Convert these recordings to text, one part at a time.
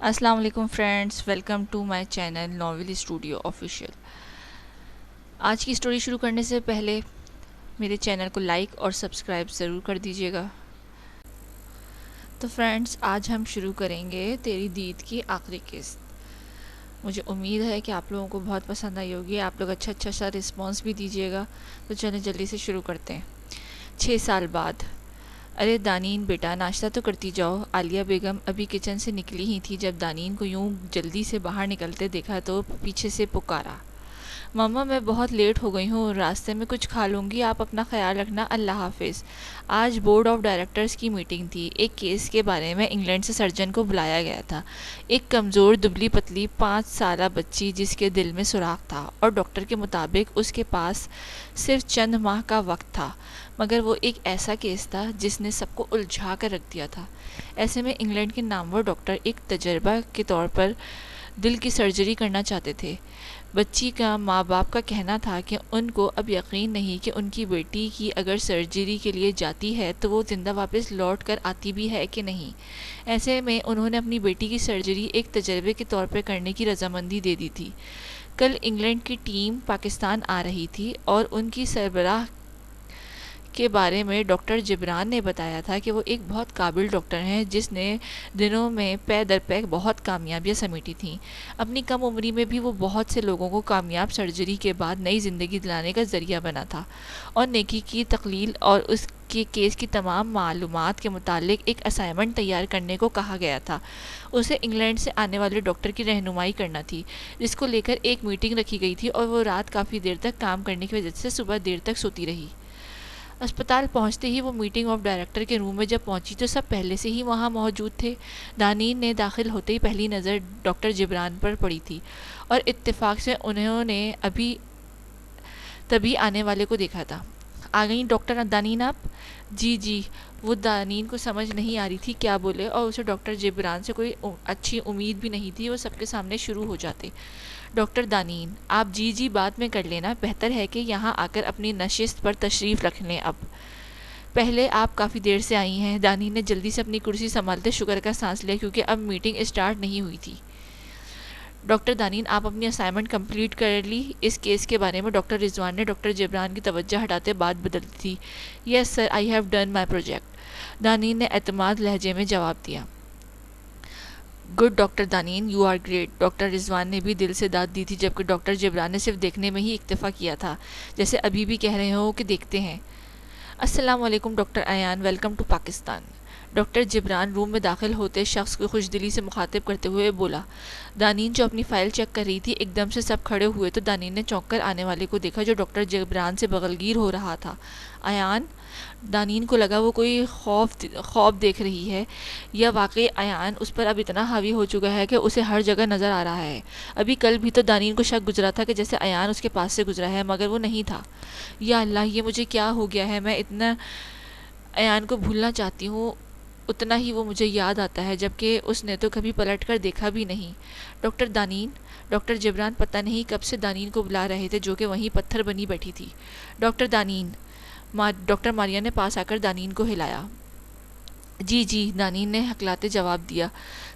السلام علیکم friends, welcome to my channel novel studio official. آج کی اسٹوری شروع کرنے سے پہلے میرے چینل کو لائک اور سبسکرائب ضرور کر دیجیے گا۔ تو فرینڈس، آج ہم شروع کریں گے تیری دید کی آخری قسط۔ مجھے امید ہے کہ آپ لوگوں کو بہت پسند آئی ہوگی، آپ لوگ اچھا سا رسپانس بھی دیجیے گا۔ تو چلیں جلدی سے شروع کرتے ہیں۔ 6 سال بعد۔ ارے دانین بیٹا، ناشتہ تو کرتی جاؤ۔ عالیہ بیگم ابھی کچن سے نکلی ہی تھی جب دانین کو یوں جلدی سے باہر نکلتے دیکھا تو پیچھے سے پکارا، ماما میں بہت لیٹ ہو گئی ہوں، راستے میں کچھ کھا لوں گی، آپ اپنا خیال رکھنا، اللہ حافظ۔ آج بورڈ آف ڈائریکٹرز کی میٹنگ تھی۔ ایک کیس کے بارے میں انگلینڈ سے سرجن کو بلایا گیا تھا۔ ایک کمزور دبلی پتلی 5 سالہ بچی جس کے دل میں سوراخ تھا، اور ڈاکٹر کے مطابق اس کے پاس صرف چند ماہ کا وقت تھا، مگر وہ ایک ایسا کیس تھا جس نے سب کو الجھا کر رکھ دیا تھا۔ ایسے میں انگلینڈ کے نامور ڈاکٹر ایک تجربہ کے طور پر دل کی سرجری کرنا چاہتے تھے۔ بچی کا ماں باپ کا کہنا تھا کہ ان کو اب یقین نہیں کہ ان کی بیٹی کی اگر سرجری کے لیے جاتی ہے تو وہ زندہ واپس لوٹ کر آتی بھی ہے کہ نہیں۔ ایسے میں انہوں نے اپنی بیٹی کی سرجری ایک تجربے کے طور پر کرنے کی رضامندی دے دی تھی۔ کل انگلینڈ کی ٹیم پاکستان آ رہی تھی اور ان کی سربراہ کے بارے میں ڈاکٹر جبران نے بتایا تھا کہ وہ ایک بہت قابل ڈاکٹر ہیں جس نے دنوں میں پے در پے بہت کامیابیاں سمیٹی تھیں۔ اپنی کم عمری میں بھی وہ بہت سے لوگوں کو کامیاب سرجری کے بعد نئی زندگی دلانے کا ذریعہ بنا تھا، اور نیکی کی تخلیل اور اس کے کیس کی تمام معلومات کے متعلق ایک اسائنمنٹ تیار کرنے کو کہا گیا تھا۔ اسے انگلینڈ سے آنے والے ڈاکٹر کی رہنمائی کرنا تھی، جس کو لے کر ایک میٹنگ رکھی گئی تھی، اور وہ رات کافی دیر تک کام کرنے کی وجہ سے صبح دیر تک سوتی رہی۔ اسپتال پہنچتے ہی وہ میٹنگ آف ڈائریکٹر کے روم میں جب پہنچی تو سب پہلے سے ہی وہاں موجود تھے۔ دانین نے داخل ہوتے ہی پہلی نظر ڈاکٹر جبران پر پڑی تھی، اور اتفاق سے انہوں نے تبھی آنے والے کو دیکھا تھا۔ آ گئیں ڈاکٹر دانین آپ؟ جی۔ وہ دانین کو سمجھ نہیں آ رہی تھی کیا بولے، اور اسے ڈاکٹر جبران سے کوئی اچھی امید بھی نہیں تھی۔ وہ سب کے سامنے شروع ہو جاتے۔ ڈاکٹر دانین، آپ جی بعد میں کر لینا، بہتر ہے کہ یہاں آ کر اپنی نشست پر تشریف رکھ لیں۔ اب پہلے آپ کافی دیر سے آئی ہیں۔ دانین نے جلدی سے اپنی کرسی سنبھالتے شکر کا سانس لیا کیونکہ اب میٹنگ اسٹارٹ نہیں ہوئی تھی۔ ڈاکٹر دانین، آپ اپنی اسائنمنٹ کمپلیٹ کر لی؟ اس کیس کے بارے میں ڈاکٹر رضوان نے ڈاکٹر جبران کی توجہ ہٹاتے بات بدلتی تھی۔ Yes sir, I have done my project, Daneen نے اعتماد لہجے میں جواب دیا۔ Good doctor Daneen, you are great, doctor Rizwan نے بھی دل سے داد دی تھی، جبکہ ڈاکٹر جبران نے صرف دیکھنے میں ہی اکتفا کیا تھا، جیسے ابھی بھی کہہ رہے ہو کہ دیکھتے ہیں۔ السلام علیکم doctor Ayan, welcome to Pakistan. Doctor Jibran room میں داخل ہوتے شخص کو خوش دلی سے مخاطب کرتے ہوئے بولا۔ دانین جو اپنی فائل چیک کر رہی تھی، ایک دم سے سب کھڑے ہوئے تو دانین نے چونک کر آنے والے کو دیکھا جو ڈاکٹر جبران سے بغلگیر ہو رہا تھا۔ ایان؟ دانین کو لگا وہ کوئی خواب دیکھ رہی ہے، یا واقعی ایان اس پر اب اتنا حاوی ہو چکا ہے کہ اسے ہر جگہ نظر آ رہا ہے۔ ابھی کل بھی تو دانین کو شک گزرا تھا کہ جیسے ایان اس کے پاس سے گزرا ہے، مگر وہ نہیں تھا۔ یا اللہ، یہ مجھے کیا ہو گیا ہے؟ میں اتنا ایان کو بھولنا چاہتی ہوں، اتنا ہی وہ مجھے یاد آتا ہے، جبکہ اس نے تو کبھی پلٹ کر دیکھا بھی نہیں۔ ڈاکٹر دانین؟ ڈاکٹر جبران پتہ نہیں کب سے دانین کو بلا رہے تھے، جو کہ وہیں پتھر بنی بیٹھی تھی۔ ڈاکٹر دانین؟ ڈاکٹر ماریا نے پاس آ کر دانین کو ہلایا۔ جی، دانین نے ہکلاتے جواب دیا۔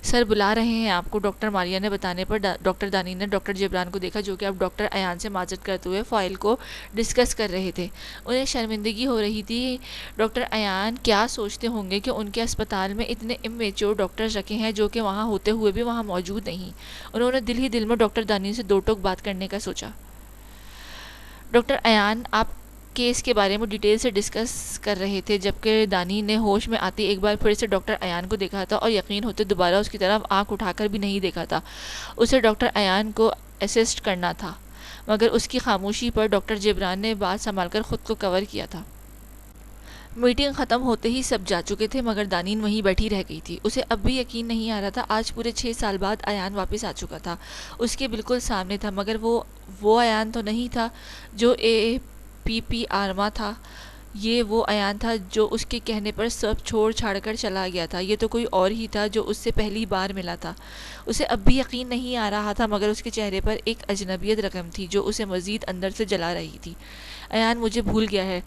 سر بلا رہے ہیں آپ کو، ڈاکٹر ماریا نے بتانے پر ڈاکٹر دانین نے ڈاکٹر جبران کو دیکھا، جو کہ اب ڈاکٹر ایان سے معذرت کرتے ہوئے فائل کو ڈسکس کر رہے تھے۔ انہیں شرمندگی ہو رہی تھی۔ ڈاکٹر ایان کیا سوچتے ہوں گے کہ ان کے اسپتال میں اتنے امیچور ڈاکٹرز رکھے ہیں جو کہ وہاں ہوتے ہوئے بھی وہاں موجود نہیں۔ انہوں نے دل ہی دل میں ڈاکٹر دانین سے دو ٹوک بات کرنے کا سوچا۔ ڈاکٹر ایان، آپ کیس کے بارے میں ڈیٹیل سے ڈسکس کر رہے تھے، جبکہ دانین نے ہوش میں آتے ایک بار پھر سے ڈاکٹر ایان کو دیکھا تھا، اور یقین ہوتے دوبارہ اس کی طرف آنکھ اٹھا کر بھی نہیں دیکھا تھا۔ اسے ڈاکٹر ایان کو اسسٹ کرنا تھا، مگر اس کی خاموشی پر ڈاکٹر جبران نے بات سنبھال کر خود کو کور کیا تھا۔ میٹنگ ختم ہوتے ہی سب جا چکے تھے، مگر دانین وہیں بیٹھی رہ گئی تھی۔ اسے اب بھی یقین نہیں آ رہا تھا، آج پورے 6 سال بعد ایان واپس آ چکا تھا، اس کے بالکل سامنے تھا، مگر وہ ایان تو نہیں تھا جو پی آرما تھا۔ یہ وہ ایان تھا جو اس کے کہنے پر سب چھوڑ چھاڑ کر چلا گیا تھا۔ یہ تو کوئی اور ہی تھا جو اس سے پہلی بار ملا تھا۔ اسے اب بھی یقین نہیں آ رہا تھا، مگر اس کے چہرے پر ایک اجنبیت رقم تھی جو اسے مزید اندر سے جلا رہی تھی۔ ایان مجھے بھول گیا ہے،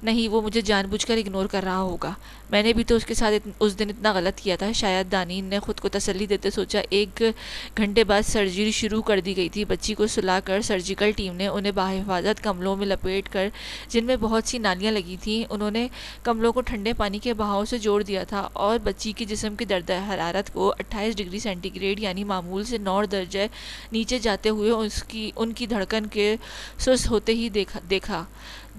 نہیں، وہ مجھے جان بوجھ کر اگنور کر رہا ہوگا. میں نے بھی تو اس کے ساتھ اس دن اتنا غلط کیا تھا. شاید دانین نے خود کو تسلی دیتے سوچا. 1 گھنٹے بعد سرجری شروع کر دی گئی تھی. بچی کو سلا کر سرجیکل ٹیم نے انہیں باحفاظت کملوں میں لپیٹ کر، جن میں بہت سی نالیاں لگی تھیں، انہوں نے کملوں کو ٹھنڈے پانی کے بہاؤ سے جوڑ دیا تھا اور بچی کے جسم کی درجہ حرارت کو 28 ڈگری سینٹی گریڈ یعنی معمول سے 9 درجے نیچے جاتے ہوئے ان کی دھڑکن کے سست ہوتے ہی دیکھا.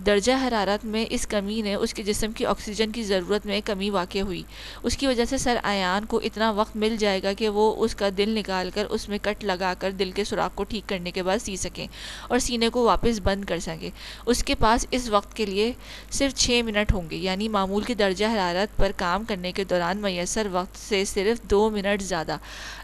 درجہ حرارت میں اس کمی نے اس کے جسم کی آکسیجن کی ضرورت میں کمی واقع ہوئی. اس کی وجہ سے سر ایان کو اتنا وقت مل جائے گا کہ وہ اس کا دل نکال کر اس میں کٹ لگا کر دل کے سوراخ کو ٹھیک کرنے کے بعد سی سکیں اور سینے کو واپس بند کر سکیں. اس کے پاس اس وقت کے لیے صرف 6 منٹ ہوں گے، یعنی معمول کی درجہ حرارت پر کام کرنے کے دوران میسر وقت سے صرف 2 منٹ زیادہ.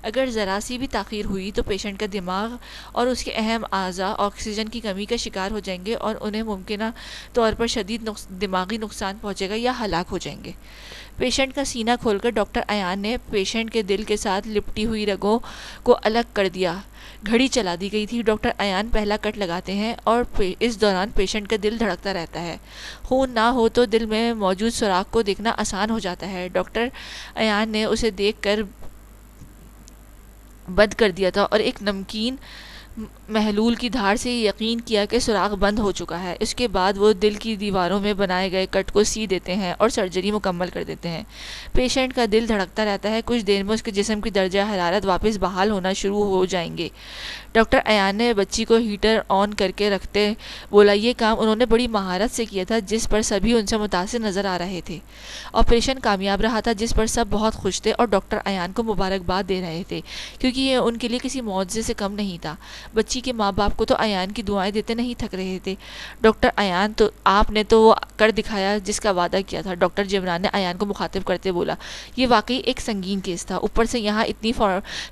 اگر ذرا سی بھی تاخیر ہوئی تو پیشنٹ کا دماغ اور اس کے اہم اعضاء آکسیجن کی کمی کا شکار ہو جائیں گے اور انہیں ممکنہ طور پر شدید دماغی نقصان پہنچے گا یا ہلاک ہو جائیں گے. پیشنٹ کا سینہ کھول کر ڈاکٹر ایان نے پیشنٹ کے دل کے ساتھ لپٹی ہوئی رگوں کو الگ کر دیا. گھڑی چلا دی گئی تھی. ڈاکٹر ایان پہلا کٹ لگاتے ہیں اور اس دوران پیشنٹ کا دل دھڑکتا رہتا ہے. خون نہ ہو تو دل میں موجود سوراخ کو دیکھنا آسان ہو جاتا ہے. ڈاکٹر ایان نے اسے دیکھ کر بند کر دیا تھا اور ایک نمکین محلول کی دھار سے یقین کیا کہ سوراخ بند ہو چکا ہے. اس کے بعد وہ دل کی دیواروں میں بنائے گئے کٹ کو سی دیتے ہیں اور سرجری مکمل کر دیتے ہیں. پیشنٹ کا دل دھڑکتا رہتا ہے. کچھ دیر میں اس کے جسم کی درجہ حرارت واپس بحال ہونا شروع ہو جائیں گے. ڈاکٹر ایان نے بچی کو ہیٹر آن کر کے رکھتے بولا. یہ کام انہوں نے بڑی مہارت سے کیا تھا جس پر سبھی ان سے متاثر نظر آ رہے تھے. آپریشن کامیاب رہا تھا جس پر سب بہت خوش تھے اور ڈاکٹر ایان کو مبارکباد دے رہے تھے کیونکہ یہ ان کے لیے کسی معجزے سے کم نہیں تھا. بچی کے ماں باپ کو تو ایان کی دعائیں دیتے نہیں تھک رہے تھے. ڈاکٹر ایان تو آپ نے تو وہ کر دکھایا جس کا وعدہ کیا تھا. ڈاکٹر جبران نے ایان کو مخاطب کرتے بولا. یہ واقعی ایک سنگین کیس تھا. اوپر سے یہاں اتنی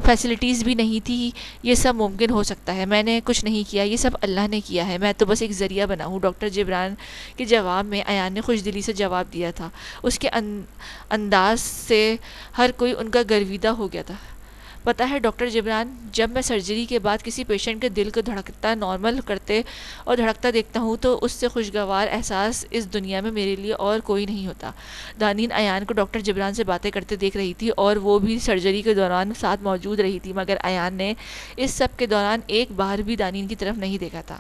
فیسلٹیز بھی نہیں تھی. یہ سب ممکن ہو سکتا ہے. میں نے کچھ نہیں کیا. یہ سب اللہ نے کیا ہے. میں تو بس ایک ذریعہ بنا ہوں. ڈاکٹر جبران کے جواب میں ایان نے خوش دلی سے جواب دیا تھا. اس کے انداز سے ہر کوئی ان کا گرویدہ ہو گیا تھا. پتہ ہے ڈاکٹر جبران، جب میں سرجری کے بعد کسی پیشنٹ کے دل کو دھڑکتا نارمل کرتے اور دھڑکتا دیکھتا ہوں تو اس سے خوشگوار احساس اس دنیا میں میرے لیے اور کوئی نہیں ہوتا. دانین ایان کو ڈاکٹر جبران سے باتیں کرتے دیکھ رہی تھی اور وہ بھی سرجری کے دوران ساتھ موجود رہی تھی، مگر ایان نے اس سب کے دوران ایک بار بھی دانین کی طرف نہیں دیکھا تھا.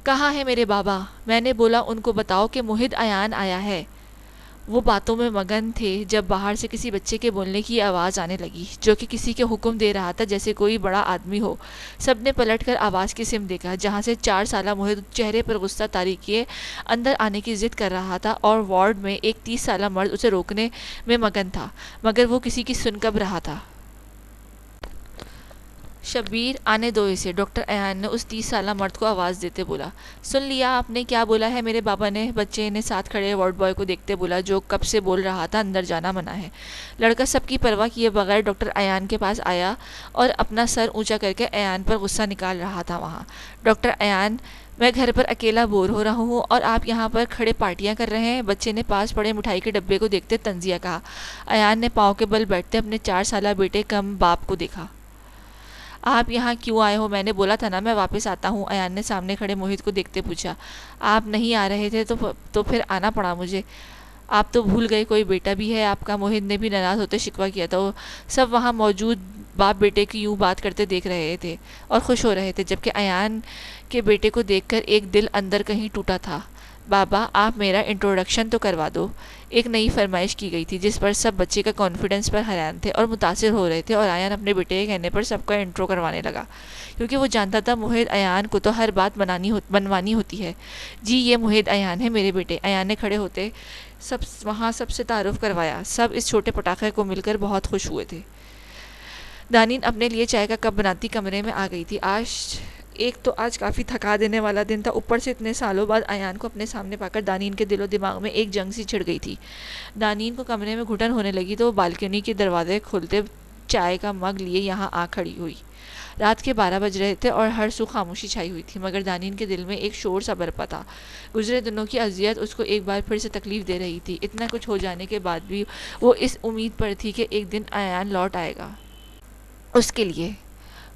کہاں ہے میرے بابا؟ میں نے بولا. ان کو بتاؤ کہ موہد ایان آیا ہے. وہ باتوں میں مگن تھے جب باہر سے کسی بچے کے بولنے کی آواز آنے لگی جو کہ کسی کے حکم دے رہا تھا جیسے کوئی بڑا آدمی ہو. سب نے پلٹ کر آواز کی سمت دیکھا جہاں سے 4 سالہ موہد چہرے پر غصہ طاری کیے اندر آنے کی ضد کر رہا تھا اور وارڈ میں ایک 30 سالہ مرد اسے روکنے میں مگن تھا، مگر وہ کسی کی سن کب رہا تھا. شبیر آنے دو اسے. ڈاکٹر ایان نے اس 30 سالہ مرد کو آواز دیتے بولا. سن لیا آپ نے کیا بولا ہے میرے بابا نے؟ بچے نے ساتھ کھڑے وارڈ بوائے کو دیکھتے بولا جو کب سے بول رہا تھا اندر جانا منع ہے. لڑکا سب کی پرواہ کیے بغیر ڈاکٹر ایان کے پاس آیا اور اپنا سر اونچا کر کے ایان پر غصہ نکال رہا تھا. وہاں ڈاکٹر ایان، میں گھر پر اکیلا بور ہو رہا ہوں اور آپ یہاں پر کھڑے پارٹیاں کر رہے ہیں. بچے نے پاس پڑے مٹھائی کے ڈبے کو دیکھتے طنزیہ کہا. ایان نے پاؤں کے بل بیٹھتے اپنے 4 سالہ بیٹے کم باپ کو دیکھا. آپ یہاں کیوں آئے ہو؟ میں نے بولا تھا نا میں واپس آتا ہوں. ایان نے سامنے کھڑے موہد کو دیکھتے پوچھا. آپ نہیں آ رہے تھے تو پھر آنا پڑا مجھے. آپ تو بھول گئے کوئی بیٹا بھی ہے آپ کا. موہد نے بھی ناراض ہوتے شکوہ کیا تھا. سب وہاں موجود باپ بیٹے کی یوں بات کرتے دیکھ رہے تھے اور خوش ہو رہے تھے جبکہ ایان کے بیٹے کو دیکھ کر ایک دل اندر کہیں ٹوٹا تھا. بابا آپ میرا انٹروڈکشن تو کروا دو. ایک نئی فرمائش کی گئی تھی جس پر سب بچے کا کانفیڈنس پر حیران تھے اور متاثر ہو رہے تھے اور ایان اپنے بیٹے کے کہنے پر سب کا انٹرو کروانے لگا کیونکہ وہ جانتا تھا موہد ایان کو تو ہر بات بنوانی ہوتی ہے. جی یہ موہد ایان ہے میرے بیٹے. ایان نے کھڑے ہوتے وہاں سب سے تعارف کروایا. سب اس چھوٹے پٹاخے کو مل کر بہت خوش ہوئے تھے. دانین اپنے لیے چائے کا کپ بناتی کمرے میں آ گئی تھی. آج کافی تھکا دینے والا دن تھا. اوپر سے اتنے سالوں بعد ایان کو اپنے سامنے پا کر دانین کے دل و دماغ میں ایک جنگ سی چھڑ گئی تھی. دانین کو کمرے میں گھٹن ہونے لگی تو وہ بالکنی کے دروازے کھولتے چائے کا مگ لیے یہاں آ کھڑی ہوئی. رات کے 12 بج رہے تھے اور ہر سو خاموشی چھائی ہوئی تھی، مگر دانین کے دل میں ایک شور سا برپا تھا. گزرے دنوں کی اذیت اس کو ایک بار پھر سے تکلیف دے رہی تھی. اتنا کچھ ہو جانے کے بعد بھی وہ اس امید پر تھی کہ ایک دن ایان لوٹ آئے گا اس کے لیے.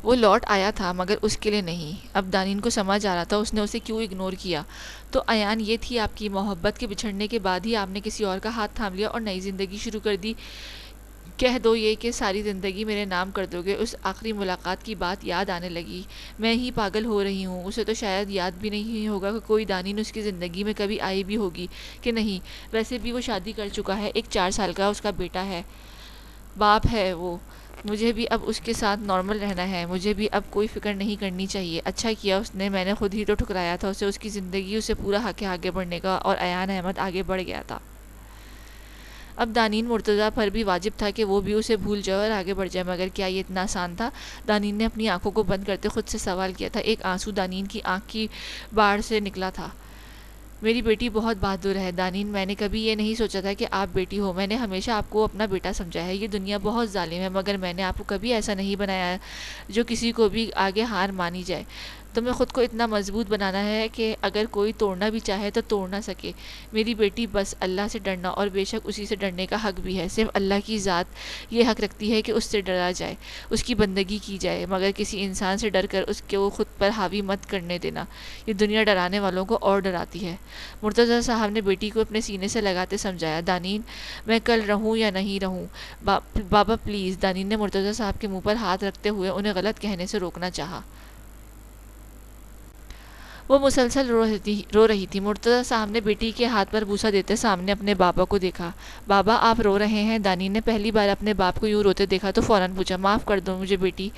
وہ لوٹ آیا تھا مگر اس کے لیے نہیں۔ اب دانین کو سمجھ آ رہا تھا اس نے اسے کیوں اگنور کیا۔ تو ایان یہ تھی آپ کی محبت کے بچھڑنے کے بعد ہی آپ نے کسی اور کا ہاتھ تھام لیا اور نئی زندگی شروع کر دی۔ کہہ دو یہ کہ ساری زندگی میرے نام کر دو گے۔ اس آخری ملاقات کی بات یاد آنے لگی۔ میں ہی پاگل ہو رہی ہوں، اسے تو شاید یاد بھی نہیں ہوگا کہ کوئی دانین اس کی زندگی میں کبھی آئی بھی ہوگی کہ نہیں۔ ویسے بھی وہ شادی کر چکا ہے، ایک 4 سال کا اس کا بیٹا ہے، باپ ہے وہ۔ مجھے بھی اب اس کے ساتھ نارمل رہنا ہے، مجھے بھی اب کوئی فکر نہیں کرنی چاہیے۔ اچھا کیا اس نے، میں نے خود ہی تو ٹھکرایا تھا اسے، اس کی زندگی اسے پورا حق ہے آگے بڑھنے کا، اور ایان احمد آگے بڑھ گیا تھا۔ اب دانین مرتضیٰ پر بھی واجب تھا کہ وہ بھی اسے بھول جائے اور آگے بڑھ جائے، مگر کیا یہ اتنا آسان تھا؟ دانین نے اپنی آنکھوں کو بند کرتے خود سے سوال کیا تھا۔ ایک آنسو دانین کی آنکھ کی باڑ سے نکلا تھا۔ میری بیٹی بہت بہادر ہے دانین، میں نے کبھی یہ نہیں سوچا تھا کہ آپ بیٹی ہو، میں نے ہمیشہ آپ کو اپنا بیٹا سمجھا ہے۔ یہ دنیا بہت ظالم ہے مگر میں نے آپ کو کبھی ایسا نہیں بنایا جو کسی کو بھی آگے ہار مانی جائے۔ تمہیں خود کو اتنا مضبوط بنانا ہے کہ اگر کوئی توڑنا بھی چاہے تو توڑ نہ سکے۔ میری بیٹی بس اللہ سے ڈرنا، اور بے شک اسی سے ڈرنے کا حق بھی ہے، صرف اللہ کی ذات یہ حق رکھتی ہے کہ اس سے ڈرا جائے، اس کی بندگی کی جائے، مگر کسی انسان سے ڈر کر اس کو خود پر حاوی مت کرنے دینا۔ یہ دنیا ڈرانے والوں کو اور ڈراتی ہے۔ مرتضیٰ صاحب نے بیٹی کو اپنے سینے سے لگاتے سمجھایا۔ دانین، میں کل رہوں یا نہیں رہوں، بابا پلیز۔ دانین نے مرتضیٰ صاحب کے منہ پر ہاتھ رکھتے ہوئے انہیں غلط کہنے سے روکنا چاہا۔ وہ مسلسل رو رہی تھی۔ مرتضیٰ صاحب نے بیٹی کے ہاتھ پر بوسہ دیتے سامنے اپنے بابا کو دیکھا۔ بابا آپ رو رہے ہیں؟ دانین نے پہلی بار اپنے باپ کو یوں روتے دیکھا تو فوراً پوچھا۔ معاف کر دو مجھے بیٹی،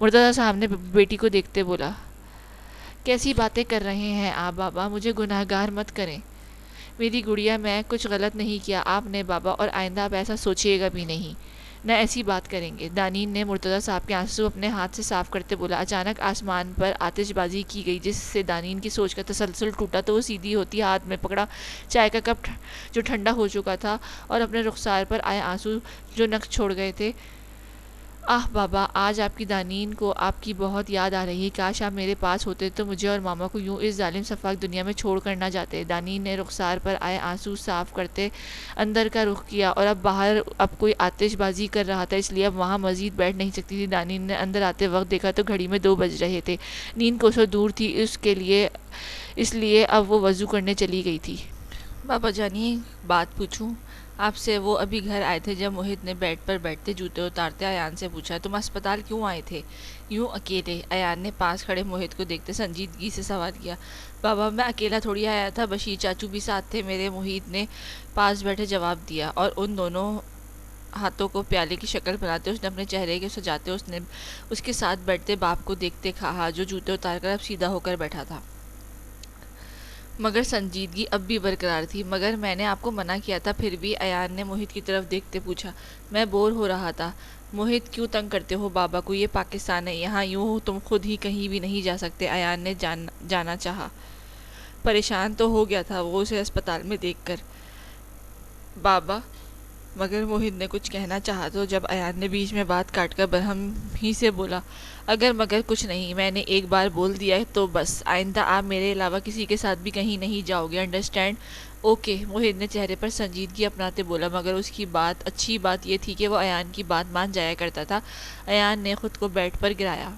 مرتضیٰ صاحب نے بیٹی کو دیکھتے بولا۔ کیسی باتیں کر رہے ہیں آپ بابا، مجھے گناہ گار مت کریں۔ میری گڑیا میں کچھ غلط نہیں کیا آپ نے بابا، اور آئندہ آپ ایسا سوچیے گا بھی نہیں، نہ ایسی بات کریں گے۔ دانین نے مرتضیٰ صاحب کے آنسو اپنے ہاتھ سے صاف کرتے بولا۔ اچانک آسمان پر آتش بازی کی گئی جس سے دانین کی سوچ کا تسلسل ٹوٹا تو وہ سیدھی ہوتی ہاتھ میں پکڑا چائے کا کپ جو ٹھنڈا ہو چکا تھا اور اپنے رخسار پر آئے آنسو جو نقش چھوڑ گئے تھے۔ آہ بابا، آج آپ کی دانین کو آپ کی بہت یاد آ رہی ہے، کاش آپ میرے پاس ہوتے تو مجھے اور ماما کو یوں اس ظالم سفاک دنیا میں چھوڑ کر نہ جاتے۔ دانین نے رخسار پر آئے آنسو صاف کرتے اندر کا رخ کیا، اور اب باہر اب کوئی آتش بازی کر رہا تھا، اس لیے اب وہاں مزید بیٹھ نہیں سکتی تھی۔ دانین نے اندر آتے وقت دیکھا تو گھڑی میں 2 بج رہے تھے، نیند کوسوں دور تھی اس لیے اب وہ وضو کرنے چلی گئی تھی۔ بابا جانی بات پوچھوں آپ سے؟ وہ ابھی گھر آئے تھے جب موہت نے بیڈ پر بیٹھتے جوتے اتارتے ایان سے پوچھا۔ تم اسپتال کیوں آئے تھے یوں اکیلے؟ ایان نے پاس کھڑے موہت کو دیکھتے سنجیدگی سے سوال کیا۔ بابا میں اکیلا تھوڑی آیا تھا، بشیر چاچو بھی ساتھ تھے میرے، موہت نے پاس بیٹھے جواب دیا، اور ان دونوں ہاتھوں کو پیالے کی شکل بناتے اس نے اپنے چہرے کے سجاتے اس نے اس کے ساتھ بیٹھتے باپ کو دیکھتے کہا جو جوتے اتار کر اب سیدھا ہو کر بیٹھا تھا، مگر سنجیدگی اب بھی برقرار تھی۔ مگر میں نے آپ کو منع کیا تھا پھر بھی؟ ایان نے موہت کی طرف دیکھتے پوچھا۔ میں بور ہو رہا تھا۔ موہت کیوں تنگ کرتے ہو بابا کو، یہ پاکستان ہے، یہاں یوں تم خود ہی کہیں بھی نہیں جا سکتے۔ ایان نے جانا چاہا، پریشان تو ہو گیا تھا وہ اسے اسپتال میں دیکھ کر بابا، مگر موہت نے کچھ کہنا چاہا تو جب ایان نے بیچ میں بات کاٹ کر برہم ہی سے بولا، اگر مگر کچھ نہیں، میں نے ایک بار بول دیا تو بس، آئندہ آپ میرے علاوہ کسی کے ساتھ بھی کہیں نہیں جاؤ گے، انڈرسٹینڈ؟ اوکے، موہت نے چہرے پر سنجیدگی اپناتے بولا، مگر اس کی اچھی بات یہ تھی کہ وہ ایان کی بات مان جایا کرتا تھا۔ ایان نے خود کو بیڈ پر گرایا۔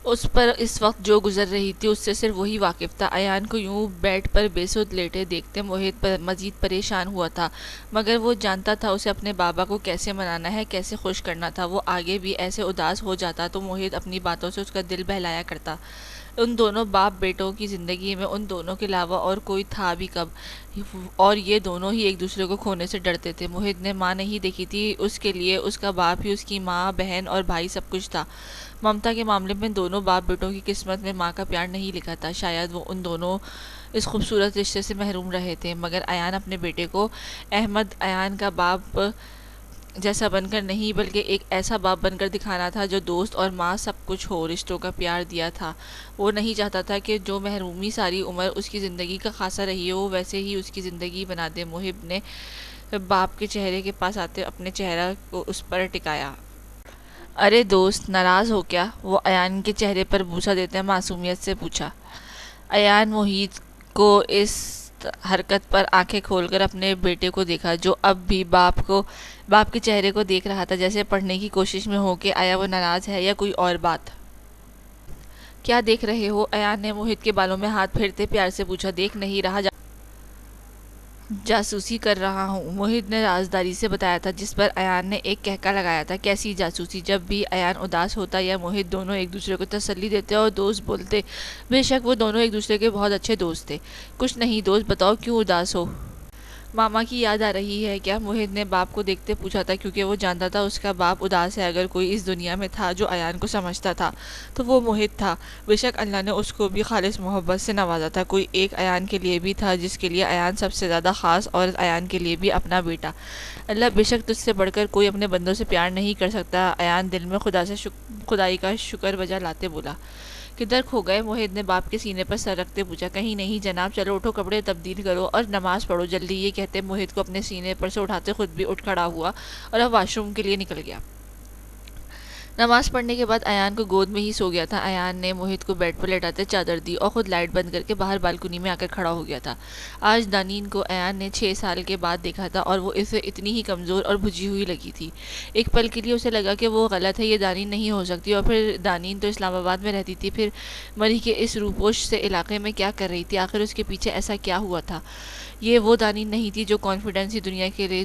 اس پر اس وقت جو گزر رہی تھی اس سے صرف وہی واقف تھا۔ ایان کو یوں بیڈ پر بے سود لیٹے دیکھتے موہت مزید پریشان ہوا تھا، مگر وہ جانتا تھا اسے اپنے بابا کو کیسے منانا ہے، کیسے خوش کرنا تھا۔ وہ آگے بھی ایسے اداس ہو جاتا تو موہت اپنی باتوں سے اس کا دل بہلایا کرتا۔ ان دونوں باپ بیٹوں کی زندگی میں ان دونوں کے علاوہ اور کوئی تھا بھی کب، اور یہ دونوں ہی ایک دوسرے کو کھونے سے ڈرتے تھے۔ موہت نے ماں نہیں دیکھی تھی، اس کے لیے اس کا باپ ہی اس کی ماں، بہن اور بھائی سب کچھ تھا۔ ممتا کے معاملے میں دونوں باپ بیٹوں کی قسمت میں ماں کا پیار نہیں لکھا تھا، شاید وہ ان دونوں اس خوبصورت رشتے سے محروم رہے تھے، مگر ایان اپنے بیٹے کو احمد ایان کا باپ جیسا بن کر نہیں بلکہ ایک ایسا باپ بن کر دکھانا تھا جو دوست اور ماں سب کچھ ہو، رشتوں کا پیار دیا تھا۔ وہ نہیں چاہتا تھا کہ جو محرومی ساری عمر اس کی زندگی کا خاصہ رہی ہو ویسے ہی اس کی زندگی بنا دے۔ محب نے باپ کے چہرے کے پاس آتے اپنے چہرہ کو اس پر ٹکایا۔ ارے دوست، ناراض ہو کیا؟ وہ ایان کے چہرے پر بوسہ دیتے معصومیت سے پوچھا۔ ایان محیط کو اس حرکت پر آنکھیں کھول کر اپنے بیٹے کو دیکھا، جو اب بھی باپ کے چہرے کو دیکھ رہا تھا، جیسے پڑھنے کی کوشش میں ہو کہ آیا وہ ناراض ہے یا کوئی اور بات۔ کیا دیکھ رہے ہو؟ ایان نے موہت کے بالوں میں ہاتھ پھیرتے پیار سے پوچھا۔ دیکھ نہیں رہا، جاسوسی کر رہا ہوں، موہت نے رازداری سے بتایا تھا، جس پر ایان نے ایک کہکا لگایا تھا۔ کیسی جاسوسی؟ جب بھی ایان اداس ہوتا یا موہت، دونوں ایک دوسرے کو تسلی دیتے اور دوست بولتے۔ بے شک وہ دونوں ایک دوسرے کے بہت اچھے دوست تھے۔ کچھ نہیں دوست، بتاؤ کیوں اداس ہو؟ ماما کی یاد آ رہی ہے کیا؟ موہت نے باپ کو دیکھتے پوچھا تھا، کیونکہ وہ جانتا تھا اس کا باپ اداس ہے۔ اگر کوئی اس دنیا میں تھا جو ایان کو سمجھتا تھا تو وہ موہت تھا۔ بے شک اللہ نے اس کو بھی خالص محبت سے نوازا تھا۔ کوئی ایک ایان کے لیے بھی تھا جس کے لیے ایان سب سے زیادہ خاص، اور ایان کے لیے بھی اپنا بیٹا۔ اللہ بے شک تجھ سے بڑھ کر کوئی اپنے بندوں سے پیار نہیں کر سکتا۔ ایان دل میں خدائی کا شکر بجا لاتے بولا۔ کدھر کھو گئے؟ موہت نے باپ کے سینے پر سر رکھتے پوچھا۔ کہیں نہیں جناب، چلو اٹھو، کپڑے تبدیل کرو اور نماز پڑھو جلدی۔ یہ کہتے موہت کو اپنے سینے پر سے اٹھاتے خود بھی اٹھ کھڑا ہوا اور اب واش روم کے لیے نکل گیا۔ نماز پڑھنے کے بعد ایان کو گود میں ہی سو گیا تھا۔ ایان نے موہت کو بیڈ پر لیٹاتے چادر دی اور خود لائٹ بند کر کے باہر بالکنی میں آ کر کھڑا ہو گیا تھا۔ آج دانین کو ایان نے 6 سال کے بعد دیکھا تھا اور وہ اسے اتنی ہی کمزور اور بجھی ہوئی لگی تھی۔ ایک پل کے لیے اسے لگا کہ وہ غلط ہے، یہ دانین نہیں ہو سکتی، اور پھر دانین تو اسلام آباد میں رہتی تھی، پھر مری کے اس روپوش سے علاقے میں کیا کر رہی تھی؟ آخر اس کے پیچھے ایسا کیا ہوا تھا؟ یہ وہ دانین نہیں تھی جو کانفیڈنس ہی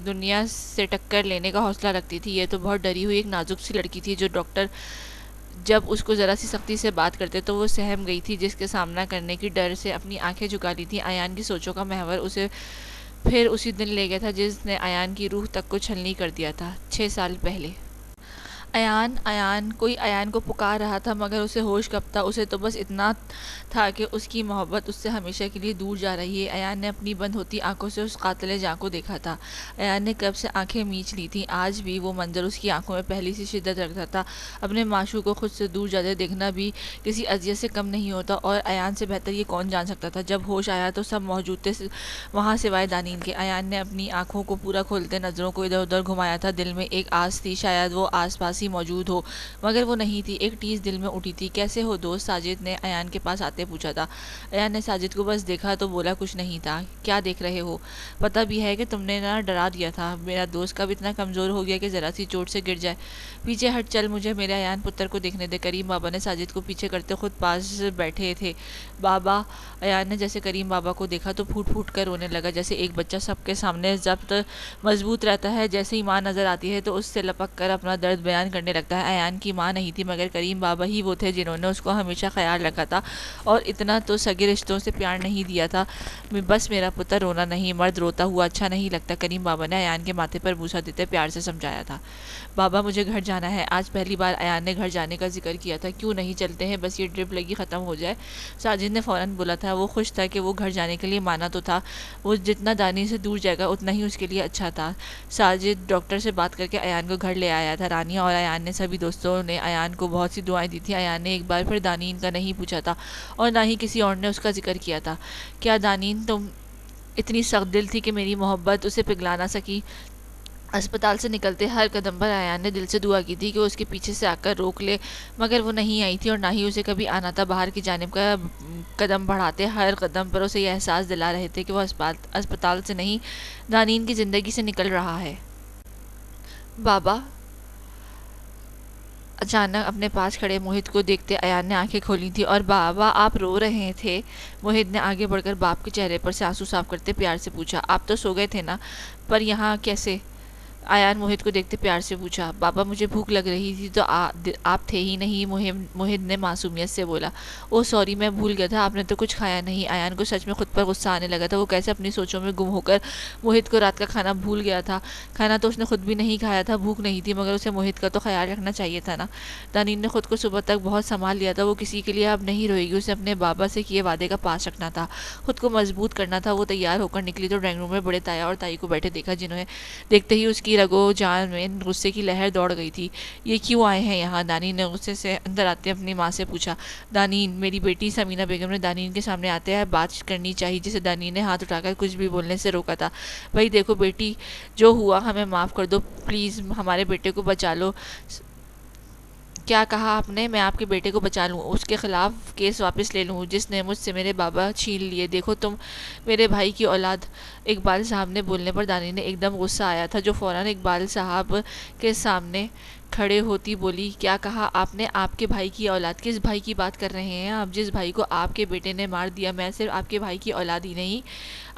دنیا سے ٹکر لینے کا حوصلہ رکھتی تھی۔ یہ تو بہت ڈری ہوئی ایک نازک سی لڑکی تھی، جو ڈاکٹر جب اس کو ذرا سی سختی سے بات کرتے تو وہ سہم گئی تھی، جس کے سامنا کرنے کی ڈر سے اپنی آنکھیں جھکا لی تھی۔ ایان کی سوچوں کا محور اسے پھر اسی دن لے گیا تھا جس نے ایان کی روح تک کو چھلنی کر دیا تھا، 6 سال پہلے۔ ایان ایان کوئی ایان کو پکار رہا تھا، مگر اسے ہوش کب تھا؟ اسے تو بس اتنا تھا کہ اس کی محبت اس سے ہمیشہ کے لیے دور جا رہی ہے۔ ایان نے اپنی بند ہوتی آنکھوں سے اس قاتل جاں کو دیکھا تھا۔ ایان نے کب سے آنکھیں میچ لی تھیں، آج بھی وہ منظر اس کی آنکھوں میں پہلی سی شدت رکھتا تھا۔ اپنے معشوق کو خود سے دور جاتے دیکھنا بھی کسی اذیت سے کم نہیں ہوتا، اور ایان سے بہتر یہ کون جان سکتا تھا؟ جب ہوش آیا تو سب موجود تھے وہاں سوائے دانین کے۔ ایان نے اپنی آنکھوں کو پورا کھولتے نظروں کو ادھر ادھر گھمایا تھا۔ دل میں ایک آس تھی، شاید وہ آس پاس ہی موجود ہو، مگر وہ نہیں تھی۔ ایک ٹیس دل میں اٹھی تھی۔ کیسے ہو دوست؟ ساجد نے ایان کے پاس آتے پوچھا تھا۔ ایان نے ساجد کو بس دیکھا تو بولا، کچھ نہیں تھا۔ کیا دیکھ رہے ہو؟ پتہ بھی ہے کہ تم نے نہ ڈرا دیا تھا۔ میرا دوست کب اتنا کمزور ہو گیا کہ ذرا سی چوٹ سے گر جائے؟ پیچھے ہٹ، چل مجھے میرے ایان پتر کو دیکھنے دے۔ کریم بابا نے ساجد کو پیچھے کرتے خود پاس بیٹھے تھے۔ بابا! ایان نے جیسے کریم بابا کو دیکھا تو پھوٹ پھوٹ کر رونے لگا، جیسے ایک بچہ سب کے سامنے ضبط مضبوط رہتا ہے، جیسے ہی ماں نظر آتی ہے تو اس سے لپک کر اپنا درد بیان کرنے لگتا ہے۔ ایان کی ماں نہیں تھی، مگر کریم بابا ہی وہ تھے جنہوں نے اس کو ہمیشہ خیال رکھا تھا، اور اتنا تو سگے رشتوں سے پیار نہیں دیا تھا۔ بس میرا پتر رونا نہیں، مرد روتا ہوا اچھا نہیں لگتا، کریم بابا نے ایان کے ماتھے پر بوسہ دیتے پیار سے سمجھایا تھا۔ بابا مجھے گھر جانا ہے۔ آج پہلی بار ایان نے گھر جانے کا ذکر کیا تھا۔ کیوں نہیں چلتے ہیں، بس یہ ڈرپ لگی ختم ہو جائے؟ ساجد نے فوراً بولا تھا۔ وہ خوش تھا کہ وہ گھر جانے کے لیے مانا تو تھا، وہ جتنا دانی سے دور جائے گا اتنا ہی اس کے لیے اچھا تھا۔ ساجد ڈاکٹر سے بات کر کے ایان کو گھر لے آیا تھا۔ رانیہ اور ایان نے سبھی دوستوں نے ایان کو بہت سی دعائیں دی تھی۔ ایان نے ایک بار پھر دانین کا نہیں پوچھا تھا، اور نہ ہی کسی اور نے اس کا ذکر کیا تھا۔ کیا دانین تم اتنی سخت دل تھی کہ میری محبت اسے پگھلا نہ سکی؟ اسپتال سے نکلتے ہر قدم پر ایان نے دل سے دعا کی تھی کہ اس کے پیچھے سے آ کر روک لے، مگر وہ نہیں آئی تھی، اور نہ ہی اسے کبھی آنا تھا۔ باہر کی جانب کا قدم بڑھاتے ہر قدم پر اسے یہ احساس دلا رہے تھے کہ وہ اسپتال سے نہیں، دانین کی زندگی سے نکل رہا ہے۔ بابا! اچانک اپنے پاس کھڑے موہت کو دیکھتے ایان نے آنکھیں کھولی تھی۔ اور بابا آپ رو رہے تھے؟ موہت نے آگے بڑھ کر باپ کے چہرے پر سے آنسو صاف کرتے پیار سے پوچھا۔ آپ تو سو گئے تھے نا؟ پر یہاں کیسے؟ ایان موہت کو دیکھتے پیار سے پوچھا۔ بابا مجھے بھوک لگ رہی تھی تو آپ تھے ہی نہیں، موہت نے معصومیت سے بولا۔ او سوری، میں بھول گیا تھا، آپ نے تو کچھ کھایا نہیں۔ ایان کو سچ میں خود پر غصہ آنے لگا تھا۔ وہ کیسے اپنی سوچوں میں گم ہو کر موہت کو رات کا کھانا بھول گیا تھا۔ کھانا تو اس نے خود بھی نہیں کھایا تھا، بھوک نہیں تھی، مگر اسے موہت کا تو خیال رکھنا چاہیے تھا نا۔ دانین نے خود کو صبح تک بہت سنبھال لیا تھا، وہ کسی کے لیے اب نہیں روئے گی، اسے اپنے بابا سے کیے وعدے کا پاس رکھنا تھا، خود کو مضبوط کرنا تھا۔ وہ تیار ہو کر نکلی تو ڈرائنگ روم میں بڑے تایا اور تائی کو بیٹھے دیکھا، جنہیں دیکھتے ہی اس کی رگو جان میں غصے کی لہر دوڑ گئی تھی۔ یہ کیوں آئے ہیں یہاں؟ دانین نے غصے سے اندر آتے اپنی ماں سے پوچھا۔ دانین! میری بیٹی سمینہ بیگم نے دانین کے سامنے آتے ہیں بات کرنی چاہیے، جسے دانین نے ہاتھ اٹھا کر کچھ بھی بولنے سے روکا تھا۔ بھائی دیکھو بیٹی، جو ہوا ہمیں معاف کر دو، پلیز ہمارے بیٹے کو بچا لو۔ کیا کہا آپ نے؟ میں آپ کے بیٹے کو بچا لوں، اس کے خلاف کیس واپس لے لوں جس نے مجھ سے میرے بابا چھین لیے؟ دیکھو تم میرے بھائی کی اولاد۔ اقبال صاحب نے بولنے پر دانی نے ایک دم غصہ آیا تھا، جو فوراً اقبال صاحب کے سامنے کھڑے ہوتی بولی، کیا کہا آپ نے؟ آپ کے بھائی کی اولاد؟ کس بھائی کی بات کر رہے ہیں آپ؟ جس بھائی کو آپ کے بیٹے نے مار دیا۔ میں صرف آپ کے بھائی کی اولاد ہی نہیں،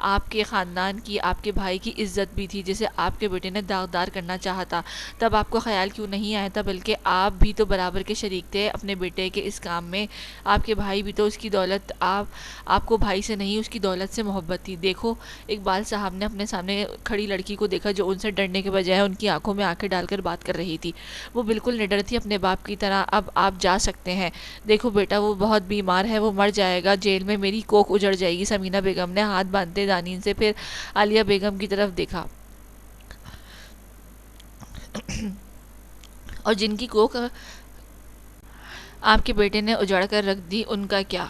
آپ کے خاندان کی، آپ کے بھائی کی عزت بھی تھی، جسے آپ کے بیٹے نے داغدار کرنا چاہا تھا۔ تب آپ کو خیال کیوں نہیں آیا تھا؟ بلکہ آپ بھی تو برابر کے شریک تھے اپنے بیٹے کے اس کام میں۔ آپ کے بھائی بھی تو اس کی دولت، آپ کو بھائی سے نہیں اس کی دولت سے محبت تھی۔ دیکھو، اقبال صاحب نے اپنے سامنے کھڑی لڑکی کو دیکھا جو ان سے ڈرنے کے بجائے ان کی آنکھوں میں آنکھیں ڈال کر بات کر رہی تھی۔ وہ بالکل نڈر تھی اپنے باپ کی طرح۔ اب آپ جا سکتے ہیں۔ دیکھو بیٹا، وہ بہت بیمار ہے، وہ مر جائے گا جیل میں، میری کوکھ اجڑ جائے گی۔ سمینہ بیگم نے ہاتھ باندھتے دانین سے پھر عالیہ بیگم کی طرف دیکھا۔ اور جن کی کوکھ آپ کے بیٹے نے اجاڑ کر رکھ دی، ان کا کیا؟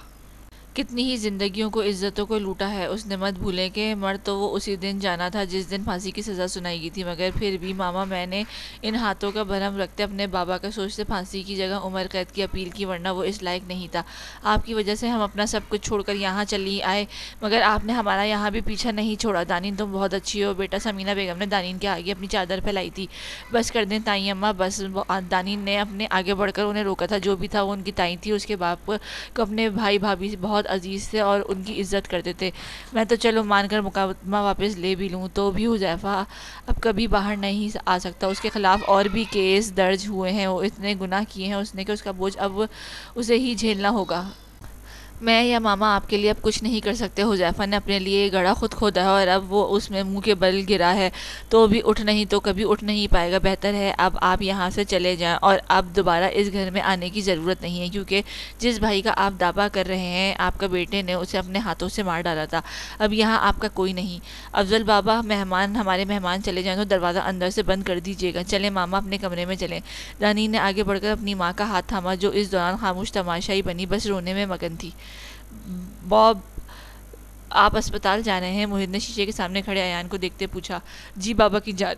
کتنی ہی زندگیوں کو، عزتوں کو لوٹا ہے اس نے۔ مت بھولیں کہ مر تو وہ اسی دن جانا تھا جس دن پھانسی کی سزا سنائی گئی تھی، مگر پھر بھی ماما میں نے ان ہاتھوں کا بھرم رکھتے اپنے بابا کا سوچتے پھانسی کی جگہ عمر قید کی اپیل کی، ورنہ وہ اس لائق نہیں تھا۔ آپ کی وجہ سے ہم اپنا سب کچھ چھوڑ کر یہاں چلی آئے، مگر آپ نے ہمارا یہاں بھی پیچھا نہیں چھوڑا۔ دانین تم بہت اچھی ہو بیٹا، سمینہ بیگم نے دانین کے آگے اپنی چادر پھیلائی تھی۔ بس کر دیں تائیں اماں، بس۔ دانین نے اپنے آگے بڑھ کر انہیں روکا تھا۔ جو بھی تھا وہ ان کی تائیں تھی، اس کے باپ کو اپنے بھائی بھابھی بہت عزیز تھے اور ان کی عزت کرتے تھے۔ میں تو چلو مان کر مقدمہ واپس لے بھی لوں تو بھی حذیفہ اب کبھی باہر نہیں آ سکتا۔ اس کے خلاف اور بھی کیس درج ہوئے ہیں، وہ اتنے گناہ کیے ہیں اس نے کہ اس کا بوجھ اب اسے ہی جھیلنا ہوگا۔ میں یا ماما آپ کے لیے اب کچھ نہیں کر سکتے۔ حذیفہ نے اپنے لیے گڑھا خود کھودا ہے اور اب وہ اس میں منہ کے بل گرا ہے، تو بھی اٹھ نہیں تو کبھی اٹھ نہیں پائے گا۔ بہتر ہے اب آپ یہاں سے چلے جائیں، اور اب دوبارہ اس گھر میں آنے کی ضرورت نہیں ہے، کیونکہ جس بھائی کا آپ دعویٰ کر رہے ہیں آپ کا بیٹے نے اسے اپنے ہاتھوں سے مار ڈالا تھا، اب یہاں آپ کا کوئی نہیں۔ افضل بابا، ہمارے مہمان چلے جائیں تو دروازہ اندر سے بند کر دیجیے گا۔ چلیں ماما، اپنے کمرے میں چلیں۔ دانین نے آگے بڑھ کر اپنی ماں کا ہاتھ تھاما، جو اس دوران خاموش تماشائی بنی بس رونے میں مگن تھی۔ باب، آپ اسپتال جا رہے ہیں؟ موہد نے شیشے کے سامنے کھڑے ایان کو دیکھتے پوچھا۔ جی بابا کی جان۔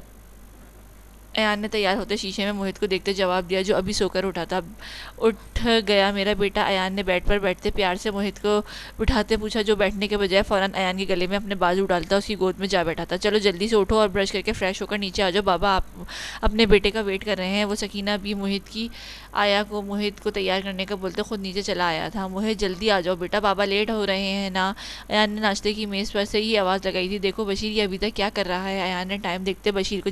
ایان نے تیار ہوتے شیشے میں موہد کو دیکھتے جواب دیا، جو ابھی سو کر اٹھا تھا۔ اٹھ گیا میرا بیٹا؟ ایان نے بیڈ پر بیٹھتے پیار سے موہد کو بٹھاتے پوچھا، جو بیٹھنے کے بجائے فوراً ایان کے گلے میں اپنے بازو ڈالتا اس کی گود میں جا بیٹھا تھا۔ چلو جلدی سے اٹھو اور برش کر کے فریش ہو کر نیچے آ جاؤ، بابا آپ اپنے بیٹے کا ویٹ کر رہے ہیں۔ وہ سکینہ بھی موہد کی آیا کو موہد کو تیار کرنے کا بولتے خود نیچے چلا آیا تھا۔ موہد جلدی آ جاؤ بیٹا، بابا لیٹ ہو رہے ہیں نا۔ ایان نے ناشتے کی میز پر سے ہی آواز لگائی تھی، دیکھو بشیر یہ ابھی تک کیا کر رہا ہے؟ ایان نے ٹائم دیکھتے بشیر کو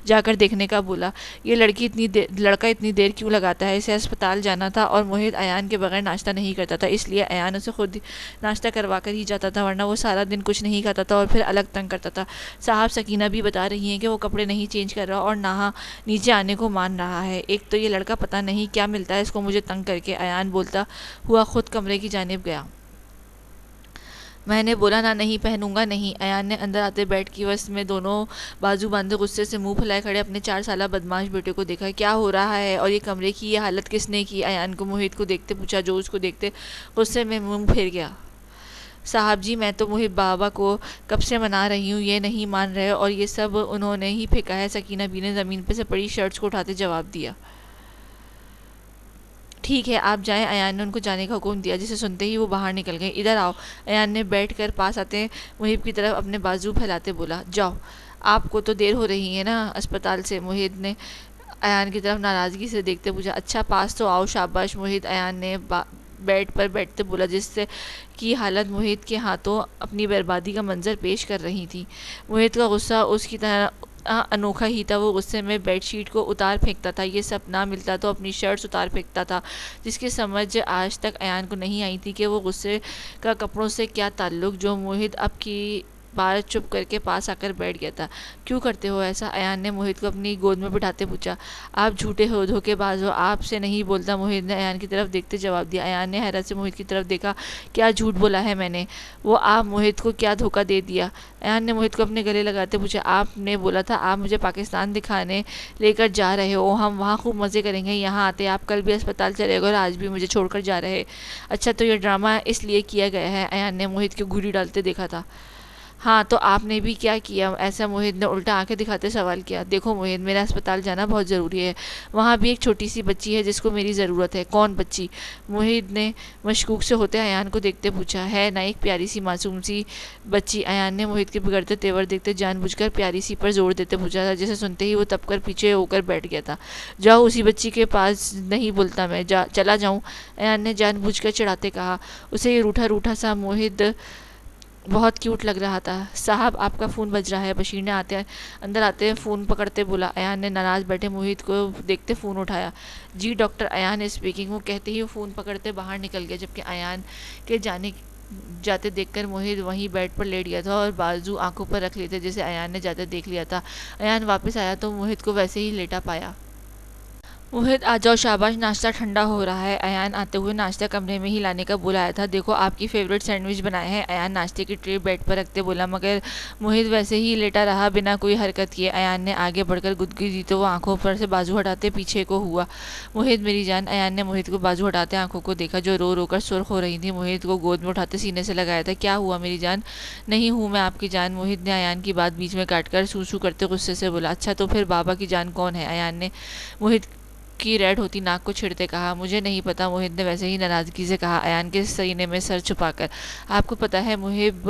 جا کر دیکھنے کا بولا۔ یہ لڑکا اتنی دیر کیوں لگاتا ہے؟ اسے اسپتال جانا تھا اور موہد ایان کے بغیر ناشتہ نہیں کرتا تھا، اس لیے ایان اسے خود ناشتہ کروا کر ہی جاتا تھا، ورنہ وہ سارا دن کچھ نہیں کھاتا تھا اور پھر الگ تنگ کرتا تھا۔ صاحب، سکینہ بھی بتا رہی ہیں کہ وہ کپڑے نہیں چینج کر رہا اور نہ نیچے آنے کو مان رہا ہے۔ ایک تو یہ لڑکا پتہ نہیں کیا ملتا ہے اس کو مجھے تنگ کر کے، ایان بولتا ہوا خود کمرے کی جانب گیا۔ میں نے بولا نا نہیں پہنوں گا نہیں۔ ایان نے اندر آتے بیڈ کی وسط میں دونوں بازو باندھے غصے سے منہ پھلائے کھڑے اپنے 4 سالہ بدماش بیٹے کو دیکھا۔ کیا ہو رہا ہے؟ اور یہ کمرے کی یہ حالت کس نے کی؟ ایان کو موہد کو دیکھتے پوچھا، جو اس کو دیکھتے غصے میں منہ پھیر گیا۔ صاحب جی، میں تو موہد بابا کو کب سے منا رہی ہوں، یہ نہیں مان رہے اور یہ سب انہوں نے ہی پھینکا ہے، سکینہ بی نے زمین پہ سے پڑی شرٹس کو اٹھاتے جواب دیا۔ ٹھیک ہے آپ جائیں، ایان نے ان کو جانے کا حکم دیا، جسے سنتے ہی وہ باہر نکل گئے۔ ادھر آؤ، ایان نے بیٹھ کر پاس آتے موہد کی طرف اپنے بازو پھیلاتے بولا۔ جاؤ، آپ کو تو دیر ہو رہی ہے نا اسپتال سے؟ موہد نے ایان کی طرف ناراضگی سے دیکھتے پوچھا۔ اچھا پاس تو آؤ، شاباش موہد، ایان نے بیڈ پر بیٹھتے بولا، جس سے کی حالت موہد کے ہاتھوں اپنی بربادی کا منظر پیش کر رہی تھی۔ موہد کا غصہ اس کی طرح انوکھا ہی تھا، وہ غصے میں بیڈ شیٹ کو اتار پھینکتا تھا، یہ سب نہ ملتا تو اپنی شرٹس اتار پھینکتا تھا، جس کی سمجھ آج تک ایان کو نہیں آئی تھی کہ وہ غصے کا کپڑوں سے کیا تعلق، جو موہد اب کی بار چپ کر کے پاس آ کر بیٹھ گیا تھا۔ کیوں کرتے ہو ایسا؟ ایان نے موہد کو اپنی گود میں بٹھاتے پوچھا۔ آپ جھوٹے ہو، دھوکے باز ہو، آپ سے نہیں بولتا، موہد نے ایان کی طرف دیکھتے جواب دیا۔ ایان نے حیرت سے موہد کی طرف دیکھا۔ کیا جھوٹ بولا ہے میں نے؟ وہ آپ موہد کو کیا دھوکہ دے دیا؟ ایان نے موہد کو اپنے گلے لگاتے پوچھا۔ آپ نے بولا تھا آپ مجھے پاکستان دکھانے لے کر جا رہے ہو، ہم وہاں خوب مزے کریں گے، یہاں آتے آپ کل بھی اسپتال چلے گئے اور آج بھی مجھے چھوڑ کر جا رہے۔ اچھا تو یہ ڈرامہ اس لیے کیا گیا ہے؟ ایان نے موہد کی گھوری ڈالتے دیکھا تھا۔ ہاں تو آپ نے بھی کیا کیا؟ ایسا موہد نے الٹا آنکھیں دکھاتے سوال کیا۔ دیکھو موہد، میرا اسپتال جانا بہت ضروری ہے، وہاں بھی ایک چھوٹی سی بچی ہے جس کو میری ضرورت ہے۔ کون بچی؟ موہد نے مشکوک سے ہوتے ایان کو دیکھتے پوچھا۔ ہے نا ایک پیاری سی معصوم سی بچی؟ ایان نے موہد کے بگڑتے تیور دیکھتے جان بوجھ کر پیاری سی پر زور دیتے پوچھا تھا، جسے سنتے ہی وہ تپ کر پیچھے ہو کر بیٹھ گیا تھا۔ جاؤ اسی بچی کے پاس نہیں بولتا میں، چلا جاؤں؟ ایان نے جان بوجھ کر چڑھاتے کہا۔ اسے یہ روٹھا روٹھا سا موہد بہت کیوٹ لگ رہا تھا۔ صاحب آپ کا فون بج رہا ہے، بشیر نے اندر آتے فون پکڑتے بولا۔ ایان نے ناراض بیٹھے موہد کو دیکھتے فون اٹھایا۔ جی ڈاکٹر ایان اسپیکنگ، وہ کہتے ہی وہ فون پکڑتے باہر نکل گیا، جبکہ ایان کے جاتے دیکھ کر موہد وہیں بیڈ پر لیٹ گیا تھا اور بازو آنکھوں پر رکھ لیے تھے جسے ایان نے جاتے دیکھ لیا تھا۔ ایان واپس آیا تو موہد کو ویسے ہی لیٹا پایا۔ موہد آ جاؤ شاباش، ناشتہ ٹھنڈا ہو رہا ہے۔ ایان آتے ہوئے ناشتہ کمرے میں ہی لانے کا بلایا تھا۔ دیکھو آپ کی فیوریٹ سینڈوچ بنائے ہیں، ایان ناشتے کی ٹرے بیڈ پر رکھتے بولا، مگر موہد ویسے ہی لیٹا رہا بنا کوئی حرکت کیے۔ ایان نے آگے بڑھ کر گدگی دی تو وہ آنکھوں پر سے بازو ہٹاتے پیچھے کو ہوا۔ موہد میری جان، ایان نے موہد کو بازو ہٹاتے آنکھوں کو دیکھا جو رو رو کر سرخ ہو رہی تھی۔ موہد کو گود میں اٹھاتے سینے سے لگایا تھا۔ کیا ہوا میری جان؟ نہیں ہوں میں آپ کی جان، موہد نے ایان کی بات بیچ میں کاٹ کر سو سو کرتے غصے سے بولا۔ اچھا تو پھر بابا کی جان کون ہے؟ ایان نے موہد کی ریڈ ہوتی ناک کو چھڑتے کہا۔ مجھے نہیں پتا، موہد نے ویسے ہی ناراضگی سے کہا ایان کے سینے میں سر چھپا کر۔ آپ کو پتا ہے محب،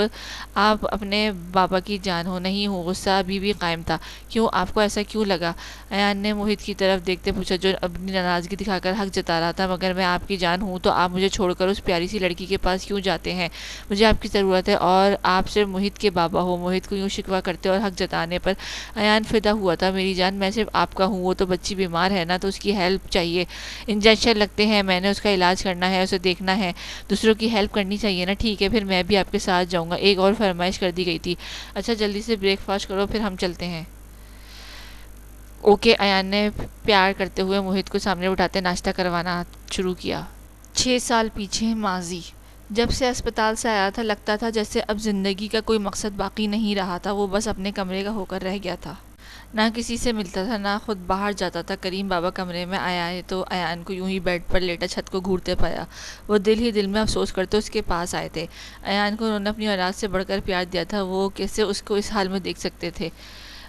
آپ اپنے بابا کی جان ہو۔ نہیں ہوں، غصہ ابھی بھی قائم تھا۔ کیوں؟ آپ کو ایسا کیوں لگا؟ ایان نے موہد کی طرف دیکھتے پوچھا جو اپنی ناراضگی دکھا کر حق جتا رہا تھا۔ مگر میں آپ کی جان ہوں تو آپ مجھے چھوڑ کر اس پیاری سی لڑکی کے پاس کیوں جاتے ہیں؟ مجھے آپ کی ضرورت ہے اور آپ صرف موہد کے بابا ہو۔ موہد کو یوں شکوہ کرتے اور حق جتانے پر ایان فدا ہوا تھا۔ میری جان میں صرف آپ کا ہوں، وہ تو بچی بیمار ہے نا، تو اس کی ہیلپ چاہیے، انجیکشن لگتے ہیں، میں نے اس کا علاج کرنا ہے، اسے دیکھنا ہے، دوسروں کی ہیلپ کرنی چاہیے نا۔ ٹھیک ہے پھر میں بھی آپ کے ساتھ جاؤں گا۔ ایک اور فرمائش کر دی گئی تھی۔ اچھا جلدی سے بریک فاسٹ کرو پھر ہم چلتے ہیں۔ اوکے، ایان نے پیار کرتے ہوئے موہد کو سامنے اٹھاتے ناشتہ کروانا شروع کیا۔ 6 سال پیچھے ماضی، جب سے اسپتال سے آیا تھا لگتا تھا جیسے اب زندگی کا کوئی مقصد باقی نہیں رہا تھا۔ وہ بس اپنے کمرے کا ہو کر رہ گیا تھا، نہ کسی سے ملتا تھا نہ خود باہر جاتا تھا۔ کریم بابا کمرے میں آیا ہے تو ایان کو یوں ہی بیڈ پر لیٹا چھت کو گھورتے پایا۔ وہ دل ہی دل میں افسوس کرتے اس کے پاس آئے تھے۔ ایان کو انہوں نے اپنی اولاد سے بڑھ کر پیار دیا تھا، وہ کیسے اس کو اس حال میں دیکھ سکتے تھے؟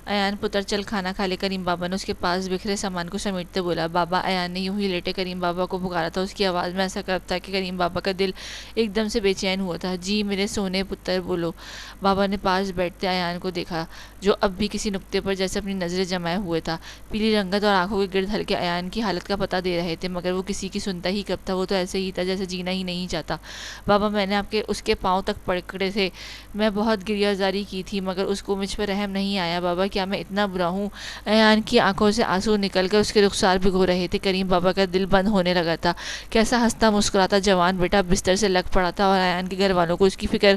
ایان پتر چل کھانا کھا لے، کریم بابا نے اس کے پاس بکھرے سامان کو سمیٹتے بولا۔ بابا، ایان نے یوں ہی لیٹے کریم بابا کو پکارا تھا۔ اس کی آواز میں ایسا کرب تھا کہ کریم بابا کا دل ایک دم سے بے چین ہوا تھا۔ جی میرے سونے پتر بولو۔ بابا نے پاس بیٹھتے ایان کو دیکھا جو اب بھی کسی نقطے پر جیسے اپنی نظریں جمائے ہوئے تھا۔ پیلی رنگت اور آنکھوں کے گرد ہلکے ایان کی حالت کا پتہ دے رہے تھے، مگر وہ کسی کی سنتا ہی کب تھا، وہ تو ایسے ہی تھا جیسے جینا ہی نہیں چاہتا۔ بابا میں نے اس کے پاؤں تک پکڑے تھے، میں بہت گریہ زاری کی تھی مگر اس کو مجھ پر رحم نہیں آیا۔ بابا کیا میں اتنا برا ہوں؟ ایان کی آنکھوں سے آنسو نکل کر اس کے رخسار بھگو رہے تھے۔ کریم بابا کا دل بند ہونے لگا تھا۔ کیسا ہنستا مسکراتا جوان بیٹا بستر سے لگ پڑا تھا، اور ایان کے گھر والوں کو اس کی فکر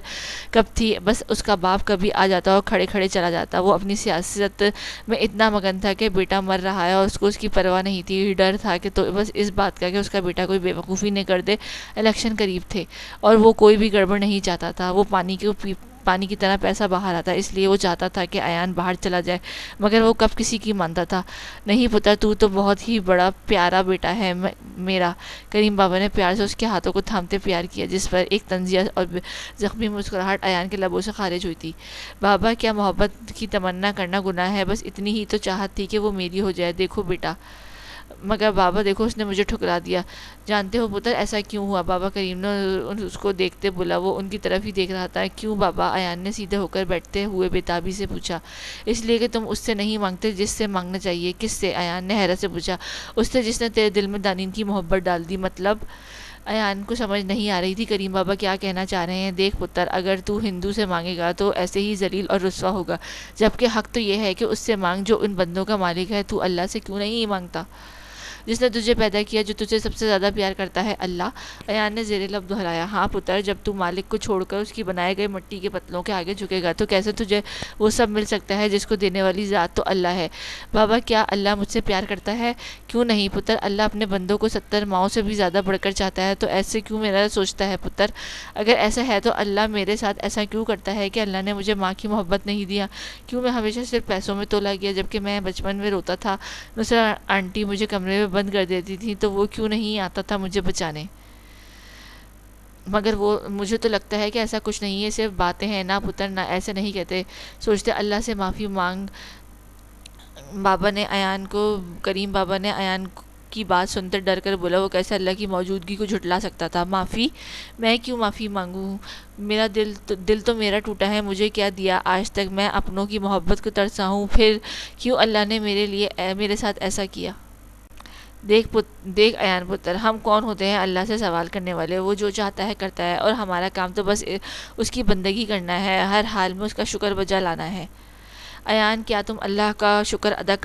کب تھی؟ بس اس کا باپ کبھی آ جاتا اور کھڑے کھڑے چلا جاتا۔ وہ اپنی سیاست میں اتنا مگن تھا کہ بیٹا مر رہا ہے اور اس کو اس کی پرواہ نہیں تھی۔ ڈر تھا کہ تو بس اس بات کا کہ اس کا بیٹا کوئی بے وقوفی نہ کر دے۔ الیکشن قریب تھے اور وہ کوئی بھی گڑبڑ نہیں چاہتا تھا۔ وہ پانی کی طرح پیسہ باہر آتا، اس لیے وہ چاہتا تھا کہ ایان باہر چلا جائے، مگر وہ کب کسی کی مانتا تھا؟ نہیں پتر، تو بہت ہی بڑا پیارا بیٹا ہے میرا۔ کریم بابا نے پیار سے اس کے ہاتھوں کو تھامتے پیار کیا، جس پر ایک طنزیہ اور زخمی مسکراہٹ ایان کے لبوں سے خارج ہوئی تھی۔ بابا کیا محبت کی تمنا کرنا گناہ ہے؟ بس اتنی ہی تو چاہت تھی کہ وہ میری ہو جائے۔ دیکھو بیٹا، مگر بابا دیکھو اس نے مجھے ٹھکرا دیا۔ جانتے ہو پتر ایسا کیوں ہوا؟ بابا کریم نے اس کو دیکھتے بولا۔ وہ ان کی طرف ہی دیکھ رہا تھا۔ کیوں بابا؟ ایان نے سیدھے ہو کر بیٹھتے ہوئے بےتابی سے پوچھا۔ اس لیے کہ تم اس سے نہیں مانگتے جس سے مانگنا چاہیے۔ کس سے؟ ایان نے حیرت سے پوچھا۔ اس سے جس نے تیرے دل میں دانین کی محبت ڈال دی۔ مطلب؟ ایان کو سمجھ نہیں آ رہی تھی کریم بابا کیا کہنا چاہ رہے ہیں۔ دیکھ پتر، اگر تو ہندو سے مانگے گا تو ایسے ہی ذلیل اور رسوا ہوگا، جبکہ حق تو یہ ہے کہ اس سے مانگ جو ان بندوں کا مالک ہے۔ تو اللہ سے کیوں نہیں مانگتا جس نے تجھے پیدا کیا، جو تجھے سب سے زیادہ پیار کرتا ہے؟ اللہ، ایان نے زیر لب دہرایا۔ ہاں پتر، جب تو مالک کو چھوڑ کر اس کی بنائے گئے مٹی کے پتلوں کے آگے جھکے گا تو کیسے تجھے وہ سب مل سکتا ہے جس کو دینے والی ذات تو اللہ ہے۔ بابا کیا اللہ مجھ سے پیار کرتا ہے؟ کیوں نہیں پتر، اللہ اپنے بندوں کو 70 ماؤں سے بھی زیادہ بڑھ کر چاہتا ہے، تو ایسے کیوں میرا سوچتا ہے پتر؟ اگر ایسا ہے تو اللہ میرے ساتھ ایسا کیوں کرتا ہے کہ اللہ نے مجھے ماں کی محبت نہیں دیا؟ کیوں میں ہمیشہ صرف پیسوں میں تولا گیا؟ جبکہ میں بچپن میں روتا تھا، نصرہ آنٹی مجھے کمرے میں بند کر دیتی تھی، تو وہ کیوں نہیں آتا تھا مجھے بچانے؟ مگر وہ مجھے تو لگتا ہے کہ ایسا کچھ نہیں ہے، صرف باتیں ہیں، نہ پتر نہ ایسے نہیں کہتے، سوچتے اللہ سے معافی مانگ۔ بابا نے ایان کو کریم بابا نے ایان کی بات سنتے ڈر کر بولا، وہ کیسے اللہ کی موجودگی کو جھٹلا سکتا تھا؟ معافی؟ میں کیوں معافی مانگوں؟ میرا دل تو میرا ٹوٹا ہے، مجھے کیا دیا آج تک؟ میں اپنوں کی محبت کو ترسا ہوں، پھر کیوں اللہ نے میرے ساتھ ایسا کیا؟ دیکھ ایان پتر، ہم کون ہوتے ہیں اللہ سے سوال کرنے والے؟ وہ جو چاہتا ہے کرتا ہے، اور ہمارا کام تو بس اس کی بندگی کرنا ہے، ہر حال میں اس کا شکر بجا لانا ہے۔ ایان، کیا تم اللہ کا شکر ادا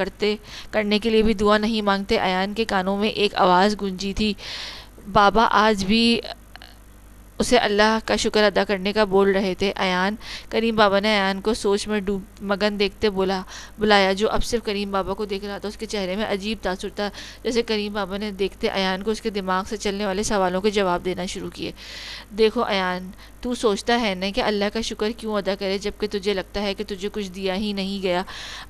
کرنے کے لیے بھی دعا نہیں مانگتے؟ ایان کے کانوں میں ایک آواز گونجی تھی۔ بابا آج بھی اسے اللہ کا شکر ادا کرنے کا بول رہے تھے۔ ایان، کریم بابا نے ایان کو سوچ میں مگن دیکھتے بلایا، جو اب صرف کریم بابا کو دیکھ رہا تھا۔ اس کے چہرے میں عجیب تاثر تھا، جیسے کریم بابا نے دیکھتے ایان کو اس کے دماغ سے چلنے والے سوالوں کے جواب دینا شروع کیے۔ دیکھو ایان، تو سوچتا ہے نا کہ اللہ کا شکر کیوں ادا کرے جبکہ تجھے لگتا ہے کہ تجھے کچھ دیا ہی نہیں گیا؟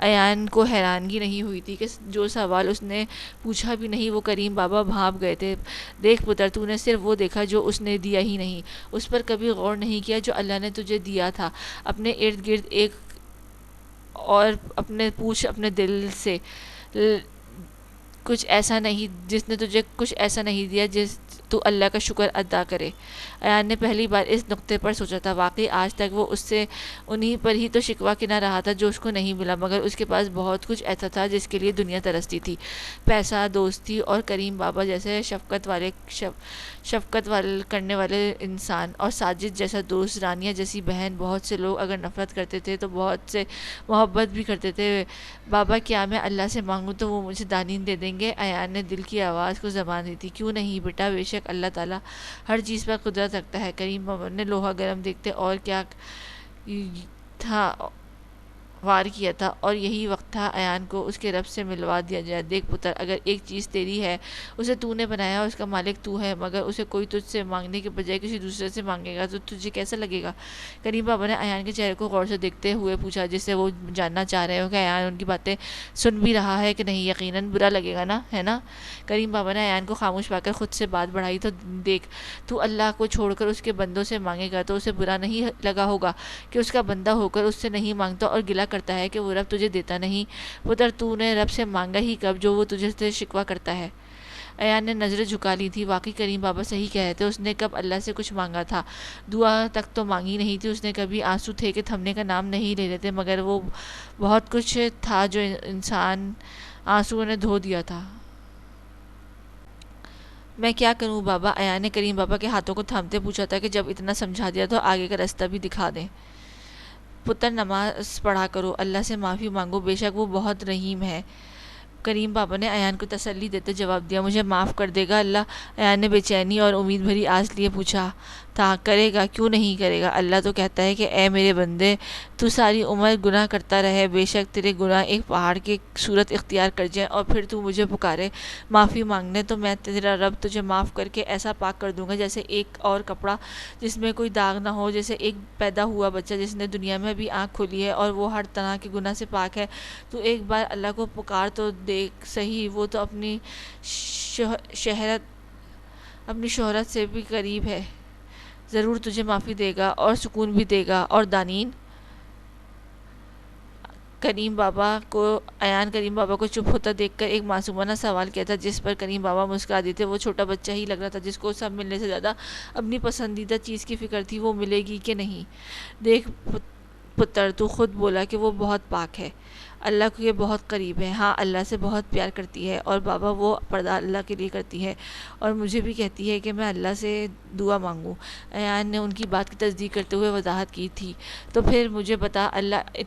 ایان کو حیرانگی نہیں ہوئی تھی کہ جو سوال اس نے پوچھا بھی نہیں، وہ کریم بابا بھانپ گئے تھے۔ دیکھ پتر، تو نے صرف وہ دیکھا جو اس نے دیا ہی نہیں، اس پر کبھی غور نہیں کیا جو اللہ نے تجھے دیا تھا۔ اپنے ارد گرد ایک اور پوچھ اپنے دل سے، کچھ ایسا نہیں جس نے تجھے کچھ ایسا نہیں دیا جس تو اللہ کا شکر ادا کرے۔ ایان نے پہلی بار اس نقطے پر سوچا تھا۔ واقعی آج تک وہ اس سے انہی پر ہی تو شکوہ کنا رہا تھا جو اس کو نہیں ملا، مگر اس کے پاس بہت کچھ ایسا تھا جس کے لیے دنیا ترستی تھی: پیسہ، دوستی، اور کریم بابا جیسے شفقت کرنے والے انسان، اور ساجد جیسا دوست، رانیہ جیسی بہن۔ بہت سے لوگ اگر نفرت کرتے تھے تو بہت سے محبت بھی کرتے تھے۔ بابا، کیا میں اللہ سے مانگوں تو وہ مجھے دانین دے دیں گے؟ ایان نے دل کی آواز کو زبان دی تھی۔ کیوں نہیں بیٹا، بے شک اللہ تعالیٰ ہر چیز پر قدرت رکھتا ہے۔ کریم بابا نے لوہا گرم دیکھتے اور کیا تھا وار کیا تھا، اور یہی وقت تھا ایان کو اس کے رب سے ملوا دیا جائے۔ دیکھ پتر، اگر ایک چیز تیری ہے، اسے تو نے بنایا، اس کا مالک تو ہے، مگر اسے کوئی تجھ سے مانگنے کے بجائے کسی دوسرے سے مانگے گا تو تجھے کیسا لگے گا؟ کریم بابا نے ایان کے چہرے کو غور سے دیکھتے ہوئے پوچھا، جس سے وہ جاننا چاہ رہے ہو کہ ایان ان کی باتیں سن بھی رہا ہے کہ نہیں۔ یقیناً برا لگے گا نا، ہے نا؟ کریم بابا نے ایان کو خاموش پا کر خود سے بات بڑھائی، تو دیکھ، تو اللہ کو چھوڑ کر اس کے بندوں سے مانگے گا تو اسے برا نہیں لگا ہوگا کہ اس کا بندہ ہو کر اس سے نہیں مانگتا اور گلہ کرتا ہے کہ وہ رب تجھے دیتا نہیں؟ پتر، تو نے رب سے مانگا ہی کب جو وہ تجھے سے شکوہ کرتا ہے؟ ایان نے نظریں جھکا لی تھی۔ واقعی کریم بابا صحیح کہہ رہے تھے، اس نے کب اللہ سے کچھ مانگا تھا؟ دعا تک تو مانگی نہیں تھی اس نے کبھی۔ آنسو تھے کہ تھمنے کا نام نہیں لے رہے تھے، مگر وہ بہت کچھ تھا جو انسان آنسوؤں نے دھو دیا تھا۔ میں کیا کروں بابا؟ ایان نے کریم بابا کے ہاتھوں کو تھامتے پوچھا تھا کہ جب اتنا سمجھا دیا تو آگے کا راستہ بھی دکھا دیں۔ پتر، نماز پڑھا کرو، اللہ سے معافی مانگو، بے شک وہ بہت رحیم ہے۔ کریم بابا نے ایان کو تسلی دیتے جواب دیا۔ مجھے معاف کر دے گا اللہ؟ ایان نے بے چینی اور امید بھری آس لیے پوچھا تھا۔ کرے گا، کیوں نہیں کرے گا؟ اللہ تو کہتا ہے کہ اے میرے بندے، تو ساری عمر گناہ کرتا رہے، بے شک تیرے گناہ ایک پہاڑ کی صورت اختیار کر جائیں، اور پھر تو مجھے پکارے معافی مانگنے تو میں تیرا رب تجھے معاف کر کے ایسا پاک کر دوں گا جیسے ایک اور کپڑا جس میں کوئی داغ نہ ہو، جیسے ایک پیدا ہوا بچہ جس نے دنیا میں بھی آنکھ کھولی ہے اور وہ ہر طرح کے گناہ سے پاک ہے۔ تو ایک بار اللہ کو پکار تو دیکھ صحیح، وہ تو اپنی شہرت سے بھی قریب ہے، ضرور تجھے معافی دے گا اور سکون بھی دے گا۔ اور دانین؟ ایان کریم بابا کو چپ ہوتا دیکھ کر ایک معصومانہ سوال کیا تھا، جس پر کریم بابا مسکرا دیے تھے۔ وہ چھوٹا بچہ ہی لگ رہا تھا جس کو سب ملنے سے زیادہ اپنی پسندیدہ چیز کی فکر تھی، وہ ملے گی کہ نہیں۔ دیکھ پتر، تو خود بولا کہ وہ بہت پاک ہے، اللہ کے بہت قریب ہے۔ ہاں، اللہ سے بہت پیار کرتی ہے، اور بابا وہ پردہ اللہ کے لیے کرتی ہے، اور مجھے بھی کہتی ہے کہ میں اللہ سے دعا مانگوں۔ ایان نے ان کی بات کی تصدیق کرتے ہوئے وضاحت کی تھی۔ تو پھر مجھے بتا، اللہ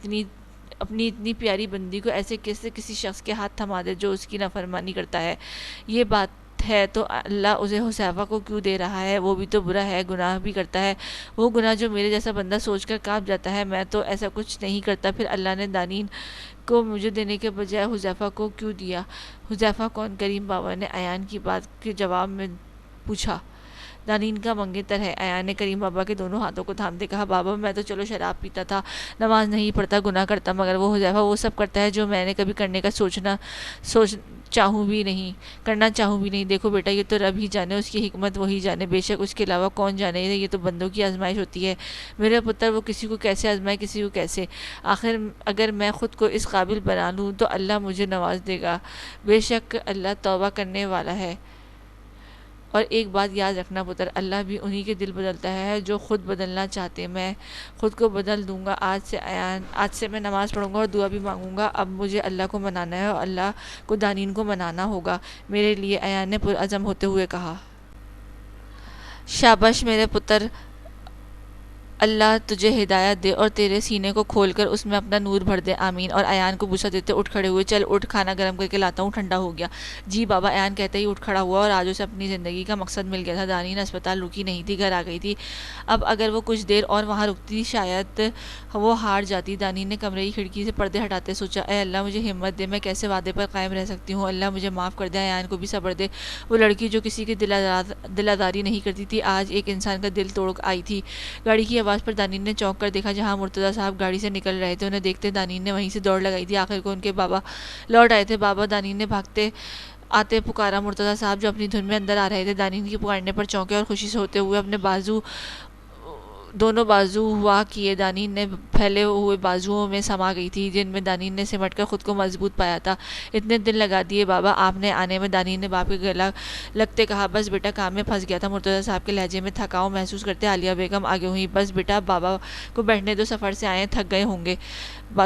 اپنی اتنی پیاری بندی کو ایسے کسی شخص کے ہاتھ تھما دے جو اس کی نافرمانی کرتا ہے؟ یہ بات ہے تو اللہ اسے حذیفہ کو کیوں دے رہا ہے؟ وہ بھی تو برا ہے، گناہ بھی کرتا ہے، وہ گناہ جو میرے جیسا بندہ سوچ کر کانپ جاتا ہے۔ میں تو ایسا کچھ نہیں کرتا، پھر اللہ نے دانین کو مجھے دینے کے بجائے حذیفہ کو کیوں دیا؟ حذیفہ کون؟ کریم بابا نے ایان کی بات کے جواب میں پوچھا۔ دانین کا منگیتر ہے۔ ایان نے کریم بابا کے دونوں ہاتھوں کو تھامتے کہا، بابا میں تو چلو شراب پیتا تھا، نماز نہیں پڑھتا، گناہ کرتا، مگر وہ حذیفہ وہ سب کرتا ہے جو میں نے کبھی کرنے کا کرنا چاہوں بھی نہیں۔ دیکھو بیٹا، یہ تو رب ہی جانے، اس کی حکمت وہی جانے، بے شک اس کے علاوہ کون جانے، یہ تو بندوں کی آزمائش ہوتی ہے میرے پتر، وہ کسی کو کیسے آزمائے، کسی کو کیسے۔ آخر اگر میں خود کو اس قابل بنا لوں تو اللہ مجھے نواز دے گا، بے شک اللہ توبہ کرنے والا ہے۔ اور ایک بات یاد رکھنا پتر، اللہ بھی انہی کے دل بدلتا ہے جو خود بدلنا چاہتے، میں خود کو بدل دوں گا۔ آج سے میں نماز پڑھوں گا اور دعا بھی مانگوں گا، اب مجھے اللہ کو منانا ہے اور اللہ کو دانین کو منانا ہوگا میرے لیے، ایان نے پرعزم ہوتے ہوئے کہا۔ شاباش میرے پتر، اللہ تجھے ہدایت دے اور تیرے سینے کو کھول کر اس میں اپنا نور بھر دے، آمین۔ اور ایان کو بوسہ دیتے اٹھ کھڑے ہوئے، چل اٹھ، کھانا گرم کر کے لاتا ہوں، ٹھنڈا ہو گیا۔ جی بابا، ایان کہتے ہی اٹھ کھڑا ہوا اور آج اسے اپنی زندگی کا مقصد مل گیا تھا۔ دانین اسپتال رکی نہیں تھی، گھر آ گئی تھی۔ اب اگر وہ کچھ دیر اور وہاں رکتی شاید وہ ہار جاتی۔ دانین نے کمرے کی کھڑکی سے پردے ہٹاتے سوچا، اے اللہ مجھے ہمت دے، میں کیسے وعدے پر قائم رہ سکتی ہوں، اللہ مجھے معاف کر دے، ایان کو بھی صبر دے۔ وہ لڑکی جو کسی کی دلاداری نہیں کرتی تھی، آج ایک انسان کا دل توڑ آئی تھی۔ گاڑی کی آواز پر دانین نے چونک کر دیکھا، جہاں مرتضیٰ صاحب گاڑی سے نکل رہے تھے، انہیں دیکھتے دانین نے وہیں سے دوڑ لگائی تھی۔ آخر کو ان کے بابا لوٹ آئے تھے۔ بابا، دانین نے بھاگتے آتے پکارا۔ مرتضیٰ صاحب جو اپنی دھن میں اندر آ رہے تھے، دانین کی پکارنے پر چونکے اور خوشی سے ہوتے ہوئے اپنے دونوں بازو ہوا کیے۔ دانین نے پھیلے ہوئے بازوؤں میں سما گئی تھی، جن میں دانین نے سمٹ کر خود کو مضبوط پایا تھا۔ اتنے دن لگا دیے بابا آپ نے آنے میں، دانین نے باپ کے گلا لگتے کہا۔ بس بیٹا، کام میں پھنس گیا تھا۔ مرتضیٰ صاحب کے لہجے میں تھکاؤ محسوس کرتے عالیہ بیگم آگے ہوئی۔ بس بیٹا، بابا کو بیٹھنے دو، سفر سے آئے، تھک گئے ہوں گے۔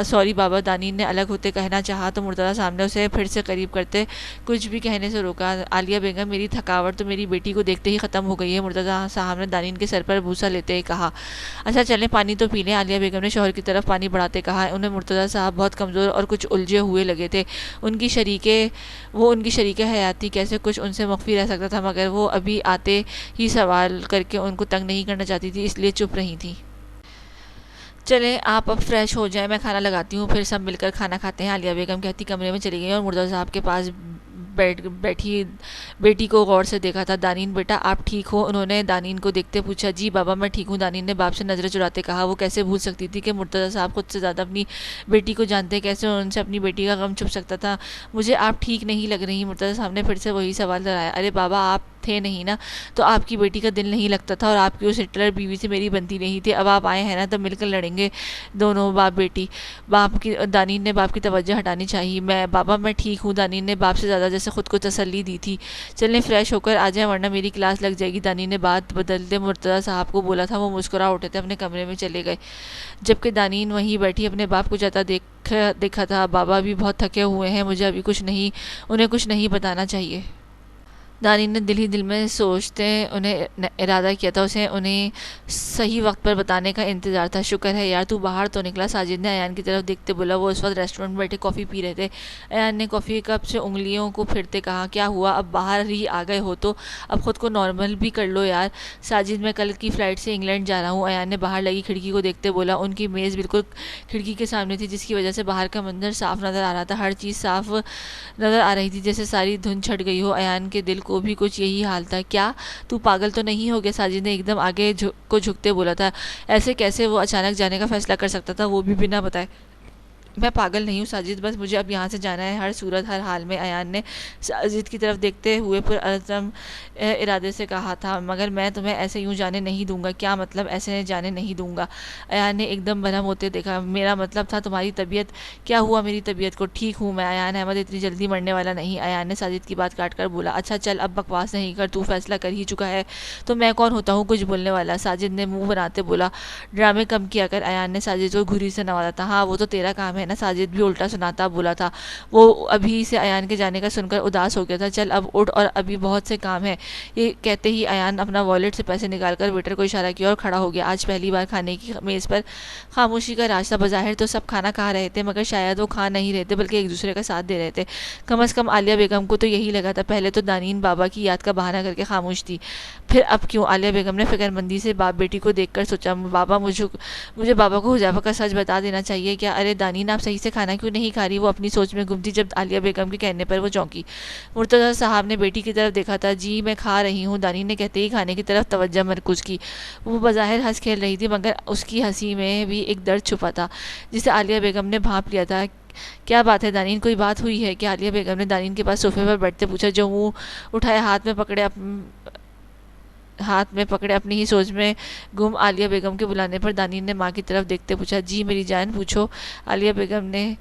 سوری بابا، دانین نے الگ ہوتے کہنا چاہا تو مرتضیٰ صاحب نے اسے پھر سے قریب کرتے کچھ بھی کہنے سے روکا۔ عالیہ بیگم، میری تھکاوٹ تو میری بیٹی کو دیکھتے ہی ختم ہو گئی ہے، مرتضیٰ صاحب نے دانین کے سر پر بوسہ لیتے کہا۔ اچھا چلیں پانی تو پی لیں، عالیہ بیگم نے شوہر کی طرف پانی بڑھاتے کہا۔ انہیں مرتضیٰ صاحب بہت کمزور اور کچھ الجھے ہوئے لگے تھے۔ ان کی شریک حیات تھی، کیسے کچھ ان سے مخفی رہ سکتا تھا، مگر وہ ابھی آتے ہی سوال کر کے ان کو تنگ نہیں کرنا چاہتی تھی، اس لیے چپ رہی تھی۔ چلیں آپ اب فریش ہو جائیں، میں کھانا لگاتی ہوں، پھر سب مل کر کھانا کھاتے ہیں، عالیہ بیگم کہتی کمرے میں چلی گئی اور مرتضیٰ صاحب کے پاس بیٹھی بیٹی کو غور سے دیکھا تھا۔ دانین بیٹا آپ ٹھیک ہو؟ انہوں نے دانین کو دیکھتے پوچھا۔ جی بابا میں ٹھیک ہوں، دانین نے باپ سے نظریں چراتے کہا۔ وہ کیسے بھول سکتی تھی کہ مرتضیٰ صاحب خود سے زیادہ اپنی بیٹی کو جانتے، کیسے ان سے اپنی بیٹی کا غم چھپ سکتا تھا۔ مجھے آپ ٹھیک نہیں لگ رہی، مرتضیٰ صاحب نے پھر سے وہی سوال دہرایا۔ ارے بابا آپ تھے نہیں نا، تو آپ کی بیٹی کا دل نہیں لگتا تھا، اور آپ کی اس ہٹلر بیوی سے میری بنتی نہیں تھی، اب آپ آئے ہیں نا تو مل کر لڑیں گے دونوں باپ بیٹی۔ دانین نے باپ کی توجہ ہٹانی چاہی۔ بابا میں ٹھیک ہوں، دانین نے باپ سے زیادہ جیسے خود کو تسلی دی تھی۔ چلیں فریش ہو کر آ جائیں ورنہ میری کلاس لگ جائے گی، دانین نے بات بدلتے مرتضیٰ صاحب کو بولا تھا۔ وہ مسکرا اٹھے تھے، اپنے کمرے میں چلے گئے، جبکہ دانین وہیں بیٹھی اپنے باپ کو جاتا دیکھا تھا۔ بابا بھی بہت تھکے ہوئے ہیں، مجھے ابھی انہیں کچھ نہیں بتانا چاہیے۔ دانین نے دل ہی دل میں سوچتے ارادہ کیا تھا، اسے انہیں صحیح وقت پر بتانے کا انتظار تھا۔ شکر ہے یار تو باہر تو نکلا، ساجد نے ایان کی طرف دیکھتے بولا۔ وہ اس وقت ریسٹورنٹ میں بیٹھے کافی پی رہے تھے۔ ایان نے کافی کپ سے انگلیوں کو پھرتے کہا، کیا ہوا، اب باہر ہی آ گئے ہو تو اب خود کو نارمل بھی کر لو یار۔ ساجد میں کل کی فلائٹ سے انگلینڈ جا رہا ہوں، ایان نے باہر لگی کھڑکی کو دیکھتے بولا۔ ان کی میز بالکل کھڑکی کے سامنے تھی، جس کی وجہ سے باہر کا منظر صاف نظر آ رہا تھا، ہر چیز صاف نظر آ رہی تھی، جیسے ساری دھن چھٹ گئی ہو۔ ایان کے دل کو بھی کچھ یہی حال تھا۔ کیا تو پاگل تو نہیں ہو گیا، ساجد نے ایک دم آگے کو جھکتے بولا تھا۔ ایسے کیسے وہ اچانک جانے کا فیصلہ کر سکتا تھا، وہ بھی بنا بتائے؟ میں پاگل نہیں ہوں ساجد، بس مجھے اب یہاں سے جانا ہے، ہر صورت ہر حال میں، ایان نے ساجد کی طرف دیکھتے ہوئے پرعزم ارادے سے کہا تھا۔ مگر میں تمہیں ایسے یوں جانے نہیں دوں گا۔ کیا مطلب ایسے جانے نہیں دوں گا؟ ایان نے ایک دم برہم ہوتے دیکھا۔ میرا مطلب تھا تمہاری طبیعت۔ کیا ہوا میری طبیعت کو؟ ٹھیک ہوں میں، ایان احمد اتنی جلدی مرنے والا نہیں، ایان نے ساجد کی بات کاٹ کر بولا۔ اچھا چل اب بکواس نہیں کر، تو فیصلہ کر ہی چکا ہے تو میں کون ہوتا ہوں کچھ بولنے والا، ساجد نے منہ بناتے بولا۔ ڈرامے کم کیا کر، ایان نے ساجد کو گھری سے نوازا تھا۔ ہاں وہ تو تیرا کام ہے نا، ساجد بھی الٹا سناتا بولا تھا۔ وہ ابھی سے ایان کے جانے کا سن کر اداس ہو گیا تھا۔ چل اب اٹھ، اور ابھی بہت سے کام ہے۔ یہ کہتے ہی ایان اپنا والیٹ سے پیسے نکال کر ویٹر کو اشارہ کیا اور کھڑا ہو گیا۔ آج پہلی بار کھانے کی میز پر خاموشی کا راج تھا۔ بظاہر تو سب کھانا کھا رہے تھے، مگر شاید وہ کھا نہیں رہے تھے بلکہ ایک دوسرے کا ساتھ دے رہے تھے۔ کم از کم عالیہ بیگم کو تو یہی لگا تھا۔ پہلے تو دانین بابا کی یاد کا بہانہ کر کے خاموش تھی، پھر اب کیوں؟ عالیہ بیگم نے فکر مندی سے باپ بیٹی کو دیکھ کر سوچا۔ مجھے بابا کو حذیفہ کا سچ بتا دینا چاہیے کیا؟ ارے دانین آپ صحیح سے کھانا کیوں نہیں کھا رہی؟ وہ اپنی سوچ میں گم تھی جب عالیہ بیگم کے کہنے پر وہ چونکی۔ مرتضیٰ صاحب نے بیٹی کی طرف دیکھا تھا۔ جی میں کھا رہی ہوں، دانین نے کہتے ہی کھانے کی طرف توجہ مرکوز کی۔ وہ بظاہر ہنس کھیل رہی تھی مگر اس کی ہنسی میں بھی ایک درد چھپا تھا جسے عالیہ بیگم نے بھانپ لیا تھا۔ کیا بات ہے دانین، کوئی بات ہوئی ہے کیا؟ عالیہ بیگم نے دانین کے پاس صوفے پر بیٹھتے پوچھا، جو منہ اٹھائے ہاتھ میں پکڑے اپنی ہی سوچ میں گم عالیہ بیگم کے بلانے پر دانین نے ماں کی طرف دیکھتے پوچھا۔ جی میری جان پوچھو، عالیہ بیگم نے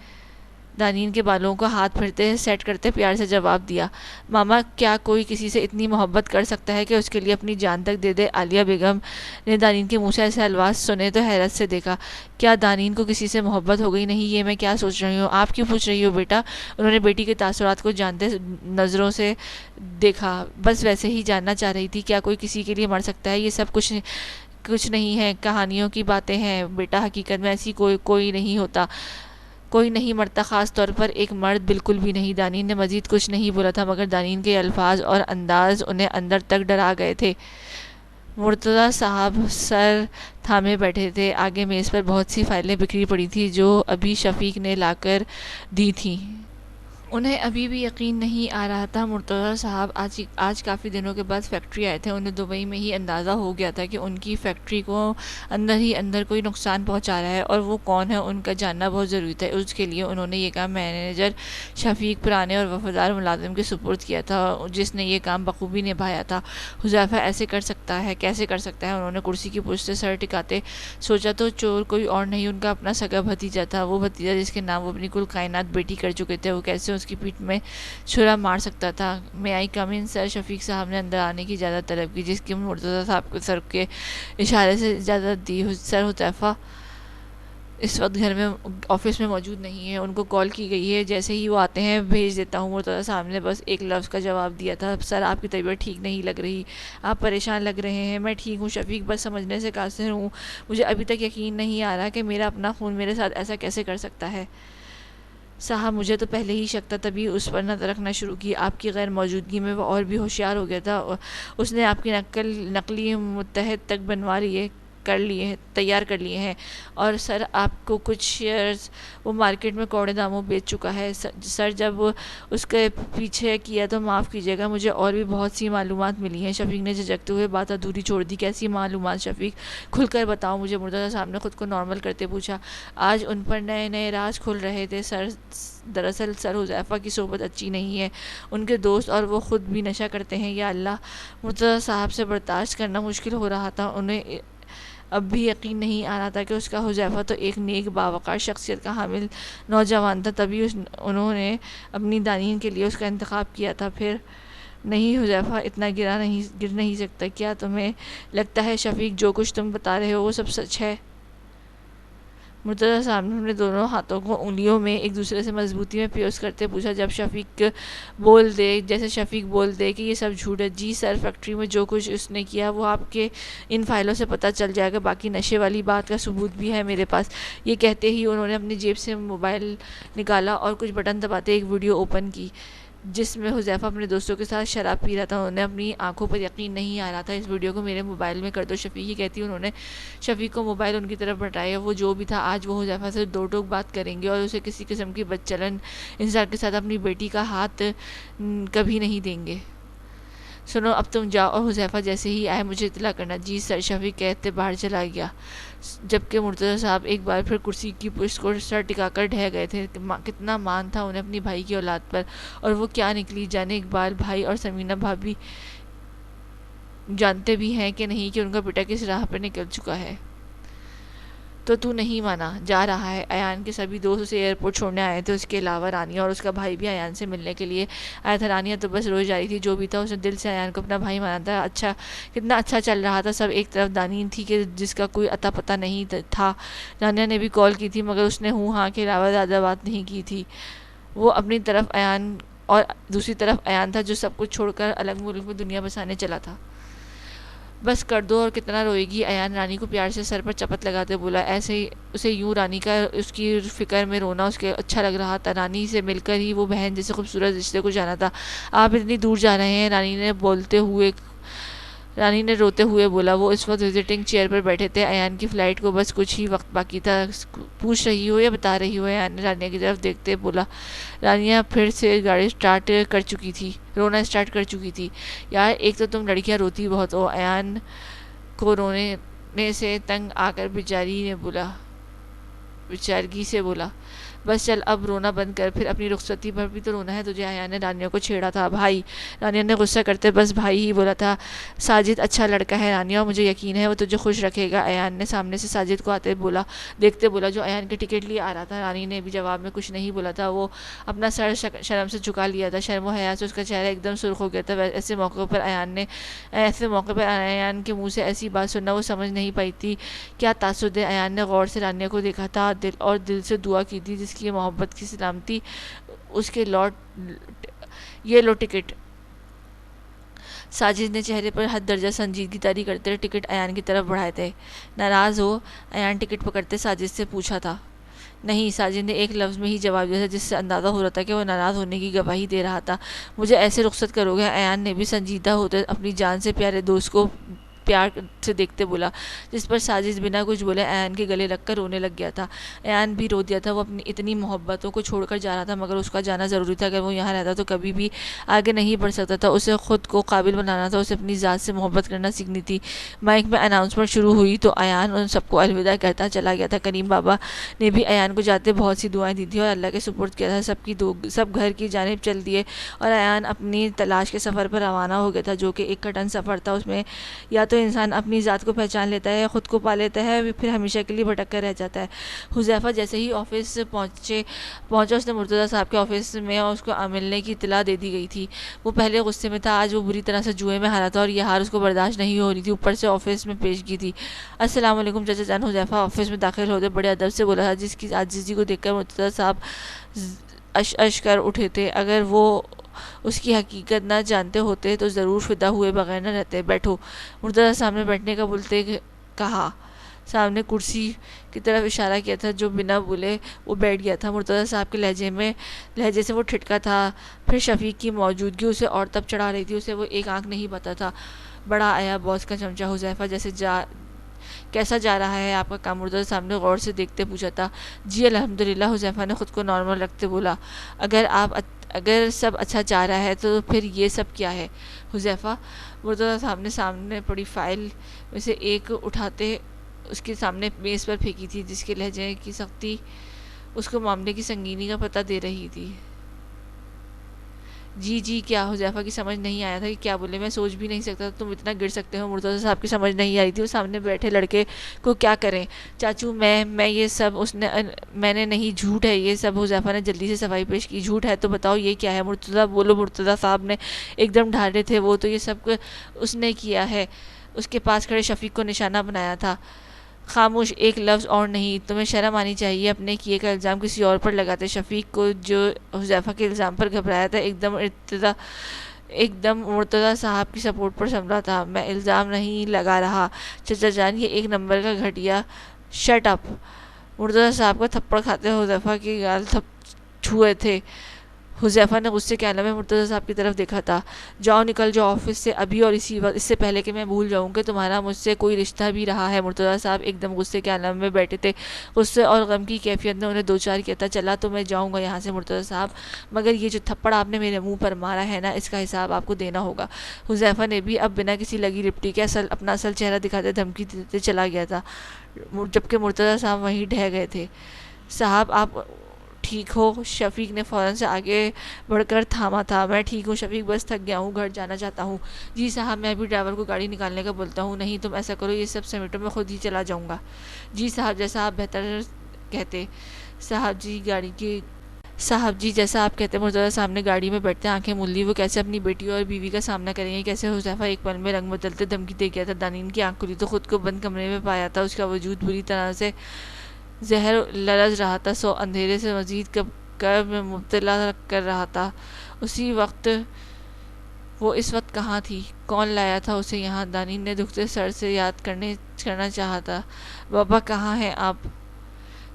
دانین کے بالوں کو ہاتھ پھرتے سیٹ کرتے پیار سے جواب دیا۔ ماما کیا کوئی کسی سے اتنی محبت کر سکتا ہے کہ اس کے لیے اپنی جان تک دے دے؟ عالیہ بیگم نے دانین کے منہ سے ایسے الفاظ سنے تو حیرت سے دیکھا۔ کیا دانین کو کسی سے محبت ہو گئی؟ نہیں، یہ میں کیا سوچ رہی ہوں، آپ کیوں پوچھ رہی ہو بیٹا؟ انہوں نے بیٹی کے تاثرات کو جانتے نظروں سے دیکھا۔ بس ویسے ہی جاننا چاہ رہی تھی، کیا کوئی کسی کے لیے مر سکتا ہے؟ یہ سب کچھ نہیں ہے، کہانیوں کی باتیں ہیں بیٹا، حقیقت میں ایسی کوئی نہیں ہوتا، کوئی نہیں مرتا، خاص طور پر ایک مرد بالکل بھی نہیں۔ دانین نے مزید کچھ نہیں بولا تھا مگر دانین کے الفاظ اور انداز انہیں اندر تک ڈرا گئے تھے۔ مرتضیٰ صاحب سر تھامے بیٹھے تھے۔ آگے میز پر بہت سی فائلیں بکھری پڑی تھیں جو ابھی شفیق نے لا کر دی تھیں۔ انہیں ابھی بھی یقین نہیں آ رہا تھا۔ مرتضیٰ صاحب آج کافی دنوں کے بعد فیکٹری آئے تھے۔ انہیں دبئی میں ہی اندازہ ہو گیا تھا کہ ان کی فیکٹری کو اندر ہی اندر کوئی نقصان پہنچا رہا ہے اور وہ کون ہے ان کا جاننا بہت ضروری تھا۔ اس کے لیے انہوں نے یہ کام مینیجر شفیق پرانے اور وفادار ملازم کے سپرد کیا تھا جس نے یہ کام بخوبی نبھایا تھا۔ حذیفہ ایسے کر سکتا ہے، کیسے کر سکتا ہے؟ انہوں نے کرسی کی پشت سے سر ٹکاتے سوچا تو چور کوئی اور نہیں، ان کا اپنا سگا بھتیجا تھا۔ وہ بھتیجا جس کے نام وہ اپنی کل کائنات بیٹی کر چکے تھے، وہ کیسے اس کی پیٹھ میں چھرا مار سکتا تھا؟ میں آئی کم ان سر؟ شفیق صاحب نے اندر آنے کی اجازت طلب کی، جس کی مرتضیٰ صاحب کو سر کے اشارے سے اجازت دی۔ سر حذیفہ اس وقت گھر میں آفس میں موجود نہیں ہے، ان کو کال کی گئی ہے، جیسے ہی وہ آتے ہیں بھیج دیتا ہوں۔ مرتضیٰ صاحب نے بس ایک لفظ کا جواب دیا تھا، سر آپ کی طبیعت ٹھیک نہیں لگ رہی، آپ پریشان لگ رہے ہیں۔ میں ٹھیک ہوں شفیق، بس سمجھنے سے قاصر ہوں، مجھے ابھی تک یقین نہیں آ رہا کہ میرا اپنا خون میرے ساتھ ایسا کیسے کر سکتا ہے۔ صاحب مجھے تو پہلے ہی شک تھا، تبھی اس پر نظر رکھنا شروع کی۔ آپ کی غیر موجودگی میں وہ اور بھی ہوشیار ہو گیا تھا، اس نے آپ کی نقلی متحد تک تیار کر لیے ہیں، اور سر آپ کو کچھ شیئرز وہ مارکیٹ میں کوڑے داموں بیچ چکا ہے۔ سر جب اس کے پیچھے کیا تو معاف کیجیے گا، مجھے اور بھی بہت سی معلومات ملی ہیں۔ شفیق نے جھجکتے ہوئے بات ادھوری چھوڑ دی۔ کیسی معلومات شفیق؟ کھل کر بتاؤ مجھے، مرتضیٰ صاحب نے خود کو نارمل کرتے پوچھا۔ آج ان پر نئے نئے راز کھل رہے تھے سر۔ دراصل سر حذیفہ کی صحبت اچھی نہیں ہے، ان کے دوست اور وہ خود بھی نشہ کرتے ہیں۔ یا اللہ، مرتضیٰ صاحب سے برداشت کرنا مشکل ہو رہا تھا۔ انہیں اب بھی یقین نہیں آ رہا تھا کہ اس کا حذیفہ تو ایک نیک باوقار شخصیت کا حامل نوجوان تھا، تبھی انہوں نے اپنی دانین کے لیے اس کا انتخاب کیا تھا۔ پھر نہیں، حذیفہ اتنا گر نہیں سکتا۔ کیا تمہیں لگتا ہے شفیق جو کچھ تم بتا رہے ہو وہ سب سچ ہے؟ مرتضیٰ صاحب نے اپنے دونوں ہاتھوں کو انگلیوں میں ایک دوسرے سے مضبوطی میں پیوست کرتے پوچھا، جیسے شفیق بول دے کہ یہ سب جھوٹ ہے۔ جی سر، فیکٹری میں جو کچھ اس نے کیا وہ آپ کے ان فائلوں سے پتہ چل جائے گا، باقی نشے والی بات کا ثبوت بھی ہے میرے پاس۔ یہ کہتے ہی انہوں نے اپنی جیب سے موبائل نکالا اور کچھ بٹن دباتے ایک ویڈیو اوپن کی جس میں حذیفہ اپنے دوستوں کے ساتھ شراب پی رہا تھا۔ انہیں اپنی آنکھوں پر یقین نہیں آ رہا تھا۔ اس ویڈیو کو میرے موبائل میں کر دو شفیق، یہ کہتی انہوں نے شفیق کو موبائل ان کی طرف بٹھایا۔ وہ جو بھی تھا، آج وہ حذیفہ سے دو ٹوک بات کریں گے اور اسے کسی قسم کی بدچلن انسان کے ساتھ اپنی بیٹی کا ہاتھ کبھی نہیں دیں گے۔ سنو اب تم جاؤ اور حذیفہ جیسے ہی آئے مجھے اطلاع کرنا۔ جی سر، شفیق کہتے باہر چلا گیا، جبکہ مرتضیٰ صاحب ایک بار پھر کرسی کی پشت کو سر ٹکا کر ڈھہ گئے تھے۔ کتنا مان تھا انہیں اپنی بھائی کی اولاد پر، اور وہ کیا نکلی جانے اقبال بھائی اور سمینہ بھابھی جانتے بھی ہیں کہ نہیں کہ ان کا بیٹا کس راہ پر نکل چکا ہے۔ تو نہیں مانا جا رہا ہے؟ ایان کے سبھی دوست اسے ایئرپورٹ چھوڑنے آئے تھے، اس کے علاوہ رانیہ اور اس کا بھائی بھی ایان سے ملنے کے لیے آیا تھا۔ رانیہ تو بس روئی جا رہی تھی، جو بھی تھا اس نے دل سے ایان کو اپنا بھائی مانا تھا۔ کتنا اچھا چل رہا تھا سب۔ ایک طرف دانین تھی کہ جس کا کوئی اتا پتہ نہیں تھا، رانیہ نے بھی کال کی تھی مگر اس نے ہوں ہاں کے علاوہ زیادہ بات نہیں کی تھی۔ وہ اپنی طرف ایان اور دوسری طرف ایان تھا جو سب کچھ چھوڑ کر الگ ملک میں دنیا بسانے چلا تھا۔ بس کر دو، اور کتنا روئے گی؟ ایان رانی کو پیار سے سر پر چپت لگاتے بولا۔ ایسے اسے یوں رانی کا اس کی فکر میں رونا اس کے اچھا لگ رہا تھا۔ رانی سے مل کر ہی وہ بہن جیسے خوبصورت رشتے کو جانا تھا۔ آپ اتنی دور جا رہے ہیں؟ رانی نے بولتے ہوئے رانی نے روتے ہوئے بولا۔ وہ اس وقت وزٹنگ چیئر پر بیٹھے تھے۔ ایان کی فلائٹ کو بس کچھ ہی وقت باقی تھا۔ پوچھ رہی ہو یا بتا رہی ہو؟ ایان نے رانیہ کی طرف دیکھتے بولا۔ رانیہ پھر سے گاڑی سٹارٹ کر چکی تھی، رونا سٹارٹ کر چکی تھی۔ یار ایک تو تم لڑکیاں روتی بہت ہو، ایان کو رونے سے تنگ آ کر بیچارگی سے بولا۔ بس چل اب رونا بند کر، پھر اپنی رخصتی پر بھی تو رونا ہے تجھے۔ ایان نے رانیہ کو چھیڑا تھا۔ بھائی، رانیہ نے غصہ کرتے بس بھائی ہی بولا تھا۔ ساجد اچھا لڑکا ہے رانیہ، مجھے یقین ہے وہ تجھے خوش رکھے گا۔ ایان نے سامنے سے ساجد کو آتے دیکھتے بولا، جو ایان کے ٹکٹ لیے آ رہا تھا۔ رانی نے بھی جواب میں کچھ نہیں بولا تھا، وہ اپنا سر شرم سے جھکا لیا تھا۔ شرم و حیا سے اس کا چہرہ ایک دم سرخ ہو گیا تھا۔ ایسے موقع پر ایان کے منہ سے ایسی بات سننا وہ سمجھ نہیں پائی تھی کیا تاثر دے۔ ایان نے غور سے رانیہ کو دیکھا تھا اور دل سے دعا کی تھی جس کی محبت کی سلامتی اس کے یہ لو ٹکٹ۔ ساجد نے چہرے پر حد درجہ سنجیدگی طاری کرتے ٹکٹ ایان کی طرف بڑھائے تھے۔ ناراض ہو؟ ایان ٹکٹ پکڑتے ساجد سے پوچھا تھا۔ نہیں، ساجد نے ایک لفظ میں ہی جواب دیا تھا جس سے اندازہ ہو رہا تھا کہ وہ ناراض ہونے کی گواہی دے رہا تھا۔ مجھے ایسے رخصت کرو گے؟ ایان نے بھی سنجیدہ ہوتے اپنی جان سے پیارے دوست کو پیار سے دیکھتے بولا، جس پر ساجد بنا کچھ بولے ایان کے گلے لگ کر رونے لگ گیا تھا۔ ایان بھی رو دیا تھا۔ وہ اپنی اتنی محبتوں کو چھوڑ کر جا رہا تھا، مگر اس کا جانا ضروری تھا۔ اگر وہ یہاں رہتا تو کبھی بھی آگے نہیں بڑھ سکتا تھا۔ اسے خود کو قابل بنانا تھا، اسے اپنی ذات سے محبت کرنا سیکھنی تھی۔ مائک میں اناؤنسمنٹ شروع ہوئی تو ایان ان سب کو الوداع کہتا چلا گیا تھا۔ کریم بابا نے بھی ایان کو جاتے بہت سی دعائیں دی تھیں اور اللہ کے سپرد کیا تھا۔ سب گھر کی جانب چل دیے اور ایان اپنی تلاش کے سفر پر روانہ ہو گیا تھا، جو کہ ایک کٹن سفر تھا۔ اس میں یا تو انسان اپنی ذات کو پہچان لیتا ہے، خود کو پا لیتا ہے، پھر ہمیشہ کے لیے بھٹک کر رہ جاتا ہے۔ حذیفہ جیسے ہی آفس پہنچا اس نے مرتضیٰ صاحب کے آفس میں اس کو ملنے کی اطلاع دے دی گئی تھی۔ وہ پہلے غصے میں تھا، آج وہ بری طرح سے جوئے میں ہارا تھا اور یہ ہار اس کو برداشت نہیں ہو رہی تھی۔ اوپر سے آفس میں پیشگی تھی۔ السلام علیکم چچا جان۔ حذیفہ آفس میں داخل ہوتے بڑے ادب سے بولا تھا، جس کی عاجزی کو دیکھ کر مرتضیٰ صاحب اش کر اٹھے تھے۔ اگر وہ اس کی حقیقت نہ جانتے ہوتے تو ضرور فدا ہوئے بغیر نہ رہتے۔ بیٹھو۔ مرتضیٰ صاحب نے بیٹھنے کا بولتے کہا۔ سامنے کرسی کی طرف اشارہ کیا تھا، جو بنا بولے وہ بیٹھ گیا تھا۔ مرتضیٰ صاحب کے لہجے سے وہ ٹھٹکا تھا، پھر شفیق کی موجودگی اسے اور تب چڑھا رہی تھی۔ اسے وہ ایک آنکھ نہیں پتا تھا۔ بڑا آیا باس کا چمچہ۔ حذیفہ کیسا جا رہا ہے آپ کا کام؟ مرتضیٰ صاحب نے غور سے دیکھتے پوچھا تھا۔ جی الحمدللہ، حذیفہ نے خود کو نارمل رکھتے بولا۔ اگر سب اچھا جا رہا ہے تو پھر یہ سب کیا ہے حذیفہ؟ مرتضیٰ صاحب نے سامنے پڑی فائل میں سے ایک اٹھاتے اس کے سامنے میز پر پھینکی تھی، جس کے لہجے کی سختی اس کو معاملے کی سنگینی کا پتہ دے رہی تھی۔ جی کیا؟ حذیفہ کی سمجھ نہیں آیا تھا کہ کیا بولے۔ میں سوچ بھی نہیں سکتا تم اتنا گر سکتے ہو۔ مرتضیٰ صاحب کی سمجھ نہیں آئی تھی وہ سامنے بیٹھے لڑکے کو کیا کریں۔ چاچو میں یہ سب میں نے نہیں، جھوٹ ہے یہ سب۔ حذیفہ نے جلدی سے صفائی پیش کی۔ جھوٹ ہے تو بتاؤ یہ کیا ہے؟ مرتضیٰ بولو۔ مرتضیٰ صاحب نے ایک دم ڈھارے تھے وہ تو یہ سب اس نے کیا ہے۔ اس کے پاس کھڑے شفیق کو نشانہ بنایا تھا۔ خاموش، ایک لفظ اور نہیں۔ تمہیں شرم آنی چاہیے، اپنے کیے کا الزام کسی اور پر لگاتے۔ شفیق کو جو حذیفہ کے الزام پر گھبرایا تھا ایک دم مرتضیٰ صاحب کی سپورٹ پر سنبھلا تھا۔ میں الزام نہیں لگا رہا چچا جان، یہ ایک نمبر کا گھٹیا۔ Shut up! مرتضیٰ صاحب کو تھپڑ کھاتے حذیفہ کے گال چھوئے تھے۔ حذیفہ نے غصے کے عالم میں مرتضیٰ صاحب کی طرف دیکھا تھا۔ جاؤ، نکل جاؤ آفس سے ابھی، اور اسی وقت، اس سے پہلے کہ میں بھول جاؤں کہ تمہارا مجھ سے کوئی رشتہ بھی رہا ہے۔ مرتضیٰ صاحب ایک دم غصے کے عالم میں بیٹھے تھے۔ غصے اور غم کی کیفیت نے انہیں دوچار کیا تھا۔ چلا تو میں جاؤں گا یہاں سے مرتضیٰ صاحب، مگر یہ جو تھپڑ آپ نے میرے منہ پر مارا ہے نا، اس کا حساب آپ کو دینا ہوگا۔ حذیفہ نے بھی اب بنا کسی لگی لپٹی کے اپنا اصل چہرہ دکھاتے دھمکی دیتے چلا گیا تھا، جبکہ مرتضیٰ صاحب وہیں ڈھہ گئے تھے۔ صاحب آپ ٹھیک ہو؟ شفیق نے فوراً سے آگے بڑھ کر تھاما تھا۔ میں ٹھیک ہوں شفیق، بس تھک گیا ہوں، گھر جانا چاہتا ہوں۔ جی صاحب، میں بھی ڈرائیور کو گاڑی نکالنے کا بولتا ہوں۔ نہیں، تم ایسا کرو، یہ سب سمیٹو، میں خود ہی چلا جاؤں گا۔ جی صاحب، جیسا آپ بہتر کہتے۔ صاحب جی جیسا آپ کہتے۔ مرتضیٰ صاحب نے گاڑی میں بیٹھتے آنکھیں مول لی۔ وہ کیسے اپنی بیٹی اور بیوی کا سامنا کریں گے، کیسے؟ حذیفہ ایک پل میں رنگ بدلتے دھمکی دے گیا تھا۔ دانین کی آنکھ کھلی تو خود کو بند کمرے میں پایا تھا۔ اس کا وجود بری طرح سے زہر لرز رہا تھا، سو اندھیرے سے مزید کرب میں مبتلا کر رہا تھا۔ وہ اس وقت کہاں تھی؟ کون لایا تھا اسے یہاں؟ دانین نے دکھتے سر سے یاد کرنا چاہا تھا۔ بابا کہاں ہیں آپ؟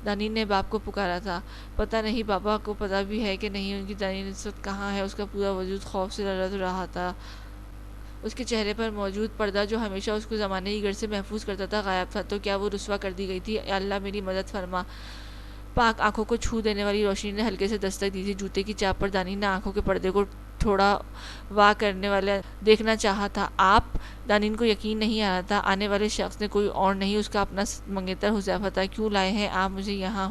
دانین نے باپ کو پکارا تھا۔ پتہ نہیں بابا کو پتہ بھی ہے کہ نہیں ان کی دانین اس وقت کہاں ہے۔ اس کا پورا وجود خوف سے لرز رہا تھا۔ اس کے چہرے پر موجود پردہ جو ہمیشہ اس کو زمانے کی گرد سے محفوظ کرتا تھا غائب تھا۔ تو کیا وہ رسوا کر دی گئی تھی؟ اے اللہ میری مدد فرما۔ پاک آنکھوں کو چھو دینے والی روشنی نے ہلکے سے دستک دی تھی۔ جوتے کی چاپ پر دانین نے آنکھوں کے پردے کو تھوڑا وا کرنے والا دیکھنا چاہا تھا۔ آپ؟ دانین کو یقین نہیں آ رہا تھا آنے والے شخص نے کوئی اور نہیں اس کا اپنا منگیتر حذیفہ تھا۔ کیوں لائے ہیں آپ مجھے یہاں؟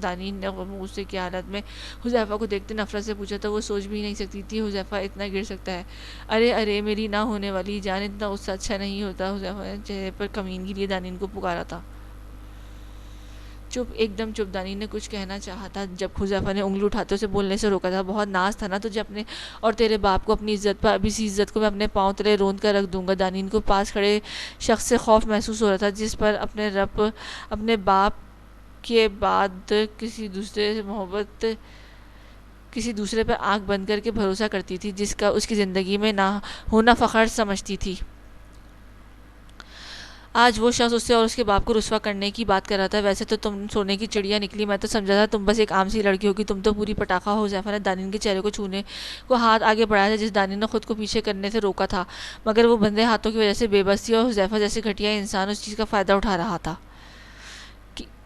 دانین نے غصے کی حالت میں حذیفہ کو دیکھتے نفرت سے پوچھا تھا۔ وہ سوچ بھی نہیں سکتی تھی حذیفہ اتنا گر سکتا ہے۔ ارے ارے میری نہ ہونے والی جان، اتنا غصہ اچھا نہیں ہوتا۔ حذیفہ نے چہرے پر کمینگی لیے دانین کو پکارا تھا۔ چپ، ایک دم چپ۔ دانین نے کچھ کہنا چاہا تھا جب حذیفہ نے انگلی اٹھاتے اسے بولنے سے روکا تھا۔ بہت ناز تھا نا تجھے اپنے اور تیرے باپ کو اپنی عزت پر، اب اسی عزت کو میں اپنے پاؤں تلے روند کر رکھ دوں گا۔ دانین کو پاس کھڑے شخص سے خوف محسوس ہو رہا تھا جس پر اپنے رب، اپنے باپ کے بعد کسی دوسرے سے محبت، کسی دوسرے پر آنکھ بند کر کے بھروسہ کرتی تھی، جس کا اس کی زندگی میں نہ ہونا فخر سمجھتی تھی۔ آج وہ شخص اس سے اور اس کے باپ کو رسوا کرنے کی بات کر رہا تھا۔ ویسے تو تم سونے کی چڑیا نکلی، میں تو سمجھا تھا تم بس ایک عام سی لڑکی ہوگی، تم تو پوری پٹاخہ ہو۔ حذیفہ نے دانین کے چہرے کو چھونے کو ہاتھ آگے بڑھایا تھا جس دانین نے خود کو پیچھے کرنے سے روکا تھا، مگر وہ بندے ہاتھوں کی وجہ سے بے بس تھی اور حذیفہ جیسے گھٹیا انسان اس چیز کا فائدہ اٹھا رہا تھا۔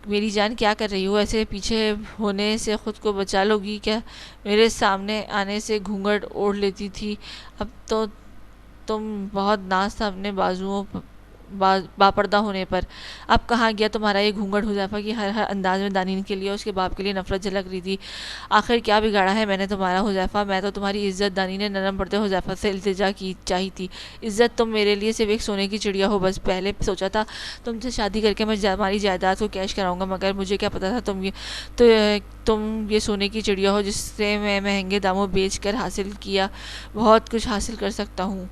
میری جان کیا کر رہی ہو؟ ایسے پیچھے ہونے سے خود کو بچا لو گی کیا؟ میرے سامنے آنے سے گھونگھٹ اوڑھ لیتی تھی، اب تو تم بہت ناز تھا اپنے بازوؤں باپردہ ہونے پر، اب کہاں گیا تمہارا یہ گھونگھٹ؟ حذیفہ کی ہر انداز میں دانین کے لیے اور اس کے باپ کے لیے نفرت جھلک رہی تھی۔ آخر کیا بگاڑا ہے میں نے تمہارا حذیفہ؟ میں تو تمہاری عزت۔ دانین نے نرم پڑتے حذیفہ سے التجا کی چاہی تھی۔ عزت؟ تم میرے لیے صرف ایک سونے کی چڑیا ہو بس۔ پہلے سوچا تھا تم سے شادی کر کے میں ہماری جائیداد کو کیش کراؤں گا، مگر مجھے کیا پتا تھا تم یہ سونے کی چڑیا ہو جس سے میں مہنگے داموں بیچ کر حاصل کیا بہت کچھ حاصل کر سکتا ہوں۔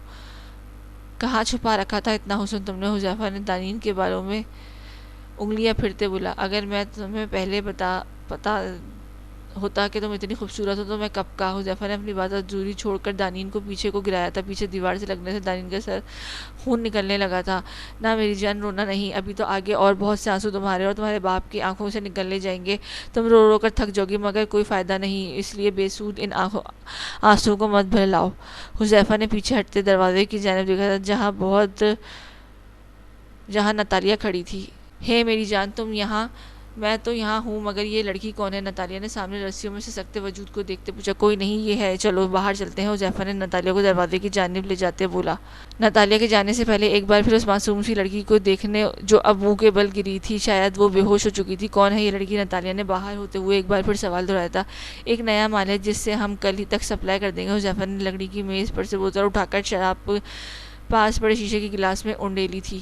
کہاں چھپا رکھا تھا اتنا حسن تم نے؟ حذیفہ نے دانین کے بالوں میں انگلیاں پھرتے بولا۔ اگر میں تمہیں پہلے پتا ہوتا کہ تم اتنی خوبصورت ہو تو میں کب کا۔ حذیفہ نے اپنی بات دوری چھوڑ کر دانین کو پیچھے کو گرایا تھا۔ پیچھے دیوار سے لگنے سے دانین کا سر خون نکلنے لگا تھا۔ نہ میری جان، رونا نہیں، ابھی تو آگے اور بہت سے آنسو تمہارے اور تمہارے باپ کی آنکھوں سے نکلنے جائیں گے۔ تم رو رو کر تھک جاؤ گی مگر کوئی فائدہ نہیں، اس لیے بے سود ان آنسوؤں کو مت بہلاؤ۔ حذیفہ نے پیچھے ہٹتے دروازے کی جانب دیکھا تھا جہاں نتالیہ کھڑی تھی۔ ہے میری جان، تم یہاں؟ میں تو یہاں ہوں، مگر یہ لڑکی کون ہے؟ نتالیہ نے سامنے رسیوں میں سے سکتے وجود کو دیکھتے پوچھا۔ کوئی نہیں، یہ ہے، چلو باہر چلتے ہیں۔ حذیفہ نے نتالیہ کو دروازے کی جانب لے جاتے بولا۔ نتالیہ کے جانے سے پہلے ایک بار پھر اس معصوم سی لڑکی کو دیکھنے جو اب منہ کے بل گری تھی، شاید وہ بے ہوش ہو چکی تھی۔ کون ہے یہ لڑکی؟ نتالیہ نے باہر ہوتے ہوئے ایک بار پھر سوال دہرایا تھا۔ ایک نیا مال ہے جس سے ہم کل ہی تک سپلائی کر دیں گے۔ حذیفہ نے لکڑی کی میز پر سے بوتل اٹھا کر شراب پاس پڑے شیشے کے گلاس میں اونڈیلی تھی۔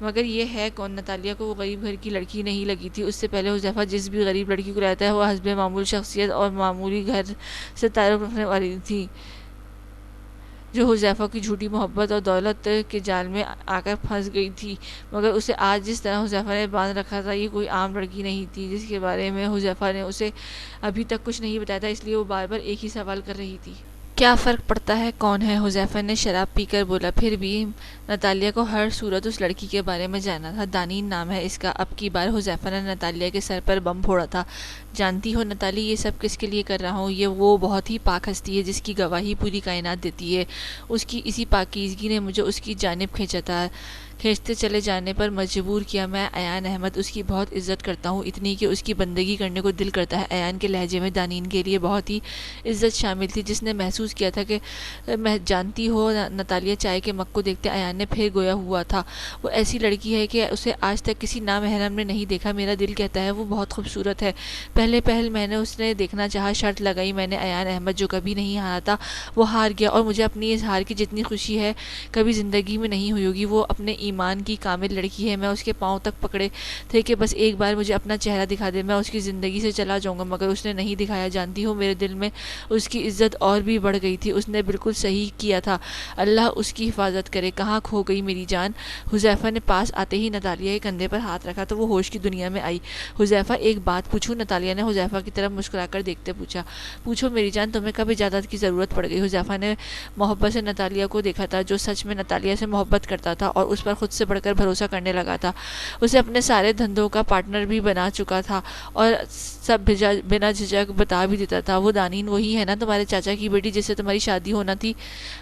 مگر یہ ہے کون؟ نتالیہ کو وہ غریب گھر کی لڑکی نہیں لگی تھی۔ اس سے پہلے حذیفہ جس بھی غریب لڑکی کو لاتا ہے وہ حسب معمول شخصیت اور معمولی گھر سے تعلق رکھنے والی تھی، جو حذیفہ کی جھوٹی محبت اور دولت کے جال میں آ کر پھنس گئی تھی۔ مگر اسے آج جس طرح حذیفہ نے باندھ رکھا تھا یہ کوئی عام لڑکی نہیں تھی جس کے بارے میں حذیفہ نے اسے ابھی تک کچھ نہیں بتایا تھا، اس لیے وہ بار بار ایک ہی سوال کر رہی تھی۔ کیا فرق پڑتا ہے کون ہے؟ حذیفہ نے شراب پی کر بولا۔ پھر بھی نتالیہ کو ہر صورت اس لڑکی کے بارے میں جاننا تھا۔ دانین نام ہے اس کا۔ اب کی بار حذیفہ نے نتالیہ کے سر پر بم پھوڑا تھا۔ جانتی ہو نتالی، یہ سب کس کے لیے کر رہا ہوں؟ یہ وہ بہت ہی پاک ہستی ہے جس کی گواہی پوری کائنات دیتی ہے۔ اس کی اسی پاکیزگی نے مجھے اس کی جانب کھینچا تھا، کھینچتے چلے جانے پر مجبور کیا۔ میں ایان احمد اس کی بہت عزت کرتا ہوں، اتنی کہ اس کی بندگی کرنے کو دل کرتا ہے۔ ایان کے لہجے میں دانین کے لیے بہت ہی عزت شامل تھی، جس نے محسوس کیا تھا کہ میں جانتی ہو نتالیہ چائے کے مگ کو دیکھتے ایان نے پھر گویا ہوا تھا۔ وہ ایسی لڑکی ہے کہ اسے آج تک کسی نامحرم نے نہیں دیکھا۔ میرا دل کہتا ہے وہ بہت خوبصورت ہے۔ پہلے پہل میں نے اسے دیکھنا چاہا، شرط لگائی میں نے ایان احمد جو کبھی نہیں ہارا تھا وہ ہار گیا، اور مجھے اپنی اس ہار کی جتنی خوشی ہے کبھی زندگی میں نہیں ہوئی ہوگی۔ وہ اپنے ایمان کی کامل لڑکی ہے۔ میں اس کے پاؤں تک پکڑے تھے کہ بس ایک بار مجھے اپنا چہرہ دکھا دے، میں اس کی زندگی سے چلا جاؤں گا، مگر اس نے نہیں دکھایا۔ جانتی ہو میرے دل میں اس کی عزت اور بھی بڑھ گئی تھی۔ اس نے بالکل صحیح کیا تھا، اللہ اس کی حفاظت کرے۔ کہاں کھو گئی میری جان؟ حذیفہ نے پاس آتے ہی نتالیہ کے کندھے پر ہاتھ رکھا تو وہ ہوش کی دنیا میں آئی۔ حذیفہ ایک بات پوچھوں؟ نتالیہ نے حذیفہ کی طرف مسکرا کر دیکھتے پوچھا۔ پوچھو میری جان، تمہیں کب اجازت کی ضرورت پڑ گئی؟ حذیفہ نے محبت سے نتالیہ کو دیکھا تھا، جو سچ میں نتالیہ سے محبت کرتا تھا اور اس پر خود سے بڑھ کر بھروسہ کرنے لگا تھا. اسے اپنے سارے دھندوں کا پارٹنر بھی بنا چکا تھا اور سب بنا جھجک بتا بھی دیتا تھا. وہ دانین وہی ہے نا تمہارے چاچا کی بیٹی جس سے تمہاری شادی ہونا تھی؟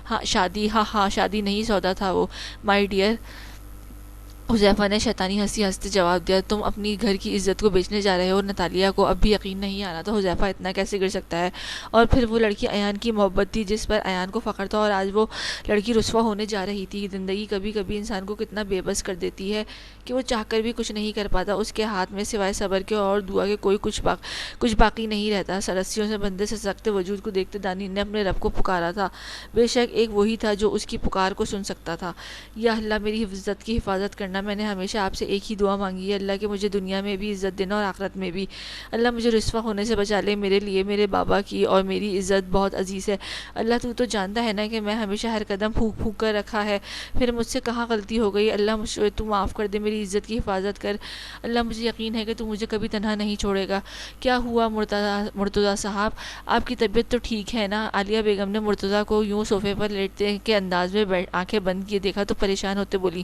ہاں شادی نہیں، سودا تھا وہ مائی ڈیئر. حذیفہ نے شیطانی ہنسی ہنستے جواب دیا. تم اپنی گھر کی عزت کو بیچنے جا رہے ہو؟ نتالیہ کو اب بھی یقین نہیں آ رہا تھا حذیفہ اتنا کیسے گر سکتا ہے. اور پھر وہ لڑکی ایان کی محبت تھی جس پر ایان کو فخر تھا، اور آج وہ لڑکی رسوا ہونے جا رہی تھی. زندگی کبھی کبھی انسان کو کتنا بے بس کر دیتی ہے کہ وہ چاہ کر بھی کچھ نہیں کر پاتا. اس کے ہاتھ میں سوائے صبر کے اور دعا کے کوئی کچھ باقی نہیں رہتا. رسیوں سے بندھے سسکتے وجود کو دیکھتے دانین نے اپنے رب کو پکارا تھا. بے شک ایک وہی تھا جو اس کی پکار کو سن سکتا تھا. یا اللہ میری عزت کی حفاظت کرنا. میں نے ہمیشہ آپ سے ایک ہی دعا مانگی ہے اللہ کہ مجھے دنیا میں بھی عزت دینا اور آخرت میں بھی. اللہ مجھے رسوا ہونے سے بچا لے. میرے لیے میرے بابا کی اور میری عزت بہت عزیز ہے. اللہ تو جانتا ہے نا کہ میں ہمیشہ ہر قدم پھونک پھونک کر رکھا ہے. پھر مجھ سے کہاں غلطی ہو گئی. اللہ مجھے تو معاف کر دے، میری عزت کی حفاظت کر. اللہ مجھے یقین ہے کہ تو مجھے کبھی تنہا نہیں چھوڑے گا. کیا ہوا مرتضیٰ صاحب، آپ کی طبیعت تو ٹھیک ہے نا؟ عالیہ بیگم نے مرتضیٰ کو یوں صوفے پر لیٹتے کے انداز میں آنکھیں بند کیے دیکھا تو پریشان ہوتے بولی.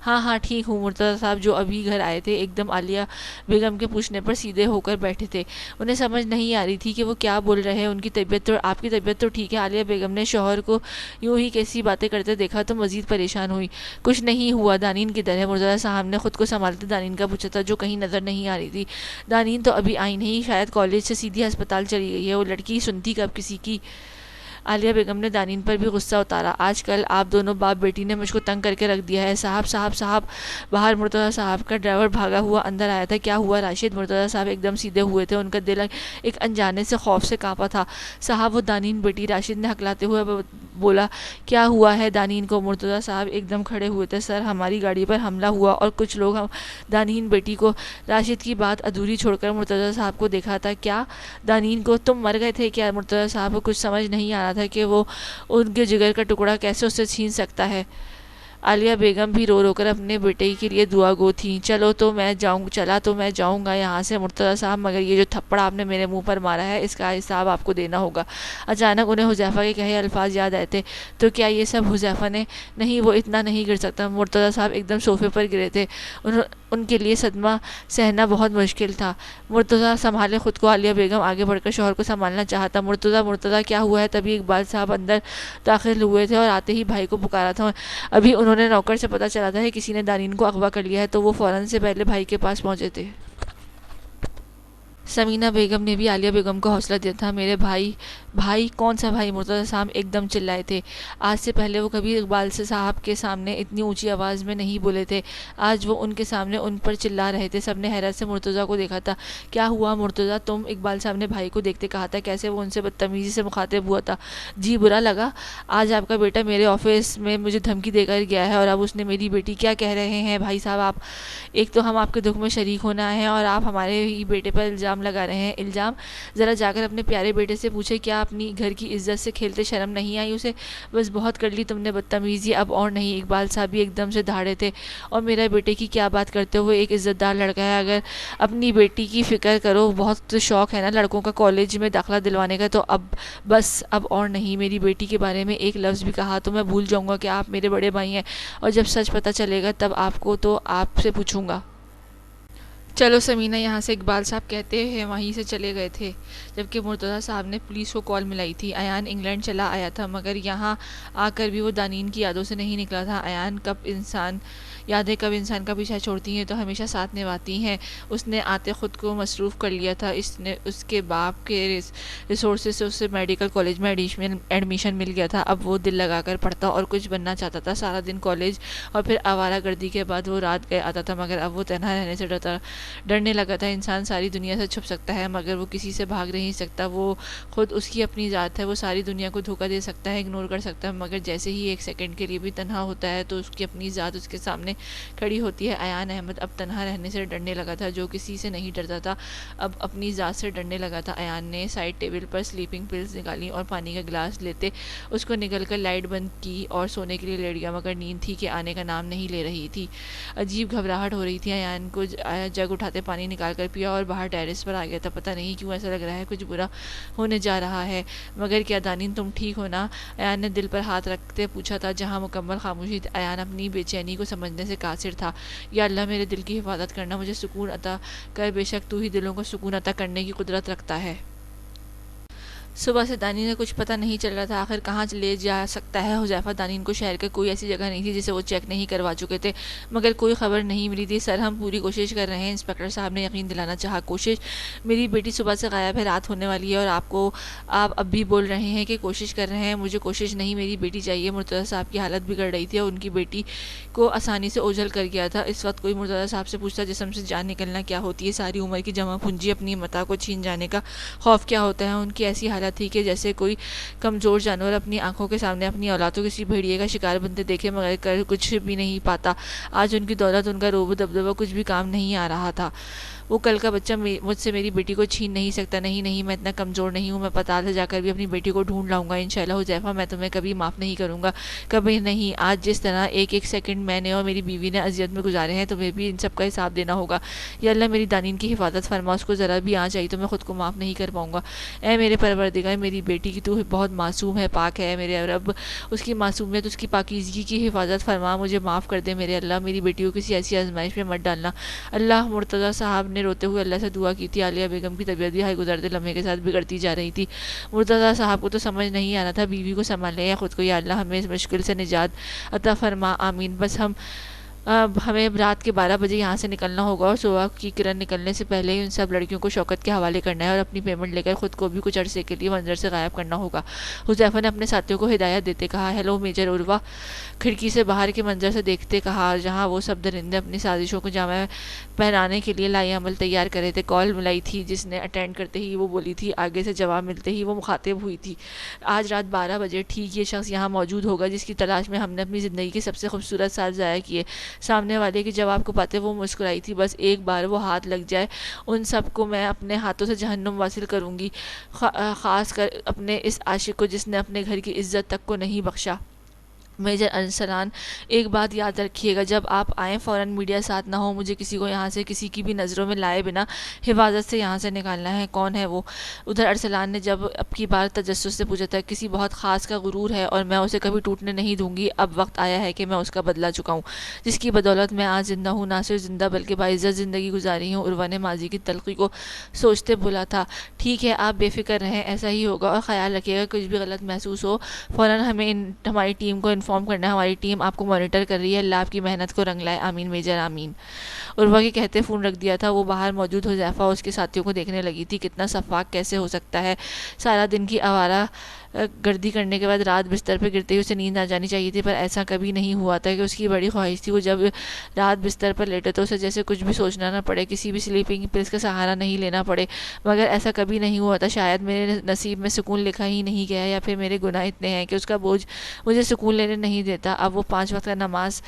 ہاں ٹھیک ہوں مرتضیٰ صاحب، جو ابھی گھر آئے تھے ایک دم عالیہ بیگم کے پوچھنے پر سیدھے ہو کر بیٹھے تھے. انہیں سمجھ نہیں آ رہی تھی کہ وہ کیا بول رہے ہیں. ان کی طبیعت تو آپ کی طبیعت تو ٹھیک ہے؟ عالیہ بیگم نے شوہر کو یوں ہی کیسی باتیں کرتے دیکھا تو مزید پریشان ہوئی. کچھ نہیں ہوا. دانین کدھر ہے؟ مرتضیٰ صاحب نے خود کو سنبھالتے دانین کا پوچھا تھا جو کہیں نظر نہیں آ رہی تھی. دانین تو ابھی آئی نہیں، شاید کالج سے سیدھی ہسپتال چلی گئی ہے. وہ لڑکی سنتی کب کسی کی؟ عالیہ بیگم نے دانین پر بھی غصہ اتارا. آج کل آپ دونوں باپ بیٹی نے مجھ کو تنگ کر کے رکھ دیا ہے. صاحب باہر مرتضیٰ صاحب کا ڈرائیور بھاگا ہوا اندر آیا تھا. کیا ہوا راشد؟ مرتضیٰ صاحب ایک دم سیدھے ہوئے تھے. ان کا دل ایک انجانے سے خوف سے کانپا تھا. صاحب وہ دانین بیٹی، راشد نے ہکلاتے ہوئے بولا. کیا ہوا ہے دانین کو؟ مرتضیٰ صاحب ایک دم کھڑے ہوئے تھے. سر ہماری گاڑی پر حملہ ہوا اور کچھ لوگ دانین بیٹی کو. راشد کی بات ادھوری چھوڑ کر مرتضیٰ صاحب کو دیکھا تھا. کیا دانین کو؟ تم مر گئے تھے کیا؟ مرتضیٰ صاحب کو کچھ سمجھ نہیں آ رہا تھا کہ وہ ان کے جگر کا ٹکڑا کیسے اسے چھین سکتا ہے. عالیہ بیگم بھی رو رو کر اپنے بیٹے کے لیے دعا گو تھیں. چلا تو میں جاؤں گا یہاں سے مرتضیٰ صاحب، مگر یہ جو تھپڑ آپ نے میرے منہ پر مارا ہے اس کا حساب آپ کو دینا ہوگا. اچانک انہیں حذیفہ کے کہے الفاظ یاد آئے تھے. تو کیا یہ سب حذیفہ نے؟ نہیں، وہ اتنا نہیں گر سکتا. مرتضیٰ صاحب ایک دم صوفے پر گرے تھے. ان کے لیے صدمہ سہنا بہت مشکل تھا. مرتضیٰ سنبھالے خود کو. عالیہ بیگم آگے بڑھ کر شوہر کو سنبھالنا چاہتا. مرتضیٰ کیا ہوا ہے؟ تبھی اقبال صاحب اندر داخل ہوئے تھے اور آتے ہی بھائی کو پکارا تھا. ابھی انہوں نے نوکر سے پتہ چلا تھا کہ کسی نے دانین کو اغوا کر لیا ہے تو وہ فوراً سے پہلے بھائی کے پاس پہنچے تھے. سمینہ بیگم نے بھی عالیہ بیگم کو حوصلہ دیا تھا. میرے بھائی کون سا بھائی؟ مرتضیٰ صاحب ایک دم چلائے تھے. آج سے پہلے وہ کبھی اقبال صاحب کے سامنے اتنی اونچی آواز میں نہیں بولے تھے. آج وہ ان کے سامنے ان پر چلا رہے تھے. سب نے حیرت سے مرتضیٰ کو دیکھا تھا. کیا ہوا مرتضیٰ؟ تم؟ اقبال صاحب نے بھائی کو دیکھتے کہا تھا. کیسے وہ ان سے بدتمیزی سے مخاطب ہوا تھا. جی برا لگا. آج آپ کا بیٹا میرے آفس میں مجھے دھمکی دے کر گیا ہے اور اب اس نے میری بیٹی. کیا کہہ رہے ہیں بھائی صاحب آپ؟ ایک تو ہم آپ کے دکھ میں شریک ہونا ہے اور آپ ہمارے ہی بیٹے پر الزام لگا رہے ہیں. الزام؟ ذرا جا کر اپنے پیارے بیٹے سے پوچھے کیا اپنی گھر کی عزت سے کھیلتے شرم نہیں آئی اسے؟ بس بہت کر لی تم نے بدتمیزی، اب اور نہیں. اقبال صاحب بھی ایک دم سے دھاڑے تھے. اور میرے بیٹے کی کیا بات کرتے ہو؟ ایک عزت دار لڑکا ہے. اگر اپنی بیٹی کی فکر کرو. بہت شوق ہے نا لڑکوں کا کالج میں داخلہ دلوانے کا، تو اب اور نہیں. میری بیٹی کے بارے میں ایک لفظ بھی کہا تو میں بھول جاؤں گا کہ آپ میرے بڑے بھائی ہیں، اور جب سچ پتہ چلے گا تب آپ کو تو آپ سے پوچھوں گا. چلو سمینہ یہاں سے. اقبال صاحب کہتے ہیں وہیں سے چلے گئے تھے جبکہ مرتضیٰ صاحب نے پولیس کو کال ملائی تھی. ایان انگلینڈ چلا آیا تھا مگر یہاں آ کر بھی وہ دانین کی یادوں سے نہیں نکلا تھا. یادیں کب انسان کا پیچھا چھوڑتی ہیں تو ہمیشہ ساتھ نبھاتی ہیں. اس نے آتے خود کو مصروف کر لیا تھا. اس کے باپ کے ریسورسز سے اسے میڈیکل کالج میں ایڈمیشن مل گیا تھا. اب وہ دل لگا کر پڑھتا اور کچھ بننا چاہتا تھا. سارا دن کالج اور پھر آوارہ گردی کے بعد وہ رات گئے آتا تھا. مگر اب وہ تنہا رہنے سے ڈرنے لگا تھا. انسان ساری دنیا سے چھپ سکتا ہے مگر وہ کسی سے بھاگ نہیں سکتا. وہ خود اس کی اپنی ذات ہے. وہ ساری دنیا کو دھوکہ دے سکتا ہے، اگنور کر سکتا ہے، مگر جیسے ہی ایک سیکنڈ کے لیے بھی تنہا ہوتا ہے تو اس کی اپنی ذات اس کے سامنے کھڑی ہوتی ہے. ایان احمد اب تنہا رہنے سے ڈرنے لگا تھا. جو کسی سے نہیں ڈرتا تھا اب اپنی ذات سے ڈرنے لگا تھا. ایان نے سائڈ ٹیبل پر سلیپنگ پلز نکالی اور پانی کا گلاس لیتے اس کو نگل کر لائٹ بند کی اور سونے کے لیے لیٹ گیا. مگر نیند تھی کہ آنے کا نام نہیں لے رہی تھی. عجیب گھبراہٹ ہو رہی تھی. ایان کو جگ اٹھاتے پانی نکال کر پیا اور باہر ٹیرس پر آ گیا تھا۔ پتہ نہیں کیوں ایسا لگ رہا ہے کچھ برا ہونے جا رہا ہے۔ مگر کیا دانین تم ٹھیک ہو نا؟ ایان نے دل پر ہاتھ رکھتے پوچھا تھا، جہاں مکمل خاموشی تھی۔ ایان اپنی بے چینی کو سمجھنے سے قاصر تھا۔ یا اللہ میرے دل کی حفاظت کرنا، مجھے سکون عطا کر، بے شک تو ہی دلوں کو سکون عطا کرنے کی قدرت رکھتا ہے۔ صبح سے دانین نے کچھ پتہ نہیں چل رہا تھا، آخر کہاں لے جا سکتا ہے حذیفہ۔ دانین کو شہر کے کوئی ایسی جگہ نہیں تھی جسے وہ چیک نہیں کروا چکے تھے، مگر کوئی خبر نہیں ملی تھی۔ سر ہم پوری کوشش کر رہے ہیں، انسپکٹر صاحب نے یقین دلانا چاہا۔ کوشش؟ میری بیٹی صبح سے غائب ہے، رات ہونے والی ہے اور آپ اب بھی بول رہے ہیں کہ کوشش کر رہے ہیں؟ مجھے کوشش نہیں، میری بیٹی چاہیے۔ مرتضیٰ صاحب کی حالت بگڑ رہی تھی اور ان کی بیٹی کو آسانی سے اوجھل کر گیا تھا۔ اس وقت کوئی مرتضیٰ صاحب سے پوچھتا جسم سے جان نکلنا کیا ہوتی ہے، ساری عمر کی جمع پونجی اپنی متاع کو چھین جانے کا خوف کیا ہوتا ہے۔ ان کی ایسی حالت تھی کہ جیسے کوئی کمزور جانور اپنی آنکھوں کے سامنے اپنی اولاد کو کسی بھیڑیے کا شکار بنتے دیکھے مگر کر کچھ بھی نہیں پاتا۔ آج ان کی دولت، ان کا روب و دبدبہ کچھ بھی کام نہیں آ رہا تھا۔ وہ کل کا بچہ مجھ سے میری بیٹی کو چھین نہیں سکتا۔ نہیں، میں اتنا کمزور نہیں ہوں، میں پتال سے جا کر بھی اپنی بیٹی کو ڈھونڈ لاؤں گا انشاءاللہ۔ حذیفہ میں تمہیں کبھی معاف نہیں کروں گا، کبھی نہیں۔ آج جس طرح ایک ایک سیکنڈ میں نے اور میری بیوی نے اذیت میں گزارے ہیں، تمہیں بھی ان سب کا حساب دینا ہوگا۔ یا اللہ میری دانین کی حفاظت فرما، اس کو ذرا بھی آنچ آئی تو میں خود کو معاف نہیں کر پاؤں گا۔ اے میرے پروردگار، میری بیٹی کی تو بہت معصوم ہے، پاک ہے میرے رب، اس کی معصومیت، اس کی پاکیزگی کی حفاظت فرما، مجھے معاف کر دے میرے اللہ، میری بیٹی کو کسی ایسی آزمائش میں مت ڈالنا اللہ۔ مرتضیٰ صاحب نے روتے ہوئے اللہ سے دعا کی تھی۔ عالیہ بیگم کی طبیعت بھی ہر گزرتے لمحے کے ساتھ بگڑتی جا رہی تھی۔ مرتضیٰ صاحب کو تو سمجھ نہیں آ رہا تھا بیوی کو سنبھالنے یا خود کو۔ یا اللہ ہمیں اس مشکل سے نجات عطا فرما، آمین۔ بس ہمیں رات کے 12 بجے یہاں سے نکلنا ہوگا اور صبح کی کرن نکلنے سے پہلے ہی ان سب لڑکیوں کو شوکت کے حوالے کرنا ہے اور اپنی پیمنٹ لے کر خود کو بھی کچھ عرصے کے لیے منظر سے غائب کرنا ہوگا۔ حذیفہ نے اپنے ساتھیوں کو ہدایت دیتے کہا۔ ہیلو میجر عروہ، کھڑکی سے باہر کے منظر سے دیکھتے کہا جہاں وہ سب درندے اپنی سازشوں کو جامع پہنانے کے لیے لائی عمل تیار کر رہے تھے۔ کال ملائی تھی جس نے اٹینڈ کرتے ہی وہ بولی تھی، آگے سے جواب ملتے ہی وہ مخاطب ہوئی تھی۔ آج رات 12 بجے ٹھیک یہ شخص یہاں موجود ہوگا جس کی تلاش میں ہم نے اپنی زندگی کے سب سے خوبصورت سال ضائع کیے۔ سامنے والے کے جواب کو پاتے وہ مسکرائی تھی، بس ایک بار وہ ہاتھ لگ جائے ان سب کو میں اپنے ہاتھوں سے جہنم واصل کروں گی، خاص کر اپنے اس عاشق کو جس نے اپنے گھر کی عزت تک کو نہیں بخشا۔ میجر ارسلان، ایک بات یاد رکھیے گا، جب آپ آئیں فوراً میڈیا ساتھ نہ ہو، مجھے کسی کو یہاں سے کسی کی بھی نظروں میں لائے بنا حفاظت سے یہاں سے نکالنا ہے۔ کون ہے وہ؟ ادھر ارسلان نے جب اب کی بار تجسس سے پوچھا تھا۔ کسی بہت خاص کا غرور ہے اور میں اسے کبھی ٹوٹنے نہیں دوں گی۔ اب وقت آیا ہے کہ میں اس کا بدلہ چکاؤں، جس کی بدولت میں آج زندہ ہوں، نہ صرف زندہ بلکہ باعزت زندگی گزاری ہوں۔ عروہ نے ماضی کی تلخی کو سوچتے بولا تھا۔ ٹھیک ہے، آپ بے فکر رہیں، ایسا ہی ہوگا، اور خیال رکھیے گا کچھ بھی غلط محسوس ہو فوراً ہمیں ہماری ٹیم کو انفارم کرنا ہے۔ ہماری ٹیم آپ کو مانیٹر کر رہی ہے، اللہ آپ کی محنت کو رنگ لائے، آمین میجر آمین۔ عروہ کے کہتے فون رکھ دیا تھا۔ وہ باہر موجود حذیفہ اور اس کے ساتھیوں کو دیکھنے لگی تھی۔ کتنا شفاق کیسے ہو سکتا ہے؟ سارا دن کی آوارہ گردی کرنے کے بعد رات بستر پہ گرتے ہی اسے نیند آ جانی چاہیے تھی، پر ایسا کبھی نہیں ہوا تھا کہ اس کی بڑی خواہش تھی وہ جب رات بستر پر لیٹے تو اسے جیسے کچھ بھی سوچنا نہ پڑے، کسی بھی سلیپنگ پلس کا سہارا نہیں لینا پڑے، مگر ایسا کبھی نہیں ہوا تھا۔ شاید میرے نصیب میں سکون لکھا ہی نہیں گیا، یا پھر میرے گناہ اتنے ہیں کہ اس کا بوجھ مجھے سکون لینے نہیں دیتا۔ اب وہ 5 وقت کا نماز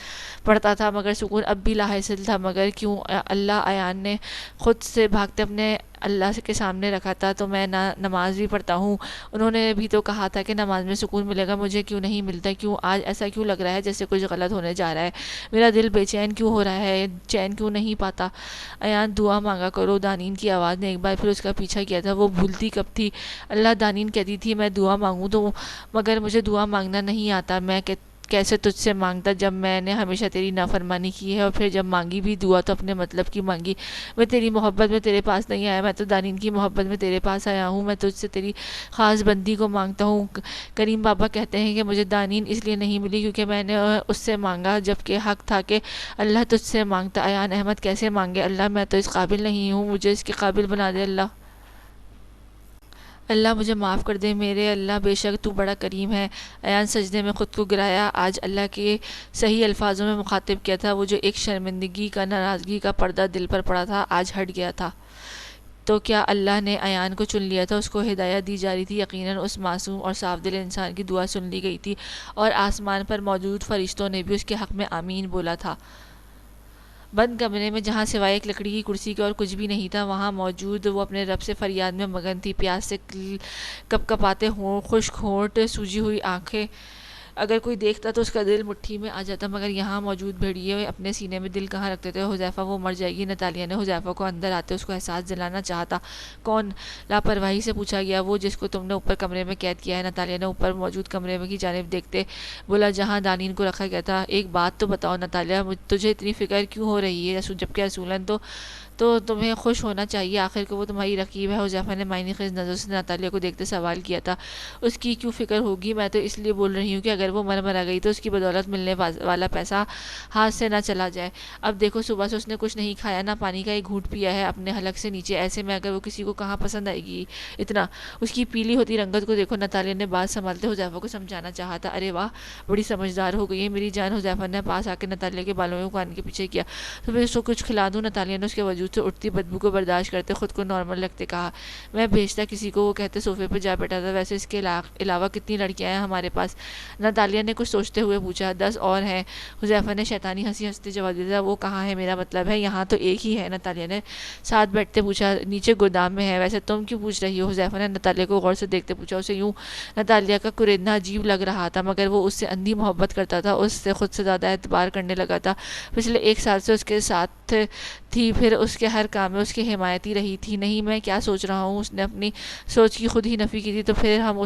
پڑھتا تھا مگر سکون اب بھی لاحاصل تھا۔ مگر کیوں؟ اللہ ایان نے خود سے بھاگتے اپنے اللہ کے سامنے رکھا تھا، تو میں نماز بھی پڑھتا ہوں، انہوں نے بھی تو کہا تھا کہ نماز میں سکون ملے گا، مجھے کیوں نہیں ملتا؟ کیوں آج ایسا کیوں لگ رہا ہے جیسے کچھ غلط ہونے جا رہا ہے؟ میرا دل بے چین کیوں ہو رہا ہے، چین کیوں نہیں پاتا؟ ایان دعا مانگا کرو، دانین کی آواز نے ایک بار پھر اس کا پیچھا کیا تھا۔ وہ بھولتی کب تھی؟ اللہ دانین کہتی تھی میں دعا مانگوں تو، مگر مجھے دعا مانگنا نہیں آتا، میں کیسے تجھ سے مانگتا جب میں نے ہمیشہ تیری نافرمانی کی ہے، اور پھر جب مانگی بھی دعا تو اپنے مطلب کی مانگی۔ میں تیری محبت میں تیرے پاس نہیں آیا، میں تو دانین کی محبت میں تیرے پاس آیا ہوں، میں تجھ سے تیری خاص بندی کو مانگتا ہوں۔ کریم بابا کہتے ہیں کہ مجھے دانین اس لیے نہیں ملی کیونکہ میں نے اس سے مانگا جبکہ حق تھا کہ اللہ تجھ سے مانگتا۔ ایان احمد کیسے مانگے؟ اللہ میں تو اس قابل نہیں ہوں، مجھے اس کے قابل بنا دے اللہ، اللہ مجھے معاف کر دے میرے اللہ، بے شک تو بڑا کریم ہے۔ ایان سجدے میں خود کو گرایا، آج اللہ کے صحیح الفاظوں میں مخاطب کیا تھا۔ وہ جو ایک شرمندگی کا، ناراضگی کا پردہ دل پر پڑا تھا آج ہٹ گیا تھا۔ تو کیا اللہ نے ایان کو چن لیا تھا؟ اس کو ہدایت دی جا رہی تھی۔ یقیناً اس معصوم اور صاف دل انسان کی دعا سن لی گئی تھی، اور آسمان پر موجود فرشتوں نے بھی اس کے حق میں آمین بولا تھا۔ بند کمرے میں جہاں سوائے ایک لکڑی کی کرسی کے اور کچھ بھی نہیں تھا، وہاں موجود وہ اپنے رب سے فریاد میں مگن تھی۔ پیاس سے کپ کپاتے ہونٹ، خشک ہونٹ، سوجی ہوئی آنکھیں، اگر کوئی دیکھتا تو اس کا دل مٹھی میں آ جاتا، مگر یہاں موجود بھیڑیے اپنے سینے میں دل کہاں رکھتے تھے؟ حذیفہ وہ مر جائے گی۔ نتالیہ نے حذیفہ کو اندر آتے اس کو احساس دلانا چاہا تھا۔ کون؟ لاپرواہی سے پوچھا گیا۔ وہ جس کو تم نے اوپر کمرے میں قید کیا ہے۔ نتالیہ نے اوپر موجود کمرے کی جانب دیکھتے بولا، جہاں دانین کو رکھا گیا تھا۔ ایک بات تو بتاؤ نتالیہ، تجھے اتنی فکر کیوں ہو رہی ہے؟ جبکہ اصولاً تو تمہیں خوش ہونا چاہیے، آخر کو وہ تمہاری رقیب ہے۔ حذیفہ نے معنی خیز نظروں سے نتالیہ کو دیکھتے سوال کیا تھا۔ اس کی کیوں فکر ہوگی؟ میں تو اس لیے بول رہی ہوں کہ اگر وہ مرا گئی تو اس کی بدولت ملنے والا پیسہ ہاتھ سے نہ چلا جائے۔ اب دیکھو، صبح سے اس نے کچھ نہیں کھایا، نہ پانی کا ایک گھونٹ پیا ہے اپنے حلق سے نیچے، ایسے میں اگر وہ کسی کو کہاں پسند آئے گی اتنا؟ اس کی پیلی ہوتی رنگت کو دیکھو۔ نتالیہ نے بات سنبھالتے حذیفہ کو سمجھانا چاہا تھا۔ ارے واہ، بڑی سمجھدار ہو گئی ہے میری جان۔ حذیفہ نے پاس آ کے نتالیہ کے بالوں کو کان کے پیچھے کیا۔ تو میں اس کو کچھ کھلا دوں؟ نتالیہ نے اس کے وجود سے اٹھتی بدبو کو برداشت کرتے خود کو نارمل رکھتے کہا۔ میں بھیجتا کسی کو، وہ کہتے صوفے پہ جا بیٹھا تھا۔ ویسے اس کے علاوہ کتنی لڑکیاں ہیں ہمارے پاس؟ نتالیہ نے کچھ سوچتے ہوئے پوچھا۔ 10 اور ہیں۔ حذیفہ نے شیطانی ہنسی ہنستے جواب دیا۔ وہ کہاں ہے؟ میرا مطلب ہے یہاں تو ایک ہی ہے۔ نتالیہ نے ساتھ بیٹھتے پوچھا۔ نیچے گودام میں ہے۔ ویسے تم کیوں پوچھ رہی ہو؟ حذیفہ نے نتالیہ کو غور سے دیکھتے پوچھا۔ اسے یوں نتالیہ کا کریدنا عجیب لگ رہا تھا، مگر وہ اس سے اندھی محبت کرتا تھا، اس سے خود سے زیادہ اعتبار کرنے لگا تھا۔ پچھلے 1 سال سے اس کے ساتھ تھی، پھر اس کے ہر کام میں اس کی حمایتی رہی تھی۔ نہیں میں کیا سوچ رہا ہوں؟ اس نے اپنی سوچ کی خود ہی نفی کی تھی۔ تو پھر ہم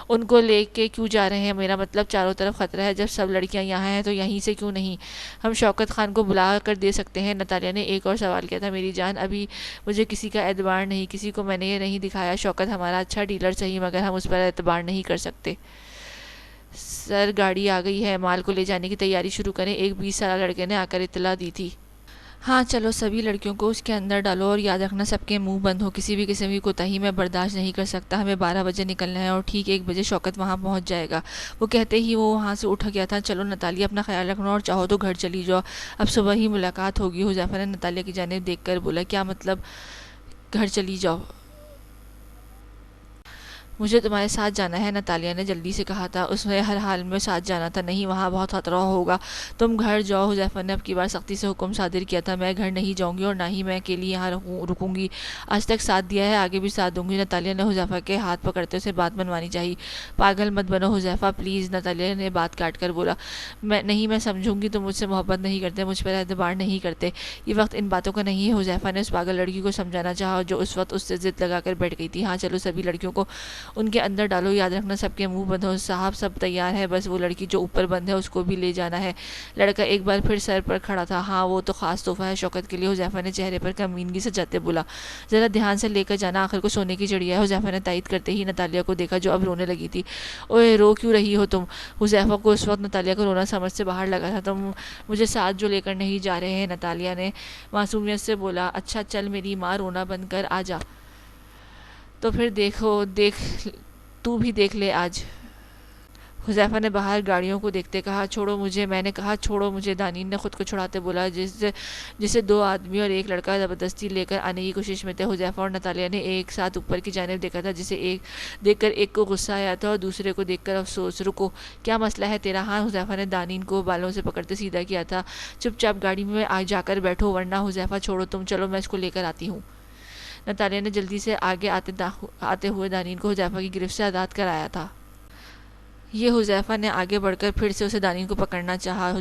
ان کو لے کے کیوں جا رہے ہیں؟ میرا مطلب چاروں طرف خطرہ ہے، جب سب لڑکیاں یہاں ہیں تو یہیں سے کیوں نہیں؟ ہم شوکت خان کو بلا کر دے سکتے ہیں۔ نتالیہ نے ایک اور سوال کیا تھا۔ میری جان، ابھی مجھے کسی کا اعتبار نہیں، کسی کو میں نے یہ نہیں دکھایا۔ شوکت ہمارا اچھا ڈیلر صحیح، مگر ہم اس پر اعتبار نہیں کر سکتے۔ سر، گاڑی آ گئی ہے، مال کو لے جانے کی تیاری شروع کریں، ایک 20 سالہ لڑکے نے آ کر اطلاع دی تھی۔ ہاں چلو، سبھی لڑکیوں کو اس کے اندر ڈالو، اور یاد رکھنا سب کے منہ بند ہو، کسی بھی قسم کی کوتاہی میں برداشت نہیں کر سکتا۔ ہمیں 12 بجے نکلنا ہے اور ٹھیک 1 بجے شوکت وہاں پہنچ جائے گا۔ وہ کہتے ہی وہ وہاں سے اٹھ گیا تھا۔ چلو نتالیہ، اپنا خیال رکھنا، اور چاہو تو گھر چلی جاؤ، اب صبح ہی ملاقات ہوگی۔ حذیفہ نے نتالیہ کی جانب دیکھ کر بولا۔ کیا مطلب گھر چلی جاؤ؟ مجھے تمہارے ساتھ جانا ہے، نتالیہ نے جلدی سے کہا تھا۔ اس نے ہر حال میں ساتھ جانا تھا۔ نہیں، وہاں بہت خطرہ ہوگا، تم گھر جاؤ۔ حذیفہ نے اب کی بار سختی سے حکم صادر کیا تھا۔ میں گھر نہیں جاؤں گی، اور نہ ہی میں اکیلی یہاں رکوں گی۔ آج تک ساتھ دیا ہے، آگے بھی ساتھ دوں گی۔ نتالیہ نے حذیفہ کے ہاتھ پکڑتے اسے بات منوانی چاہی۔ پاگل مت بنو حذیفہ پلیز، نتالیہ نے بات کاٹ کر بولا۔ میں سمجھوں گی تم مجھ سے محبت نہیں کرتے، مجھ پر اعتبار نہیں کرتے، یہ وقت ان باتوں کا نہیں ہے۔ حذیفہ نے اس پاگل لڑکی کو سمجھانا چاہا جو اس وقت اس سے ضد لگا کر بیٹھ گئی تھی۔ ہاں چلو، سبھی لڑکیوں کو ان کے اندر ڈالو، یاد رکھنا سب کے منہ بند ہو۔ صاحب سب تیار ہے، بس وہ لڑکی جو اوپر بند ہے اس کو بھی لے جانا ہے۔ لڑکا ایک بار پھر سر پر کھڑا تھا۔ ہاں، وہ تو خاص تحفہ ہے شوکت کے لیے، حذیفہ نے چہرے پر کمینگی سجاتے بولا۔ ذرا دھیان سے لے کر جانا، آخر کو سونے کی چڑیا ہے۔ حذیفہ نے تائید کرتے ہی نتالیہ کو دیکھا جو اب رونے لگی تھی۔ اوئے، رو کیوں رہی ہو تم؟ حذیفہ کو اس وقت نتالیہ کا رونا سمجھ سے باہر لگا تھا۔ تم مجھے ساتھ جو لے کر نہیں جا رہے ہیں، نتالیہ نے معصومیت سے بولا۔ اچھا چل میری ماں، رونا بند کر، آ جا۔ تو پھر تو بھی دیکھ لے آج۔ حذیفہ نے باہر گاڑیوں کو دیکھتے کہا۔ چھوڑو مجھے، میں نے کہا چھوڑو مجھے۔ دانین نے خود کو چھڑاتے بولا، جسے 2 آدمی اور 1 لڑکا زبردستی لے کر آنے کی کوشش میں تھے۔ حذیفہ اور نتالیہ نے ایک ساتھ اوپر کی جانب دیکھا تھا، جسے دیکھ کر ایک کو غصہ آیا تھا اور دوسرے کو دیکھ کر افسوس۔ رکو، کیا مسئلہ ہے تیرا؟ ہاں، حذیفہ نے دانین کو بالوں سے پکڑتے سیدھا کیا تھا۔ چپ چاپ گاڑی میں جا کر بیٹھو، ورنہ حذیفہ چھوڑو تم، چلو میں اس کو لے کر آتی ہوں۔ نتالیہ نے جلدی سے آگے آتے ہوئے دانین کو حذیفہ کی گرفت سے آزاد کرایا تھا۔ یہ حذیفہ نے آگے بڑھ کر پھر سے اسے دانین کو پکڑنا چاہا،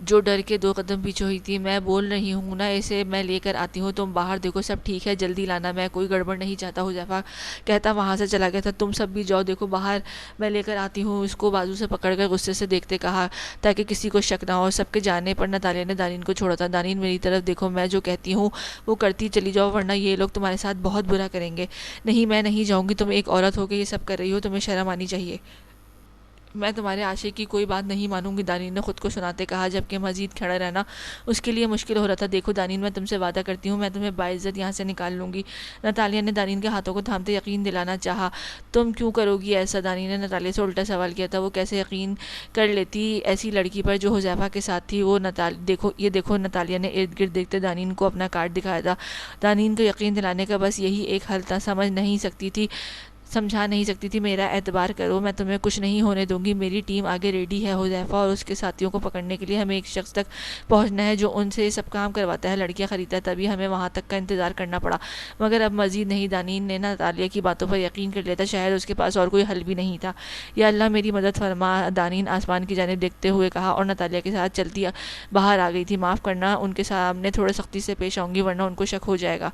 جو ڈر کے 2 قدم پیچھے ہوئی تھی۔ میں بول رہی ہوں نا، اسے میں لے کر آتی ہوں، تم باہر دیکھو سب ٹھیک ہے، جلدی لانا، میں کوئی گڑبڑ نہیں چاہتا۔ حذیفہ کہتا وہاں سے چلا گیا تھا۔ تم سب بھی جاؤ، دیکھو باہر، میں لے کر آتی ہوں۔ اس کو بازو سے پکڑ کر غصے سے دیکھتے کہا تاکہ کسی کو شک نہ ہو۔ سب کے جانے پر نتالیہ نے دانین کو چھوڑا تھا۔ دانین، میری طرف دیکھو، میں جو کہتی ہوں وہ کرتی چلی جاؤ، ورنہ یہ لوگ تمہارے ساتھ بہت برا کریں گے۔ نہیں، میں نہیں جاؤں گی، تم ایک عورت ہو کے یہ سب کر رہی ہو، تمہیں شرم آنی چاہیے۔ میں تمہارے عاشق کی کوئی بات نہیں مانوں گی، دانین نے خود کو سناتے کہا، جبکہ مزید کھڑا رہنا اس کے لیے مشکل ہو رہا تھا۔ دیکھو دانین، میں تم سے وعدہ کرتی ہوں، میں تمہیں باعزت یہاں سے نکال لوں گی۔ نتالیہ نے دانین کے ہاتھوں کو تھامتے یقین دلانا چاہا۔ تم کیوں کرو گی ایسا؟ دانین نے نتالیہ سے الٹا سوال کیا تھا۔ وہ کیسے یقین کر لیتی ایسی لڑکی پر جو حذیفہ کے ساتھ تھی؟ دیکھو، نتالیہ نے ارد گرد دیکھتے دانین کو اپنا کارڈ دکھایا تھا۔ دانین کو یقین دلانے کا بس یہی ایک حل تھا، سمجھ نہیں سکتی تھی سمجھا نہیں سکتی تھی، میرا اعتبار کرو، میں تمہیں کچھ نہیں ہونے دوں گی، میری ٹیم آگے ریڈی ہے، حذیفہ اور اس کے ساتھیوں کو پکڑنے کے لیے ہمیں ایک شخص تک پہنچنا ہے جو ان سے یہ سب کام کرواتا ہے، لڑکیاں خریدتا ہے، تبھی ہمیں وہاں تک کا انتظار کرنا پڑا۔ مگر اب مزید نہیں، دانین نے ناتالیہ کی باتوں پر یقین کر لیا تھا، شاید اس کے پاس اور کوئی حل بھی نہیں تھا۔ یا اللہ میری مدد فرما، دانین آسمان کی جانب دیکھتے ہوئے کہا، اور ناتالیہ کے ساتھ چلتی باہر آ گئی تھی۔ معاف کرنا، ان کے سامنے تھوڑا سختی سے پیش آؤں گی ورنہ ان کو شک ہو جائے گا۔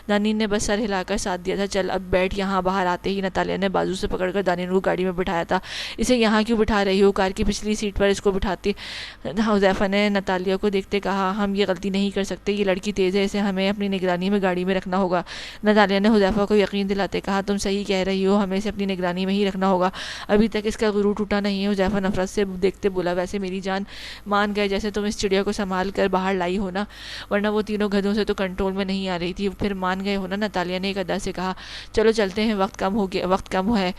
دانین نے بس سر ہلا کر ساتھ دیا تھا، چل اب بیٹھ یہاں۔ باہر آتے ہی ناتالیہ نے بازو سے پکڑ کر دانین کو گاڑی میں بٹھایا تھا۔ اسے یہاں کیوں بٹھا رہی ہو؟ کار کی پچھلی سیٹ پر اس کو بٹھاتی حذیفہ نے ناتالیہ کو دیکھتے کہا، ہم یہ غلطی نہیں کر سکتے، یہ لڑکی تیز ہے، اسے ہمیں اپنی نگرانی میں گاڑی میں رکھنا ہوگا۔ ناتالیہ نے حذیفہ کو یقین دلاتے کہا، تم صحیح کہہ رہی ہو، ہمیں اسے اپنی نگرانی میں ہی رکھنا ہوگا، ابھی تک اس کا غرور ٹوٹا نہیں ہے۔ حذیفہ نفرت سے دیکھتے بولا، ویسے میری جان مان گئے جیسے تم اس چڑیا کو سنبھال کر باہر لائی ہو نا، ورنہ وہ تینوں گدھوں سے تو کنٹرول میں نہیں آ رہی تھی، پھر مان گئے ہو نا؟ ناتالیہ نے ایک ادا سے کہا، چلو چلتے ہیں، وقت کم ہے۔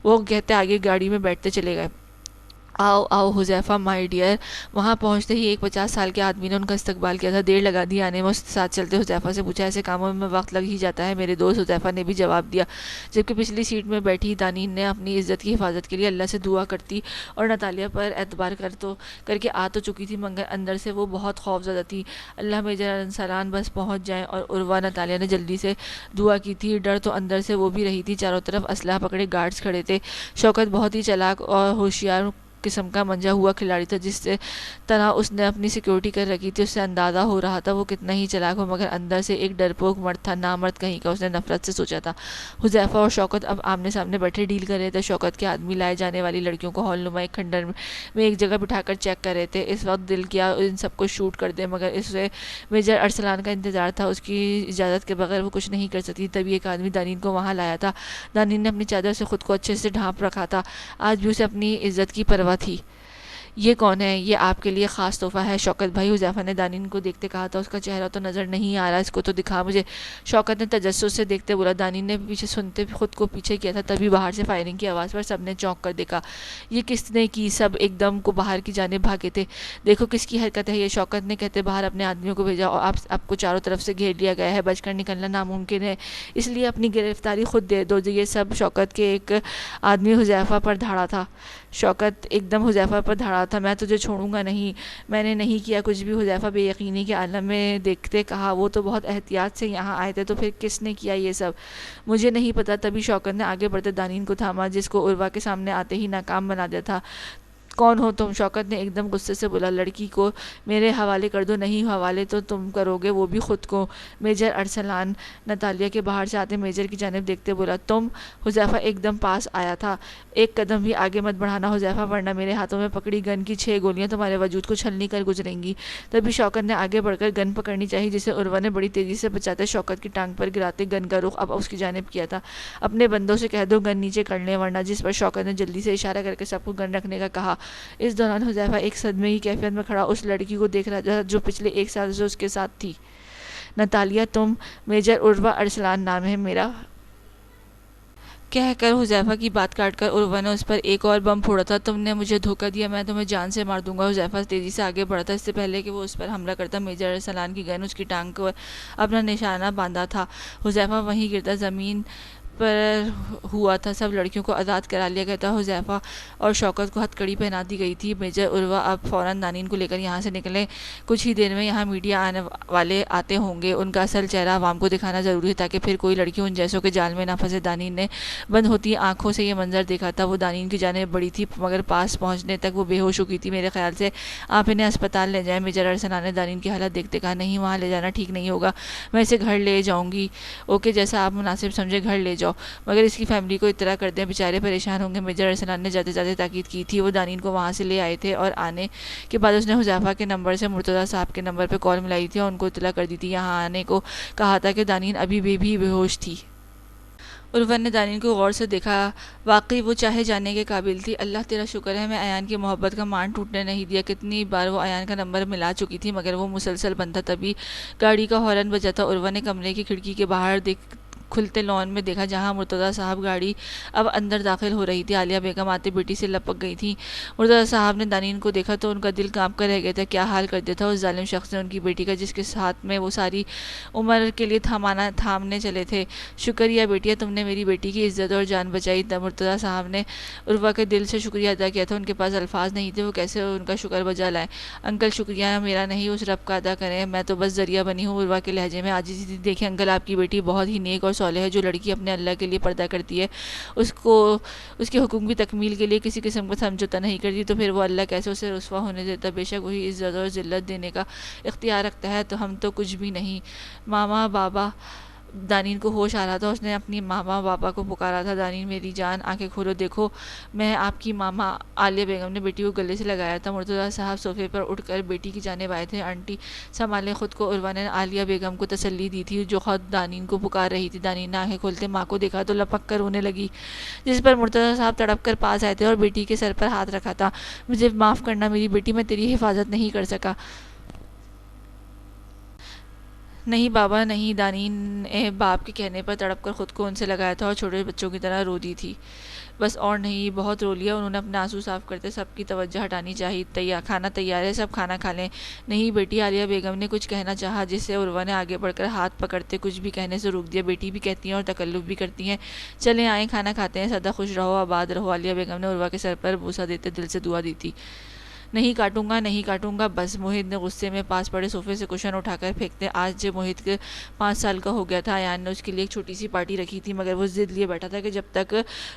وہ کہتے آگے گاڑی میں بیٹھتے چلے گئے۔ آؤ آؤ حذیفہ مائی ڈیئر۔ وہاں پہنچتے ہی ایک 50 سال کے آدمی نے ان کا استقبال کیا تھا۔ دیر لگا دی آنے میں؟ اس کے ساتھ چلتے حذیفہ سے پوچھا، ایسے کاموں میں وقت لگ ہی جاتا ہے میرے دوست، حذیفہ نے بھی جواب دیا، جبکہ پچھلی سیٹ میں بیٹھی دانین نے اپنی عزت کی حفاظت کے لیے اللہ سے دعا کرتی اور ناتالیہ پر اعتبار کر کے آ تو چکی تھی، مگر اندر سے وہ بہت خوف زدہ تھی۔ اللہ میجر ارسلان بس پہنچ جائیں۔ اور عروہ، ناتالیہ نے جلدی سے دعا کی تھی، ڈر تو اندر سے وہ بھی رہی تھی۔ چاروں طرف اسلحہ پکڑے گارڈز کھڑے تھے۔ شوکت بہت ہی چالاک اور ہوشیار قسم کا منجا ہوا کھلاڑی تھا، جس طرح اس نے اپنی سیکیورٹی کر رکھی تھی، اس سے اندازہ ہو رہا تھا وہ کتنا ہی چالاک ہو، مگر اندر سے ایک ڈرپوک مرد تھا، نامرد کہیں کا، اس نے نفرت سے سوچا تھا۔ حذیفہ اور شوکت اب آمنے سامنے بیٹھے ڈیل کر رہے تھے۔ شوکت کے آدمی لائے جانے والی لڑکیوں کو ہال نما ایک کھنڈر میں ایک جگہ بٹھا کر چیک کر رہے تھے۔ اس وقت دل کیا ان سب کو شوٹ کر دے، مگر اسے میجر ارسلان کا انتظار تھا، اس کی اجازت کے بغیر وہ کچھ نہیں کر سکتی۔ تبھی ایک آدمی دانین کو وہاں لایا تھا۔ دانین نے اپنی چادر سے خود کو اچھے سے ڈھانپ رکھا تھا، آج بھی اسے اپنی عزت کی پرواہ تھی۔ یہ کون ہے؟ یہ آپ کے لیے خاص تحفہ ہے شوکت بھائی، حذیفہ نے دانین کو دیکھتے کہا تھا۔ اس کا چہرہ تو نظر نہیں آ رہا، اس کو تو دکھا مجھے، شوکت نے تجسس سے دیکھتے بولا۔ دانین نے پیچھے سنتے خود کو پیچھے کیا تھا، تبھی باہر سے فائرنگ کی آواز پر سب نے چونک کر دیکھا۔ یہ کس نے کی؟ سب ایک دم کو باہر کی جانب بھاگے تھے۔ دیکھو کس کی حرکت ہے یہ، شوکت نے کہتے باہر اپنے آدمیوں کو بھیجا، اور آپ کو چاروں طرف سے گھیر لیا گیا ہے، بچ کر نکلنا ناممکن ہے، اس لیے اپنی گرفتاری خود دے دو۔ یہ سب شوکت کے ایک آدمی حذیفہ پر دھاڑا تھا۔ شوکت ایک دم حذیفہ پر دھاڑا تھا، میں تجھے چھوڑوں گا نہیں، میں نے نہیں کیا کچھ بھی۔ حذیفہ بے یقینی کے عالم میں دیکھتے کہا، وہ تو بہت احتیاط سے یہاں آئے تھے، تو پھر کس نے کیا یہ سب؟ مجھے نہیں پتا۔ تبھی شوکت نے آگے بڑھتے دانین کو تھاما، جس کو عروہ کے سامنے آتے ہی ناکام بنا دیا تھا۔ کون ہو تم؟ شوکت نے ایک دم غصے سے بولا، لڑکی کو میرے حوالے کر دو۔ نہیں، حوالے تو تم کرو گے، وہ بھی خود کو۔ میجر ارسلان ناتالیہ کے باہر سے آتے میجر کی جانب دیکھتے بولا، تم؟ حذیفہ ایک دم پاس آیا تھا، ایک قدم بھی آگے مت بڑھانا حذیفہ، ورنہ میرے ہاتھوں میں پکڑی گن کی 6 گولیاں تمہارے وجود کو چھلنی کر گزریں گی۔ تبھی شوکت نے آگے بڑھ کر گن پکڑنی چاہی، جسے عروہ نے بڑی تیزی سے بچاتے شوکت کی ٹانگ پر گراتے گن کا رخ اب اس کی جانب کیا تھا۔ اپنے بندوں سے کہہ دو گن نیچے کر لیں، ورنہ، جس پر شوکت نے جلدی سے اشارہ کر کے سب کو گن رکھنے کا کہا۔ اس دوران حذیفہ ایک صدمے کی کیفیت میں کھڑا اس لڑکی کو دیکھ رہا تھا جو پچھلے 1 سال سے اس کے ساتھ تھی۔ ناتالیہ، تم؟ میجر عروہ ارسلان نام ہے میرا، کہہ کر حذیفہ کی بات کاٹ کر عروہ نے اس پر ایک اور بم پھوڑا تھا۔ تم نے مجھے دھوکہ دیا، میں تمہیں جان سے مار دوں گا۔ حذیفہ تیزی سے آگے بڑھا تھا، اس سے پہلے کہ وہ اس پر حملہ کرتا میجر ارسلان کی گن اس کی ٹانگ کو اپنا نشانہ باندھا تھا۔ حذیفہ وہیں گرتا زمین پر ہوا تھا۔ سب لڑکیوں کو آزاد کرا لیا گیا تھا، حذیفہ اور شوکت کو ہتھ کڑی پہنا دی گئی تھی۔ میجر عروہ اب فوراً دانین کو لے کر یہاں سے نکلیں، کچھ ہی دیر میں یہاں میڈیا آنے والے آتے ہوں گے، ان کا اصل چہرہ عوام کو دکھانا ضروری ہے تاکہ پھر کوئی لڑکی ان جیسوں کے جال میں نہ پھنسے۔ دانین نے بند ہوتی آنکھوں سے یہ منظر دیکھا تھا، وہ دانین کی جانب بڑی تھی، مگر پاس پہنچنے تک وہ بے ہوش ہو گئی تھی۔ میرے خیال سے آپ انہیں اسپتال لے جائیں۔ میجر ارسلان نے دانین کی حالت دیکھتے کہا، نہیں، وہاں لے جانا ٹھیک نہیں ہوگا، میں اسے گھر لے جاؤں گی۔ اوکے، جیسا آپ مناسب سمجھے، گھر لے جاؤ، مگر اس کی فیملی کو اطلاع کر دیں، بیچارے پریشان ہوں گے۔ میجر ارسلان نے جاتے جاتے تاکید کی تھی۔ وہ دانین کو وہاں سے لے آئے تھے، اور آنے کے بعد اس نے حذیفہ کے نمبر سے مرتضیٰ صاحب کے نمبر پہ کال ملائی تھی اور ان کو اطلاع کر دی تھی، یہاں آنے کو کہا تھا کہ دانین ابھی بھی بے ہوش تھی۔ عروہ نے دانین کو غور سے دیکھا، واقعی وہ چاہے جانے کے قابل تھی۔ اللہ تیرا شکر ہے، میں ایان کی محبت کا مان ٹوٹنے نہیں دیا۔ کتنی بار وہ ایان کا نمبر ملا چکی تھی، مگر وہ مسلسل بند تھا۔ تبھی گاڑی کا ہارن بجا تھا۔ عروہ نے کمرے کی کھڑکی کے باہر کھلتے لان میں دیکھا جہاں مرتضیٰ صاحب گاڑی اب اندر داخل ہو رہی تھی۔ عالیہ بیگم آتے بیٹی سے لپک گئی تھیں۔ مرتضیٰ صاحب نے دانین کو دیکھا تو ان کا دل کانپ کر رہ گیا تھا۔ کیا حال کر دیا تھا اس ظالم شخص نے ان کی بیٹی کا، جس کے ساتھ میں وہ ساری عمر کے لیے تھامنے چلے تھے۔ شکریہ بیٹیا، تم نے میری بیٹی کی عزت اور جان بچائی۔ مرتضیٰ صاحب نے عروہ کے دل سے شکریہ ادا کیا تھا۔ ان کے پاس الفاظ نہیں تھے، وہ کیسے ان کا شکر بجا لائیں۔ انکل شکریہ میرا نہیں، اس رب کا ادا کریں، میں تو بس ذریعہ بنی ہوں۔ عروہ کے لہجے میں عاجزی تھی۔ دیکھیں انکل، آپ کی بیٹی بہت ہی نیک اور صالح ہے۔ جو لڑکی اپنے اللہ کے لیے پردہ کرتی ہے، اس کے حقوق کی تکمیل کے لیے کسی قسم کا سمجھوتا نہیں کرتی، تو پھر وہ اللہ کیسے اسے رسوا ہونے دیتا؟ بے شک وہی عزت اور ذلت دینے کا اختیار رکھتا ہے، تو ہم تو کچھ بھی نہیں۔ ماما بابا، دانین کو ہوش آ رہا تھا، اس نے اپنی ماما بابا کو پکارا تھا۔ دانین میری جان، آنکھیں کھولو، دیکھو میں آپ کی ماما۔ عالیہ بیگم نے بیٹی کو گلے سے لگایا تھا۔ مرتضیٰ صاحب صوفے پر اٹھ کر بیٹی کی جانب آئے تھے۔ آنٹی سنبھالیں خود کو، عروہ نے عالیہ بیگم کو تسلی دی تھی، جو خود دانین کو پکار رہی تھی۔ دانین نے آنکھیں کھولتے ماں کو دیکھا تو لپک کر رونے لگی، جس پر مرتضیٰ صاحب تڑپ کر پاس آئے تھے اور بیٹی کے سر پر ہاتھ رکھا تھا۔ مجھے معاف کرنا میری بیٹی، میں تیری حفاظت نہیں کر سکا۔ نہیں بابا نہیں، دانین نے باپ کے کہنے پر تڑپ کر خود کو ان سے لگایا تھا اور چھوٹے بچوں کی طرح رو دی تھی۔ بس اور نہیں، بہت رو لیا۔ انہوں نے اپنے آنسو صاف کرتے سب کی توجہ ہٹانی چاہی۔ کھانا تیار ہے، سب کھانا کھا لیں۔ نہیں بیٹی، عالیہ بیگم نے کچھ کہنا چاہا، جس سے عروہ نے آگے بڑھ کر ہاتھ پکڑتے کچھ بھی کہنے سے روک دیا۔ بیٹی بھی کہتی ہیں اور تکلف بھی کرتی ہیں، چلیں آئیں کھانا کھاتے ہیں، سدا خوش رہو آباد رہو۔ عالیہ بیگم نے عروہ کے سر پر بوسہ دیتے دل سے دعا دی تھی۔ نہیں کاٹوں گا، نہیں کاٹوں گا بس۔ موہت نے غصے میں پاس پڑے صوفے سے کشن اٹھا کر پھینکتے۔ آج موہت کے 5 سال کا ہو گیا تھا۔ ایان نے اس کے لیے ایک چھوٹی سی پارٹی رکھی تھی، مگر وہ ضد لیے بیٹھا تھا کہ جب تک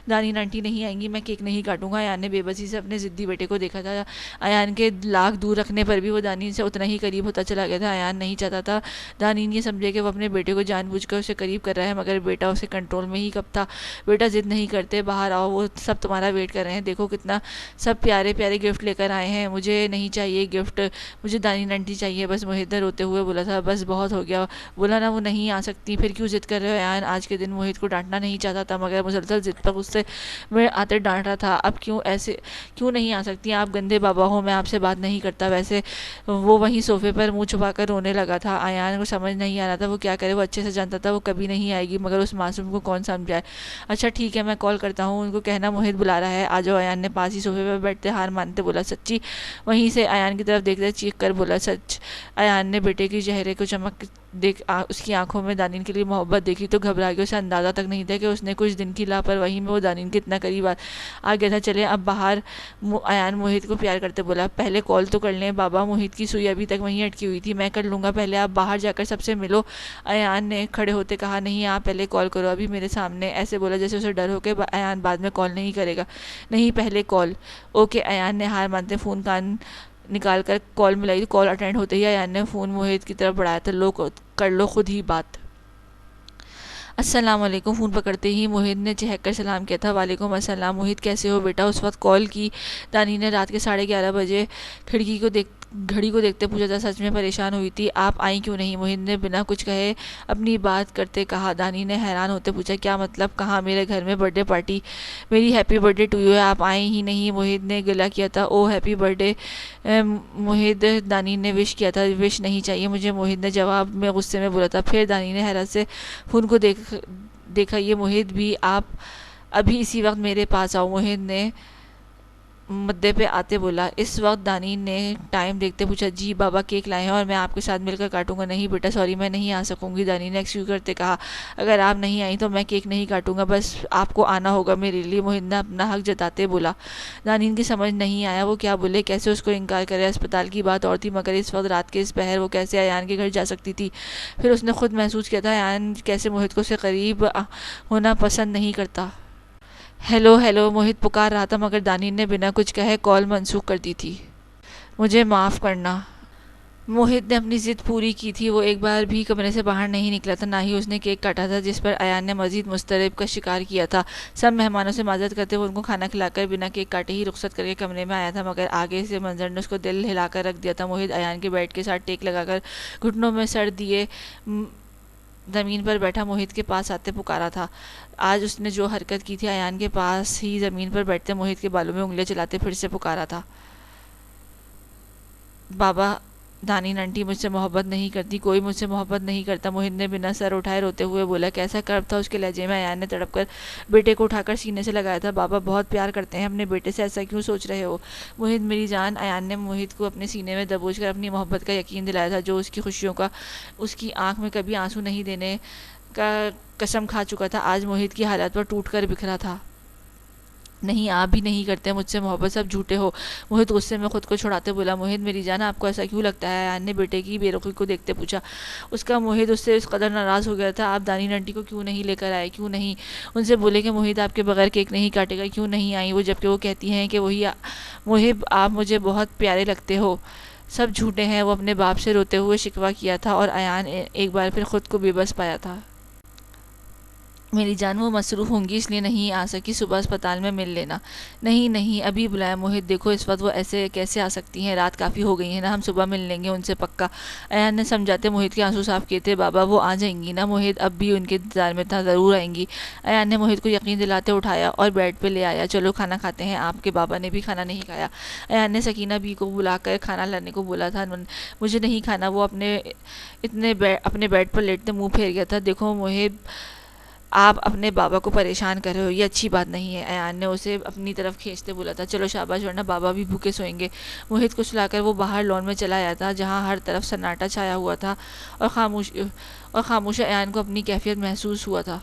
دانین آنٹی نہیں آئیں گی میں کیک نہیں کاٹوں گا۔ ایان نے بے بسی سے اپنے ضدی بیٹے کو دیکھا تھا۔ ایان کے لاکھ دور رکھنے پر بھی وہ دانین سے اتنا ہی قریب ہوتا چلا گیا تھا۔ ایان نہیں چاہتا تھا دانین یہ سمجھے کہ وہ اپنے بیٹے کو جان بوجھ کر اسے قریب کر رہا ہے، مگر بیٹا اسے کنٹرول میں ہی کب تھا۔ بیٹا ضد نہیں کرتے، باہر آؤ، وہ سب تمہارا ویٹ کر رہے ہیں، دیکھو کتنا سب پیارے پیارے گفٹ لے کر آئے ہیں۔ مجھے نہیں چاہیے گفٹ، مجھے دانین آنٹی چاہیے بس۔ موہت نے روتے ہوئے بولا تھا۔ بس بہت ہو گیا، بولا نا وہ نہیں آ سکتی، پھر کیوں ضد کر رہے ہو؟ ایان آج کے دن موہت کو ڈانٹنا نہیں چاہتا تھا، مگر مسلسل ضد پر غصے میں آتے ڈانٹ رہا تھا۔ اب کیوں نہیں آ سکتی؟ آپ گندے بابا ہو، میں آپ سے بات نہیں کرتا ویسے۔ وہ وہیں صوفے پر منہ چھپا کر رونے لگا تھا۔ ایان کو سمجھ نہیں آ رہا تھا وہ کیا کرے۔ وہ اچھے سے جانتا تھا وہ کبھی نہیں آئے گی، مگر اس معصوم کو کون سمجھائے۔ اچھا ٹھیک ہے، میں کال کرتا ہوں، ان کو کہنا موہت بلا رہا ہے، آ جاؤ۔ ایان نے پاس ہی صوفے پر بیٹھتے ہار مانتے بولا۔ سچی؟ وہیں سے ایان کی طرف دیکھتے چیخ کر بولا۔ سچ؟ ایان نے بیٹے کے چہرے کو چمک دیکھ اس کی آنکھوں میں دانین کے لیے محبت دیکھی تو گھبرا گیا۔ اسے اندازہ تک نہیں تھا کہ اس نے کچھ دن کی لاپرواہی میں وہ دانین کے اتنا قریب آ گیا تھا۔ چلیں اب باہر۔ ایان موہت کو پیار کرتے بولا۔ پہلے کال تو کر لیں بابا، موہت کی سوئی ابھی تک وہیں اٹکی ہوئی تھی، میں کر لوں گا، پہلے آپ باہر جا کر سب سے ملو۔ ایان نے کھڑے ہوتے کہا۔ نہیں آپ پہلے کال کرو، ابھی میرے سامنے، ایسے بولا جیسے اسے ڈر ہو کہ ایان بعد میں کال نہیں کرے گا۔ نہیں پہلے کال۔ اوکے۔ ایان نے ہار مانتے فون کان نکال کر کال ملائی۔ کال اٹینڈ ہوتے ہی ایان نے فون موہت کی طرف بڑھایا تھا۔ لو کر لو خود ہی بات۔ السلام علیکم۔ فون پکڑتے ہی موہت نے چہک کر سلام کیا تھا۔ وعلیکم السلام موہت، کیسے ہو بیٹا؟ اس وقت کال کی دانین نے رات کے 11:30 بجے گھڑی کو دیکھتے پوچھا تھا۔ سچ میں پریشان ہوئی تھی؟ آپ آئیں کیوں نہیں؟ موہت نے بنا کچھ کہے اپنی بات کرتے کہا۔ دانین نے حیران ہوتے پوچھا۔ کیا مطلب؟ کہاں میرے گھر میں برتھ ڈے پارٹی؟ میری happy birthday to you ہے، آپ آئیں ہی نہیں؟ موہت نے گلہ کیا تھا۔ Oh happy birthday Mohit, Daneen نے وش کیا تھا۔ وش نہیں چاہیے مجھے، موہت نے جواب میں غصے میں بولا تھا۔ پھر دانین نے حیرت سے فون کو دیکھا۔ یہ موہت بھی؟ آپ ابھی اسی وقت میرے پاس آؤ، موہت نے مدعے پہ آتے بولا۔ اس وقت دانین نے ٹائم دیکھتے پوچھا۔ جی بابا، کیک لائے ہیں اور میں آپ کے ساتھ مل کر کاٹوں گا۔ نہیں بیٹا سوری، میں نہیں آ سکوں گی، دانین نے ایکسکیوز کرتے کہا۔ اگر آپ نہیں آئیں تو میں کیک نہیں کاٹوں گا، بس آپ کو آنا ہوگا میرے لیے، موہت نے اپنا حق جتاتے بولا۔ دانین کی سمجھ نہیں آیا وہ کیا بولے، کیسے اس کو انکار کرے۔ اسپتال کی بات اور تھی، مگر اس وقت رات کے اس پہر وہ کیسے ایان کے گھر جا سکتی تھی؟ پھر اس نے خود محسوس کیا تھا ایان کیسے موہت کو سے قریب ہونا پسند نہیں کرتا۔ ہیلو ہیلو موہت پکار رہا تھا، مگر دانین نے بنا کچھ کہے کال منسوخ کر دی تھی۔ مجھے معاف کرنا۔ موہت نے اپنی ضد پوری کی تھی، وہ ایک بار بھی کمرے سے باہر نہیں نکلا تھا، نہ ہی اس نے کیک کاٹا تھا، جس پر ایان نے مزید مضطرب کا شکار کیا تھا۔ سب مہمانوں سے معذرت کرتے ہوئے ان کو کھانا کھلا کر بنا کیک کاٹے ہی رخصت کر کے کمرے میں آیا تھا، مگر آگے سے منظر نے اس کو دل ہلا کر رکھ دیا تھا۔ موہت ایان کے بیڈ کے ساتھ ٹیک لگا کر گھٹنوں میں سر دیے زمین پر بیٹھا موہت کے پاس آتے پکارا تھا۔ آج اس نے جو حرکت کی تھی، ایان کے پاس ہی زمین پر بیٹھتے موہت کے بالوں میں انگلیاں چلاتے پھر سے پکارا تھا۔ بابا دانین آنٹی مجھ سے محبت نہیں کرتی، کوئی مجھ سے محبت نہیں کرتا۔ موہد نے بنا سر اٹھائے روتے ہوئے بولا۔ کیسا کرب تھا اس کے لہجے میں۔ ایان نے تڑپ کر بیٹے کو اٹھا کر سینے سے لگایا تھا۔ بابا بہت پیار کرتے ہیں اپنے بیٹے سے، ایسا کیوں سوچ رہے ہو موہد میری جان؟ ایان نے موہد کو اپنے سینے میں دبوچ کر اپنی محبت کا یقین دلایا تھا، جو اس کی خوشیوں کا اس کی آنکھ میں کبھی آنسو نہیں دینے کا قسم کھا چکا تھا، آج موہد کی حالت پر ٹوٹ کر بکھرا تھا۔ نہیں، آپ بھی نہیں کرتے مجھ سے محبت، سب جھوٹے ہو۔ موہد غصے میں خود کو چھڑاتے بولا۔ موہد میری جان آپ کو ایسا کیوں لگتا ہے؟ ایان نے بیٹے کی بے رخی کو دیکھتے پوچھا۔ اس کا موہد اس سے اس قدر ناراض ہو گیا تھا، آپ دانین آنٹی کو کیوں نہیں لے کر آئے؟ کیوں نہیں ان سے بولے کہ موہد آپ کے بغیر کیک نہیں کاٹے گا؟ کیوں نہیں آئی وہ، جبکہ وہ کہتی ہیں کہ وہی موہب آپ مجھے بہت پیارے لگتے ہو؟ سب جھوٹے ہیں، وہ اپنے باپ سے روتے ہوئے شکوہ کیا تھا، اور ایان ایک بار پھر خود کو بے بس پایا تھا۔ میری جان وہ مصروف ہوں گی اس لیے نہیں آ سکی، صبح اسپتال میں مل لینا۔ نہیں نہیں ابھی بلایا موہد، دیکھو اس وقت وہ ایسے کیسے آ سکتی ہیں، رات کافی ہو گئی ہے نا، ہم صبح مل لیں گے ان سے پکا۔ ایان نے سمجھاتے موہد کے آنسو صاف کیے تھے۔ بابا وہ آ جائیں گی نا؟ موہد اب بھی ان کے انتظار میں تھا، ضرور آئیں گی۔ ایان نے موہد کو یقین دلاتے اٹھایا اور بیڈ پہ لے آیا۔ چلو کھانا کھاتے ہیں، آپ کے بابا نے بھی کھانا نہیں کھایا۔ ایان نے سکینہ بی کو بلا کر کھانا لانے کو بولا تھا۔ مجھے نہیں کھانا، وہ اپنے بیڈ پر لیٹتے منہ پھیر گیا تھا۔ دیکھو موہد آپ اپنے بابا کو پریشان کر رہے ہو، یہ اچھی بات نہیں ہے، ایان نے اسے اپنی طرف کھینچتے بولا تھا۔ چلو شاباش، ورنہ بابا بھی بھوکے سوئیں گے۔ موہد کو سلا کر وہ باہر لان میں چلا آیا تھا، جہاں ہر طرف سناٹا چھایا ہوا تھا اور خاموش ایان کو اپنی کیفیت محسوس ہوا تھا۔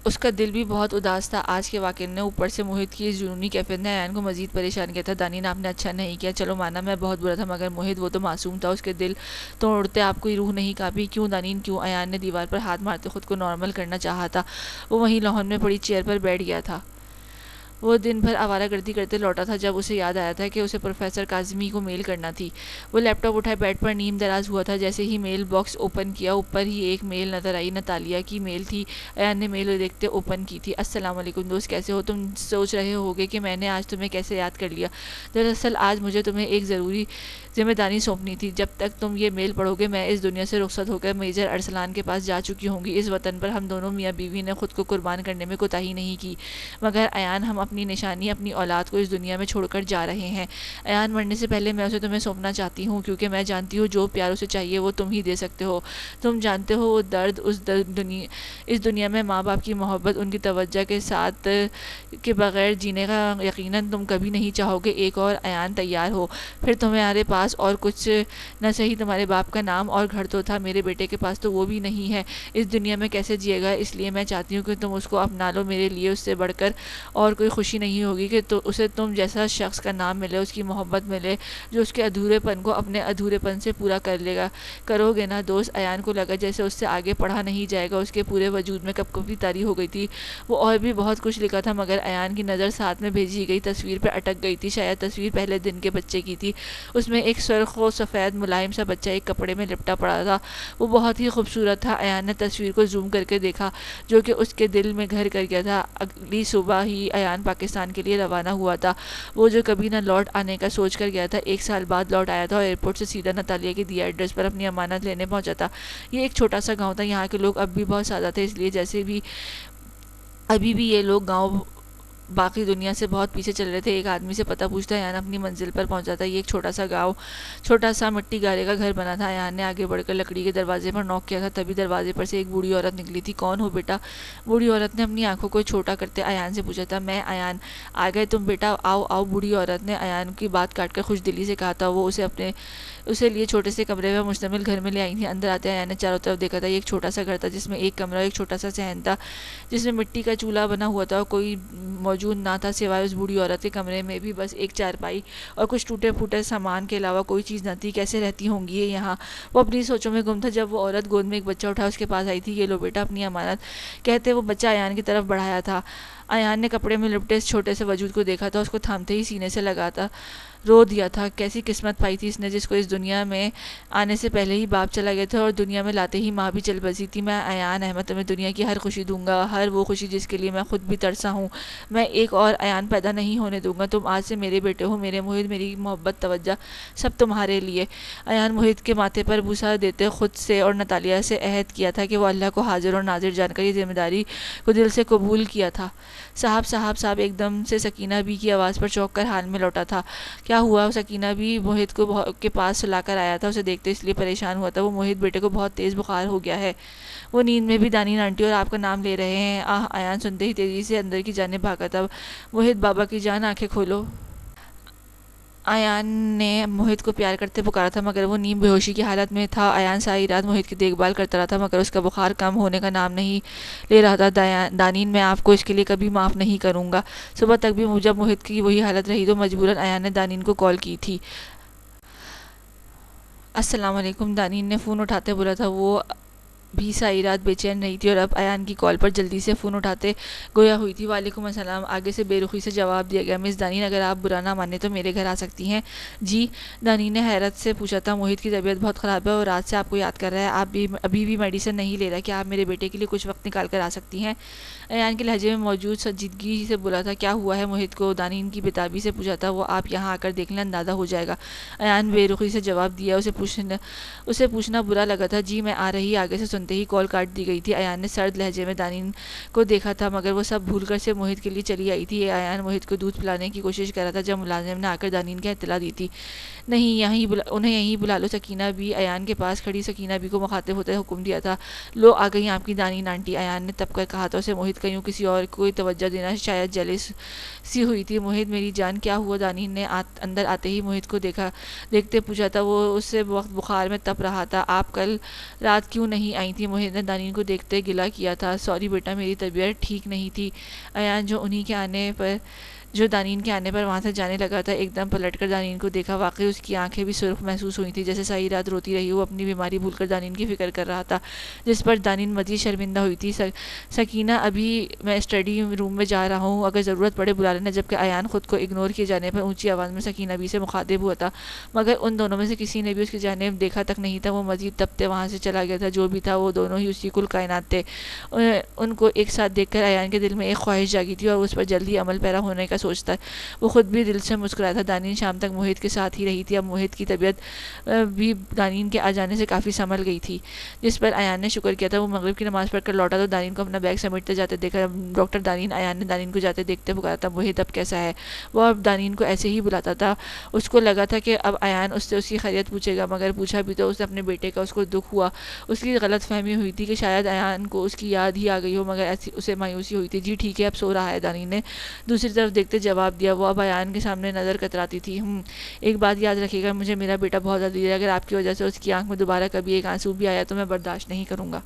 اس کا دل بھی بہت اداس تھا آج کے واقعے نے، اوپر سے موہد کی اس جنونی کیفیت نے ایان کو مزید پریشان کیا تھا۔ دانین آپ نے اچھا نہیں کیا، چلو مانا میں بہت برا تھا، مگر موہد وہ تو معصوم تھا، اس کے دل توڑتے آپ کی روح نہیں کانپی؟ کیوں دانین کیوں؟ ایان نے دیوار پر ہاتھ مارتے خود کو نارمل کرنا چاہا تھا۔ وہ وہیں لان میں پڑی چیئر پر بیٹھ گیا تھا۔ وہ دن بھر آوارہ گردی کرتے لوٹا تھا، جب اسے یاد آیا تھا کہ اسے پروفیسر کاظمی کو میل کرنا تھی۔ وہ لیپ ٹاپ اٹھائے بیڈ پر نیم دراز ہوا تھا، جیسے ہی میل باکس اوپن کیا اوپر ہی ایک میل نظر آئی، نتالیہ کی میل تھی۔ ایان نے میل دیکھتے اوپن کی تھی۔ السلام علیکم دوست، کیسے ہو تم؟ سوچ رہے ہوگے کہ میں نے آج تمہیں کیسے یاد کر لیا۔ دراصل آج مجھے تمہیں ایک ضروری ذمہ داری سونپنی تھی۔ جب تک تم یہ میل پڑھو گے میں اس دنیا سے رخصت ہو کر میجر ارسلان کے پاس جا چکی ہوں گی۔ اس وطن پر ہم دونوں میاں بیوی نے خود کو قربان کرنے میں کوتاہی نہیں کی، مگر ایان ہم اپنی نشانی، اپنی اولاد کو اس دنیا میں چھوڑ کر جا رہے ہیں۔ ایان مرنے سے پہلے میں اسے تمہیں سونپنا چاہتی ہوں، کیونکہ میں جانتی ہوں جو پیار اسے چاہیے وہ تم ہی دے سکتے ہو۔ تم جانتے ہو وہ درد، اس دنیا میں ماں باپ کی محبت، ان کی توجہ کے ساتھ کے بغیر جینے کا یقیناً تم کبھی نہیں چاہو گے۔ ایک اور ایان تیار ہو، پھر تمہارے پاس اور کچھ نہ صحیح تمہارے باپ کا نام اور گھر تو تھا، میرے بیٹے کے پاس تو وہ بھی نہیں ہے۔ اس دنیا میں کیسے جیے گا؟ اس لیے میں چاہتی ہوں کہ تم اس کو اپنا لو، میرے لیے اس سے بڑھ کر اور کوئی خوشی نہیں ہوگی کہ اسے تم جیسا شخص کا نام ملے، اس کی محبت ملے، جو اس کے ادھورے پن کو اپنے ادھورے پن سے پورا کرو گے نا دوست؟ ایان کو لگا جیسے اس سے آگے پڑھا نہیں جائے گا، اس کے پورے وجود میں کپکپی طاری ہو گئی تھی۔ وہ اور بھی بہت کچھ لکھا تھا، مگر ایان کی نظر ساتھ میں بھیجی گئی تصویر پہ اٹک گئی تھی۔ شاید تصویر پہلے دن کے بچے کی تھی، اس میں ایک سرخ و سفید ملائم سا بچہ ایک کپڑے میں لپٹا پڑا تھا، وہ بہت ہی خوبصورت تھا۔ ایان نے تصویر کو زوم کر کے دیکھا، جو کہ اس کے دل میں گھر کر گیا تھا۔ اگلی صبح ہی ایان پاکستان کے لیے روانہ ہوا تھا، وہ جو کبھی نہ لوٹ آنے کا سوچ کر گیا تھا، 1 سال بعد لوٹ آیا تھا اور ایئرپورٹ سے سیدھا نتالیہ کے دیے ایڈریس پر اپنی امانت لینے پہنچا تھا۔ یہ ایک چھوٹا سا گاؤں تھا، یہاں کے لوگ اب بھی بہت سادہ تھے، اس لیے جیسے بھی ابھی بھی یہ لوگ گاؤں باقی دنیا سے بہت پیچھے چل رہے تھے۔ ایک آدمی سے پتہ پوچھتا ایان اپنی منزل پر پہنچا تھا۔ یہ ایک چھوٹا سا گاؤں، چھوٹا سا مٹی گارے کا گھر بنا تھا۔ ایان نے آگے بڑھ کر لکڑی کے دروازے پر نوک کیا تھا، تبھی دروازے پر سے ایک بوڑھی عورت نکلی تھی۔ کون ہو بیٹا؟ بوڑھی عورت نے اپنی آنکھوں کو چھوٹا کرتے ایان سے پوچھا تھا۔ میں ایان۔ آ گئے تم بیٹا، آؤ آؤ، بوڑھی عورت نے ایان کی بات کاٹ کر خوش دلی سے کہا تھا۔ وہ اسے لیے چھوٹے سے کمرے میں مشتمل گھر میں لے آئی تھی۔ اندر آتے ایان نے چاروں طرف دیکھا تھا، یہ ایک چھوٹا سا گھر تھا جس میں ایک کمرہ، ایک چھوٹا سا صحن تھا جس میں مٹی کا چولہا بنا ہوا تھا، اور کوئی موجود نہ تھا سوائے اس بوڑھی عورت کے۔ کمرے میں بھی بس ایک چارپائی اور کچھ ٹوٹے پھوٹے سامان کے علاوہ کوئی چیز نہ تھی۔ کیسے رہتی ہوں گی یہ یہاں؟ وہ اپنی سوچوں میں گم تھا جب وہ عورت گود میں ایک بچہ اٹھا اس کے پاس آئی تھی۔ یہ لو بیٹا اپنی امانت، کہتے وہ بچہ ایان کی طرف بڑھایا تھا۔ ایان نے کپڑے میں لپٹے اس چھوٹے سے وجود کو دیکھا تھا، اس کو تھامتے ہی سینے سے لگاتا رو دیا تھا۔ کیسی قسمت پائی تھی اس نے، جس کو اس دنیا میں آنے سے پہلے ہی باپ چلا گیا تھا اور دنیا میں لاتے ہی ماں بھی چل بسی تھی۔ میں ایان احمد تمہیں دنیا کی ہر خوشی دوں گا، ہر وہ خوشی جس کے لیے میں خود بھی ترسا ہوں۔ میں ایک اور ایان پیدا نہیں ہونے دوں گا۔ تم آج سے میرے بیٹے ہو، میرے موہد، میری محبت، توجہ سب تمہارے لیے۔ ایان موہد کے ماتھے پر بوسہ دیتے خود سے اور نتالیہ سے عہد کیا تھا کہ وہ اللہ کو حاضر اور ناظر جان کر یہ ذمہ داری کو دل سے قبول کیا تھا۔ صاحب صاحب صاحب، ایک دم سے سکینہ بی کی آواز پر چونک کر حال میں لوٹا تھا۔ کیا ہوا؟ سکینہ بی موہت کو کے پاس سلا کر آیا تھا، اسے دیکھتے اس لیے پریشان ہوا تھا وہ موہت بیٹے کو بہت تیز بخار ہو گیا ہے، وہ نیند میں بھی دانین آنٹی اور آپ کا نام لے رہے ہیں۔ ایان سنتے ہی تیزی سے اندر کی جانب بھاگا تھا۔ موہت بابا کی جان آنکھیں کھولو۔ ایان نے موہت کو پیار کرتے پکارا تھا مگر وہ نیم بے ہوشی کی حالت میں تھا۔ ایان ساری رات موہت کی دیکھ بھال کرتا رہا تھا مگر اس کا بخار کم ہونے کا نام نہیں لے رہا تھا۔ دانین، میں آپ کو اس کے لیے کبھی معاف نہیں کروں گا۔ صبح تک بھی جب موہت کی وہی حالت رہی تو مجبوراً ایان نے دانین کو کال کی تھی۔ السلام علیکم، دانین نے فون اٹھاتے بولا تھا۔ وہ بھی ساری رات بے چین رہی تھی اور اب ایان کی کال پر جلدی سے فون اٹھاتے گویا ہوئی تھی۔ وعلیکم السلام، آگے سے بے رخی سے جواب دیا گیا۔ مس دانین، اگر آپ برا نہ مانے تو میرے گھر آ سکتی ہیں؟ جی؟ دانین نے حیرت سے پوچھا تھا۔ موہت کی طبیعت بہت خراب ہے اور رات سے آپ کو یاد کر رہا ہے، آپ بھی ابھی بھی میڈیسن نہیں لے رہا، کیا آپ میرے بیٹے کے لیے کچھ وقت نکال کر آ سکتی ہیں؟ ایان کے لہجے میں موجود سنجیدگی سے بولا تھا۔ کیا ہوا ہے موہت کو؟ دانین کی بےتابی سے پوچھا تھا۔ وہ آپ یہاں آ کر دیکھ لیں، اندازہ ہو جائے گا، ایان بے رخی سے جواب دیا۔ اسے پوچھنا برا لگا تھا۔ جی میں آ رہی۔ آگے سے سنتے ہی کال کاٹ دی گئی تھی۔ ایان نے سرد لہجے میں دانین کو دیکھا تھا مگر وہ سب بھول کر سے موہت کے لیے چلی آئی تھی۔ ایان موہت کو دودھ پلانے کی کوشش کر رہا تھا جب ملازم نے آ کر دانین کی اطلاع دی تھی۔ نہیں، انہیں یہیں بلا لو۔ سکینہ بی ایان کے پاس کھڑی سکینہ بی کو مخاطب ہوتے حکم دیا تھا۔ لو آ گئی آپ کی دانین آنٹی، ایان نے تب کر کہا تھا۔ اسے موہت کا یوں کسی اور کو توجہ دینا شاید جیلس سی ہوئی تھی۔ موہت میری جان، کیا ہوا؟ دانین نے اندر آتے ہی موہت کو دیکھتے پوچھا تھا۔ وہ اس سے وقت بخار میں تپ رہا تھا۔ آپ کل رات کیوں نہیں آئی تھی؟ موہت نے دانین کو دیکھتے گلہ کیا تھا۔ سوری بیٹا، میری طبیعت ٹھیک نہیں تھی۔ ایان جو دانین کے آنے پر وہاں سے جانے لگا تھا ایک دم پلٹ کر دانین کو دیکھا۔ واقعی اس کی آنکھیں بھی سرخ محسوس ہوئی تھیں، جیسے ساری رات روتی رہی وہ اپنی بیماری بھول کر دانین کی فکر کر رہا تھا، جس پر دانین مزید شرمندہ ہوئی تھی۔ سکینہ، ابھی میں اسٹڈی روم میں جا رہا ہوں، اگر ضرورت پڑے بلا لینا۔ جبکہ ایان خود کو اگنور کیے جانے پر اونچی آواز میں سکینہ بی سے مخاطب ہوا تھا مگر ان دونوں میں سے کسی نے بھی اس کی جانب دیکھا تک نہیں تھا۔ وہ مزید تپتے وہاں سے چلا گیا تھا۔ جو بھی تھا وہ دونوں ہی اسی کل کائنات تھے۔ ان کو ایک ساتھ دیکھ کر ایان کے دل میں ایک خواہش جاگی تھی اور اس پر جلدی عمل پیرا ہونے کا سوچتا وہ خود بھی دل سے مسکرایا تھا۔ دانین شام تک موہت کے ساتھ ہی رہی تھی۔ اب موہت کی طبیعت بھی دانین کے آ جانے سے کافی سنبھل گئی تھی، جس پر ایان نے شکر کیا تھا۔ وہ مغرب کی نماز پڑھ کر لوٹا تو دانین کو اپنا بیگ سمیٹتے جاتے دیکھا۔ ڈاکٹر دانین، ایان نے دانین کو جاتے دیکھتے پکارا تھا۔ موہت اب کیسا ہے؟ وہ اب دانین کو ایسے ہی بلاتا تھا۔ اس کو لگا تھا کہ اب ایان اس سے اس کی خیریت پوچھے گا، مگر پوچھا بھی تو اسے اپنے بیٹے کا۔ اس کو دکھ ہوا۔ اس کی غلط فہمی ہوئی تھی کہ شاید ایان کو اس کی یاد ہی آ گئی ہو، مگر اسے مایوسی ہوئی تھی۔ جی ٹھیک ہے، اب سو رہا ہے، دانین نے دوسری طرف دیکھتے جواب دیا۔ وہ اب ایان کے سامنے نظر کتراتی تھی۔ ایک بات یاد رکھیے گا، مجھے میرا بیٹا بہت عزیز ہے، اگر آپ کی وجہ سے اس کی آنکھ میں دوبارہ کبھی ایک آنسو بھی آیا تو میں برداشت نہیں کروں گا۔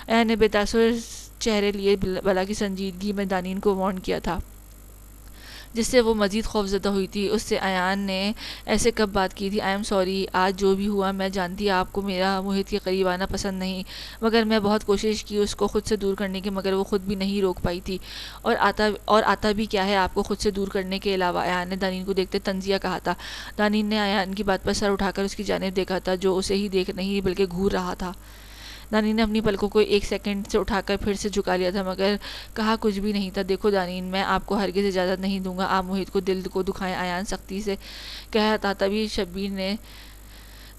ایان نے بے تاثر چہرے لیے بلا کی سنجیدگی میں دانین کو وارن کیا تھا، جس سے وہ مزید خوفزدہ ہوئی تھی۔ اس سے ایان نے ایسے کب بات کی تھی؟ آئی ایم سوری، آج جو بھی ہوا میں جانتی آپ کو میرا موہت کے قریب آنا پسند نہیں، مگر میں بہت کوشش کی اس کو خود سے دور کرنے کی، مگر وہ خود بھی نہیں روک پائی تھی۔ اور آتا بھی کیا ہے آپ کو خود سے دور کرنے کے علاوہ؟ ایان نے دانین کو دیکھتے طنزیہ کہا تھا۔ دانین نے ایان کی بات پر سر اٹھا کر اس کی جانب دیکھا تھا، جو اسے ہی دیکھ نہیں بلکہ گھور رہا تھا۔ دانین نے اپنی پلکوں کو ایک سیکنڈ سے اٹھا کر پھر سے جھکا لیا تھا مگر کہا کچھ بھی نہیں تھا۔ دیکھو دانین، میں آپ کو ہرگز اجازت نہیں دوں گا آپ موہت کو دل کو دکھائیں، ایان سختی سے کہا تھا۔ تبھی شبیر نے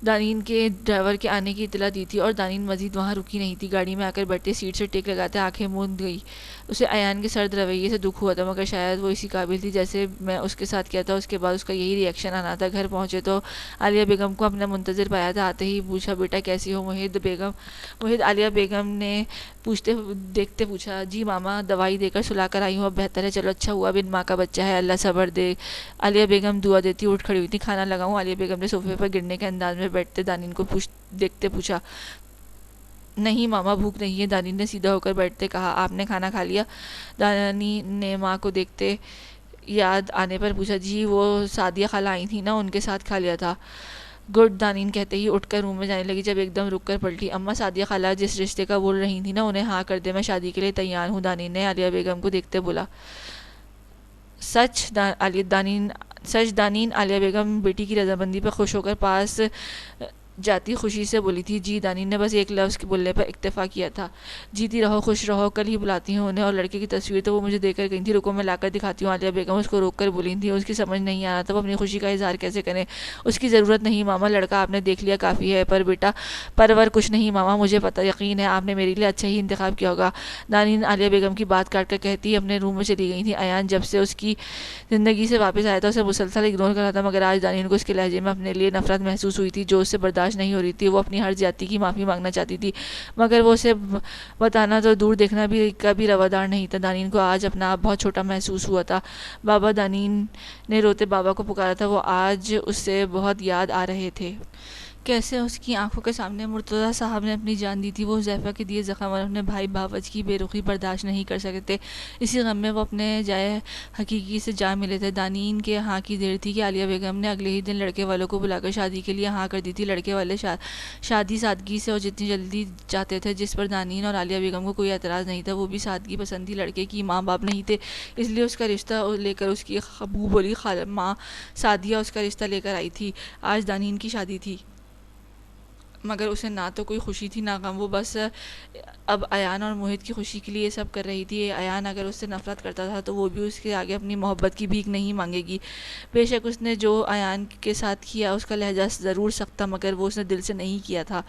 دانین کے ڈرائیور کے آنے کی اطلاع دی تھی اور دانین مزید وہاں رکی نہیں تھی۔ گاڑی میں آ کر بیٹھتے سیٹ سے ٹیک لگاتے آنکھیں موند گئی۔ اسے ایان کے سرد رویے سے دکھ ہوا تھا مگر شاید وہ اسی قابل تھی جیسے میں اس کے ساتھ کیا تھا اس کے بعد اس کا یہی ری ایکشن آنا تھا۔ گھر پہنچے تو عالیہ بیگم کو اپنا منتظر پایا تھا۔ آتے ہی پوچھا، بیٹا کیسی ہو موہت؟ عالیہ بیگم نے دیکھتے پوچھا۔ جی ماما، دوائی دے کر سلا کر آئی ہوں، اب بہتر ہے، چلو اچھا ہوا، بن ماں کا بچہ ہے، اللہ صبر دے۔ عالیہ بیگم دعا دیتی اٹھ کھڑی ہوئی تھی۔ کھانا لگاؤں؟ عالیہ بیگم نے صوفے پر گرنے کے انداز میں بیٹھتے دانین کو دیکھتے پوچھا۔ نہیں ماما، بھوک نہیں ہے، دانین نے سیدھا ہو کر بیٹھتے کہا۔ آپ نے کھانا کھا لیا؟ دانین نے ماں کو دیکھتے یاد آنے پر پوچھا۔ جی وہ سعدیہ خالہ آئی تھی نا، ان کے ساتھ کھا لیا تھا۔ گڈ، دانین کہتے ہی اٹھ کر روم میں جانے لگی، جب ایک دم رک کر پلٹی۔ اماں، سعدیہ خالہ جس رشتے کا بول رہی تھی نا انہیں ہاں کر دے، میں شادی کے لیے تیار ہوں، دانین نے عالیہ بیگم کو دیکھتے بولا۔ سچ دانین؟ عالیہ بیگم بیٹی کی رضامندی پر خوش ہو کر پاس جاتی خوشی سے بولی تھی۔ جی، دانین نے بس ایک لفظ کے بولنے پر اکتفا کیا تھا۔ جیتی رہو، خوش رہو، کل ہی بلاتی ہوں انہیں، اور لڑکے کی تصویر تو وہ مجھے دے کر گئی تھی، رکو میں لا کر دکھاتی ہوں۔ عالیہ بیگم اس کو روک کر بولی تھی۔ اس کی سمجھ نہیں آ رہا تھا وہ اپنی خوشی کا اظہار کیسے کریں۔ اس کی ضرورت نہیں ماما، لڑکا آپ نے دیکھ لیا کافی ہے، پر بیٹا پرور کچھ نہیں ماما، مجھے پتہ یقین ہے آپ نے میرے لیے اچھا ہی انتخاب کیا ہوگا۔ دانین عالیہ بیگم کی بات کاٹ کر کہتی اپنے روم میں چلی گئی تھی۔ ایان جب سے اس کی زندگی سے واپس آیا تھا اسے مسلسل اگنور کر رہا تھا، مگر آج دانین کو اس کے لہجے میں اپنے لیے نفرت محسوس ہوئی تھی جو اس سے برداشت نہیں ہو رہی تھی۔ وہ اپنی ہر زیادتی کی معافی مانگنا چاہتی تھی، مگر وہ اسے بتانا تو دور دیکھنا بھی کبھی روادار نہیں تھا۔ دانین کو آج اپنا آپ بہت چھوٹا محسوس ہوا تھا۔ بابا، دانین نے روتے بابا کو پکارا تھا، وہ آج اس سے بہت یاد آ رہے تھے۔ کیسے اس کی آنکھوں کے سامنے مرتضیٰ صاحب نے اپنی جان دی تھی۔ وہ حذیفہ کے دیے زخم اور اپنے بھائی باوج کی بے رخی برداشت نہیں کر سکتے۔ اسی غم میں وہ اپنے جائے حقیقی سے جا ملے تھے۔ دانین کے ہاں کی دیر تھی کہ عالیہ بیگم نے اگلے ہی دن لڑکے والوں کو بلا کر شادی کے لیے ہاں کر دی تھی۔ لڑکے والے شادی سادگی سے اور جتنی جلدی چاہتے تھے، جس پر دانین اور عالیہ بیگم کو کوئی اعتراض نہیں تھا۔ وہ بھی سادگی پسند تھی، لڑکے کی ماں باپ نہیں تھے، اس لیے اس کا رشتہ لے کر اس کی ابو بولی ماں سعدیہ اس کا رشتہ لے کر آئی تھی۔ آج دانین کی شادی تھی، مگر اسے نہ تو کوئی خوشی تھی نہ غم۔ وہ بس اب ایان اور موہت کی خوشی کے لیے یہ سب کر رہی تھی۔ ایان اگر اس سے نفرت کرتا تھا تو وہ بھی اس کے آگے اپنی محبت کی بھیک نہیں مانگے گی۔ بے شک اس نے جو ایان کے ساتھ کیا اس کا لہجہ ضرور سخت تھا، مگر وہ اس نے دل سے نہیں کیا تھا۔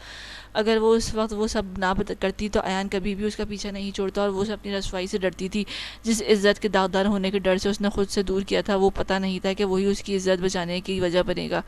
اگر وہ اس وقت وہ سب نہ کرتی تو ایان کبھی بھی اس کا پیچھا نہیں چھوڑتا، اور وہ اپنی رسوائی سے ڈرتی تھی۔ جس عزت کے داغدار ہونے کے ڈر سے اس نے خود سے دور کیا تھا، وہ پتہ نہیں تھا کہ وہی اس کی عزت بچانے کی وجہ بنے گا۔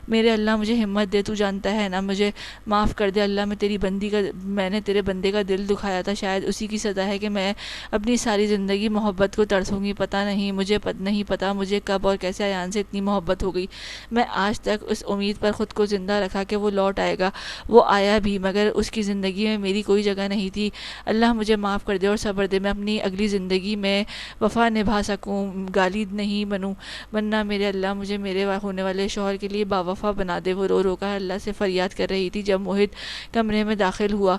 میرے اللہ مجھے ہمت دے، تو جانتا ہے نا، مجھے معاف کر دے اللہ، میں نے تیرے بندے کا دل دکھایا تھا، شاید اسی کی سزا ہے کہ میں اپنی ساری زندگی محبت کو ترسوں گی۔ پتہ نہیں، مجھے نہیں پتہ مجھے کب اور کیسے ایان سے اتنی محبت ہو گئی۔ میں آج تک اس امید پر خود کو زندہ رکھا کہ وہ لوٹ آئے گا، وہ آیا بھی، مگر اس کی زندگی میں میری کوئی جگہ نہیں تھی۔ اللہ مجھے معاف کر دے اور صبر دے، میں اپنی اگلی زندگی میں وفا نبھا سکوں، گالی نہیں بنوں، ورنہ میرے اللہ مجھے میرے ہونے والے شوہر کے لیے باوفا بنا دے۔ وہ رو رو کر اللہ سے فریاد کر رہی تھی جب موہت کمرے میں داخل ہوا۔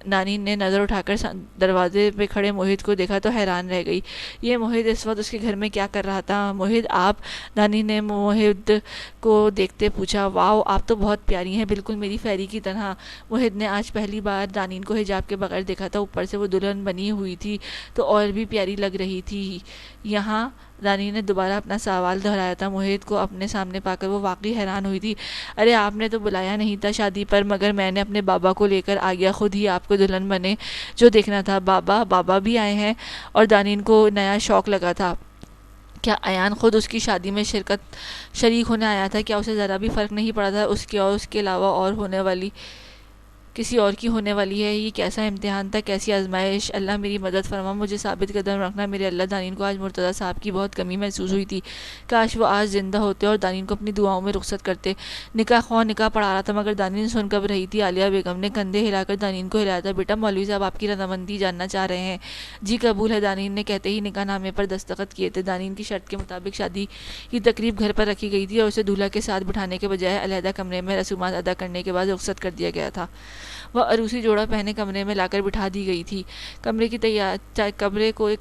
دانین نے نظر اٹھا کر دروازے پہ کھڑے موہت کو دیکھا تو حیران رہ گئی۔ یہ موہت اس وقت اس کے گھر میں کیا کر رہا تھا؟ موہت آپ؟ دانین نے موہت کو دیکھتے پوچھا۔ واؤ، آپ تو بہت پیاری ہیں، بالکل میری فیری کی طرح۔ موہت نے آج پہلی بار دانین کو حجاب کے بغیر دیکھا تھا، اوپر سے وہ دلہن بنی ہوئی تھی تو اور بھی پیاری لگ رہی تھی۔ یہاں دانین نے دوبارہ اپنا سوال دہرایا تھا۔ موہت کو اپنے سامنے پا کر وہ واقعی حیران ہوئی تھی۔ ارے آپ نے تو بلایا نہیں تھا شادی پر، مگر میں نے اپنے بابا کو لے کر آ گیا، خود ہی آپ کو دلہن بنے جو دیکھنا تھا۔ بابا بھی آئے ہیں؟ اور دانین کو نیا شوق لگا تھا۔ کیا ایان خود اس کی شادی میں شریک ہونے آیا تھا؟ کیا اسے ذرا بھی فرق نہیں پڑا تھا اس کے اور اس کے علاوہ اور ہونے والی کسی اور کی ہونے والی ہے؟ یہ کیسا امتحان تھا، کیسی آزمائش! اللہ میری مدد فرما، مجھے ثابت قدم رکھنا میرے اللہ۔ دانین کو آج مرتضیٰ صاحب کی بہت کمی محسوس ہوئی تھی۔ کاش وہ آج زندہ ہوتے اور دانین کو اپنی دعاؤں میں رخصت کرتے۔ نکاح خواہ نکاح پڑھا رہا تھا، مگر دانین سن کب رہی تھی۔ عالیہ بیگم نے کندھے ہلا کر دانین کو ہلایا تھا۔ بیٹا، مولوی صاحب آپ کی رضامندی جاننا چاہ رہے ہیں۔ جی قبول ہے، دانین نے کہتے ہی نکاح نامے پر دستخط کیے تھے۔ دانین کی شرط کے مطابق شادی کی تقریب گھر پر رکھی گئی تھی اور اسے دولہا کے ساتھ بٹھانے کے بجائے علیحدہ کمرے میں رسومات ادا کرنے کے بعد رخصت کر دیا گیا تھا۔ وہ عروسی جوڑا پہنے کمرے میں لا کر بٹھا دی گئی تھی۔ کمرے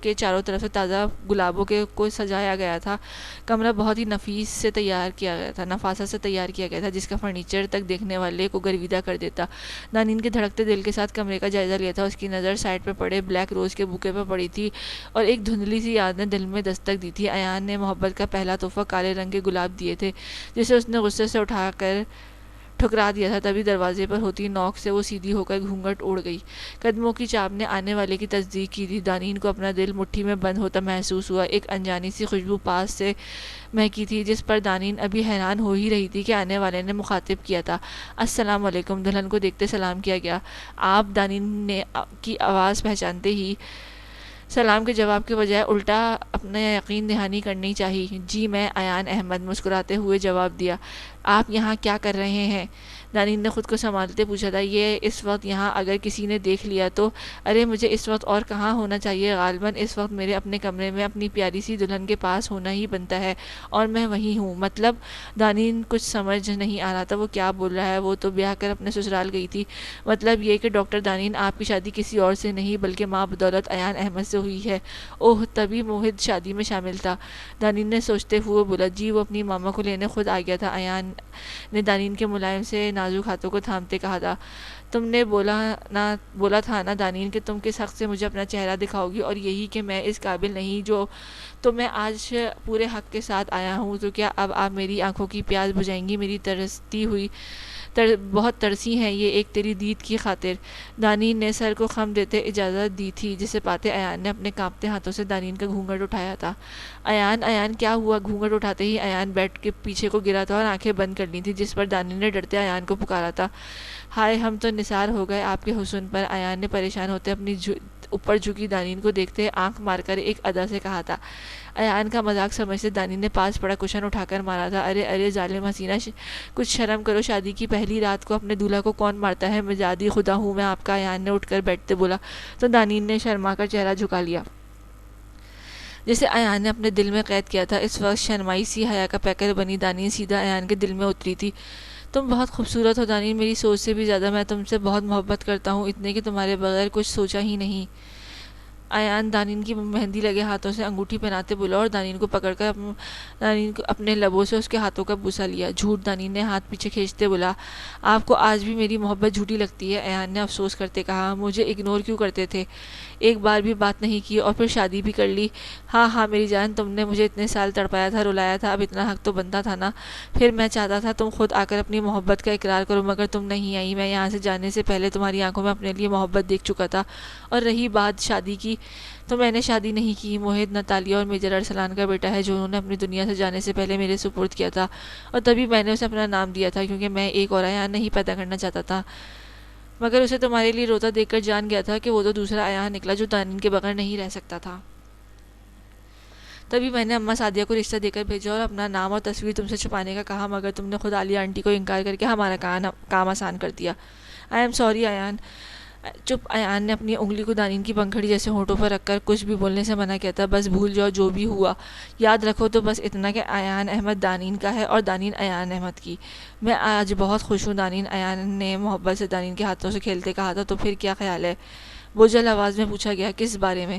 کے چاروں طرف سے تازہ گلابوں کو سجایا گیا تھا۔ کمرہ بہت ہی نفاست سے تیار کیا گیا تھا، جس کا فرنیچر تک دیکھنے والے کو گرویدہ کر دیتا۔ دانین کے دھڑکتے دل کے ساتھ کمرے کا جائزہ لیا تھا۔ اس کی نظر سائڈ پہ پڑے بلیک روز کے بوکے پہ پڑی تھی اور ایک دھندلی سی یاد نے دل میں دستک دی تھی۔ ایان نے محبت کا پہلا تحفہ کالے رنگ کے گلاب دیے تھے، جسے اس نے غصے سے اٹھا کر ٹھکرا دیا تھا۔ تبھی دروازے پر ہوتی نوک سے وہ سیدھی ہو کر گھونگھٹ اڑ گئی۔ قدموں کی چاپ نے آنے والے کی تصدیق کی تھی۔ دانین کو اپنا دل مٹھی میں بند ہوتا محسوس ہوا۔ ایک انجانی سی خوشبو پاس سے مہکی تھی، جس پر دانین ابھی حیران ہو ہی رہی تھی کہ آنے والے نے مخاطب کیا تھا۔ السلام علیکم۔ دلہن کو دیکھتے سلام کیا گیا۔ آپ؟ دانین نے کی آواز پہچانتے ہی سلام کے جواب کے بجائے الٹا اپنا یقین دہانی کرنی چاہی۔ جی میں ایان احمد، مسکراتے ہوئے جواب دیا۔ آپ یہاں کیا کر رہے ہیں؟ دانین نے خود کو سنبھالتے پوچھا تھا۔ یہ اس وقت یہاں اگر کسی نے دیکھ لیا تو؟ ارے مجھے اس وقت اور کہاں ہونا چاہیے؟ غالباً اس وقت میرے اپنے کمرے میں اپنی پیاری سی دلہن کے پاس ہونا ہی بنتا ہے، اور میں وہیں ہوں۔ مطلب؟ دانین کچھ سمجھ نہیں آ رہا تھا وہ کیا بول رہا ہے۔ وہ تو بیاہ کر اپنے سسرال گئی تھی۔ مطلب یہ کہ ڈاکٹر دانین آپ کی شادی کسی اور سے نہیں بلکہ ماں بدولت ایان احمد سے سے ہوئی ہے۔ اوہ، تبھی موہد شادی میں شامل تھا۔ دانین نے سوچتے ہوئے بولا۔ جی، وہ اپنی ماما کو لینے خود آ گیا تھا۔ ایان نے دانین کے ملائم سے نازک ہاتھوں کو تھامتے کہا تھا، تم نے بولا تھا نا دانین کہ تم کس حق سے مجھے اپنا چہرہ دکھاؤ گی، اور یہی کہ میں اس قابل نہیں جو تو میں آج پورے حق کے ساتھ آیا ہوں، تو کیا اب آپ میری آنکھوں کی پیاس بجھائیں گی؟ میری ترستی ہوئی بہت ترسی ہیں یہ ایک تیری دید کی خاطر۔ دانین نے سر کو خم دیتے اجازت دی تھی، جسے پاتے ایان نے اپنے کانپتے ہاتھوں سے دانین کا گھونگھٹ اٹھایا تھا۔ ایان کیا ہوا؟ گھونگھٹ اٹھاتے ہی ایان بیڈ کے پیچھے کو گرا تھا اور آنکھیں بند کر لی تھی، جس پر دانین نے ڈرتے ایان کو پکارا تھا۔ ہائے، ہم تو نثار ہو گئے آپ کے حسن پر۔ ایان نے پریشان ہوتے اپنی اوپر جھکی دانین کو دیکھتے آنکھ مار کر ایک ادا سے کہا تھا۔ ایان کا مذاق سمجھتے دانین نے پاس پڑا کشن اٹھا کر مارا تھا۔ ارے ظالم حسینہ، کچھ شرم کرو، شادی کی پہلی رات کو اپنے دولہا کو کون مارتا ہے؟ مجادی خدا ہوں میں آپ کا، ایان نے اٹھ کر بیٹھتے بولا، تو دانین نے شرما کر چہرہ جھکا لیا، جسے ایان نے اپنے دل میں قید کیا تھا۔ اس وقت شرمائی سی حیا کا پیکر بنی دانین سیدھا ایان کے دل میں اتری تھی۔ تم بہت خوبصورت ہو دانین، میری سوچ سے بھی زیادہ میں تم سے بہت محبت کرتا ہوں، اتنے کہ تمہارے بغیر کچھ سوچا ہی نہیں۔ ایان دانین کی مہندی لگے ہاتھوں سے انگوٹھی پہناتے بولا اور دانین کو پکڑ کر دانین کو اپنے لبوں سے اس کے ہاتھوں کا بوسہ لیا۔ جھوٹ، دانین نے ہاتھ پیچھے کھینچتے بولا۔ آپ کو آج بھی میری محبت جھوٹی لگتی ہے؟ ایان نے افسوس کرتے کہا۔ مجھے اگنور کیوں کرتے تھے؟ ایک بار بھی بات نہیں کی اور پھر شادی بھی کر لی۔ ہاں میری جان، تم نے مجھے اتنے سال تڑپایا تھا، رلایا تھا، اب اتنا حق تو بنتا تھا نا۔ پھر میں چاہتا تھا تم خود آ کر اپنی محبت کا اقرار کرو، مگر تم نہیں آئی۔ میں یہاں سے جانے سے پہلے تمہاری آنکھوں میں اپنے لیے محبت دیکھ چکا تھا، اور رہی بات شادی کی، تو میں نے شادی نہیں کی۔ موہد نتالیہ اور میجر ارسلان کا بیٹا ہے، جو انہوں نے اپنی دنیا سے جانے سے پہلے میرے سپرد کیا تھا، اور تبھی میں نے اسے اپنا نام دیا تھا، کیونکہ میں ایک اور ایان نہیں پیدا کرنا چاہتا تھا، مگر اسے تمہارے لیے روتا دیکھ کر جان گیا تھا کہ وہ تو دوسرا ایان نکلا جو دانین کے بغیر نہیں رہ سکتا تھا۔ تبھی میں نے اماں سعدیہ کو رشتہ دے کر بھیجا اور اپنا نام اور تصویر تم سے چھپانے کا کہا، مگر تم نے خود عالیہ آنٹی کو انکار کر کے ہمارا کام آسان کر دیا۔ I am sorry Ayaan. چپ، ایان نے اپنی انگلی کو دانین کی پنکھڑی جیسے ہونٹوں پر رکھ کر کچھ بھی بولنے سے منع کیا تھا۔ بس بھول جاؤ جو بھی ہوا، یاد رکھو تو بس اتنا کہ ایان احمد دانین کا ہے اور دانین ایان احمد کی۔ میں آج بہت خوش ہوں دانین، ایان نے محبت سے دانین کے ہاتھوں سے کھیلتے کہا تھا۔ تو پھر کیا خیال ہے؟ بوجھل آواز میں پوچھا گیا۔ کس بارے میں؟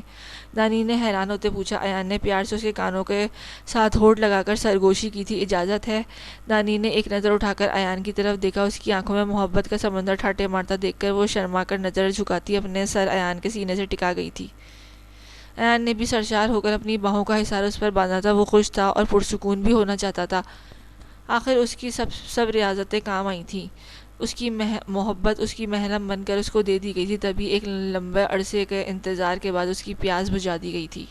دانین نے حیران ہوتے پوچھا۔ ایان نے پیار سے اس کے کانوں کے ساتھ ہونٹ لگا کر سرگوشی کی تھی۔ اجازت ہے؟ دانین نے ایک نظر اٹھا کر ایان کی طرف دیکھا، اس کی آنکھوں میں محبت کا سمندر ٹھاٹھے مارتا دیکھ کر وہ شرما کر نظر جھکاتی اپنے سر ایان کے سینے سے ٹکا گئی تھی۔ ایان نے بھی سرشار ہو کر اپنی باہوں کا حصار اس پر باندھا تھا۔ وہ خوش تھا اور پرسکون بھی ہونا چاہتا تھا۔ آخر اس کی سب ریاضتیں کام آئی تھیں۔ اس کی محبت اس کی محرم بن کر اس کو دے دی گئی تھی، تبھی ایک لمبے عرصے کے انتظار کے بعد اس کی پیاس بجھا دی گئی تھی۔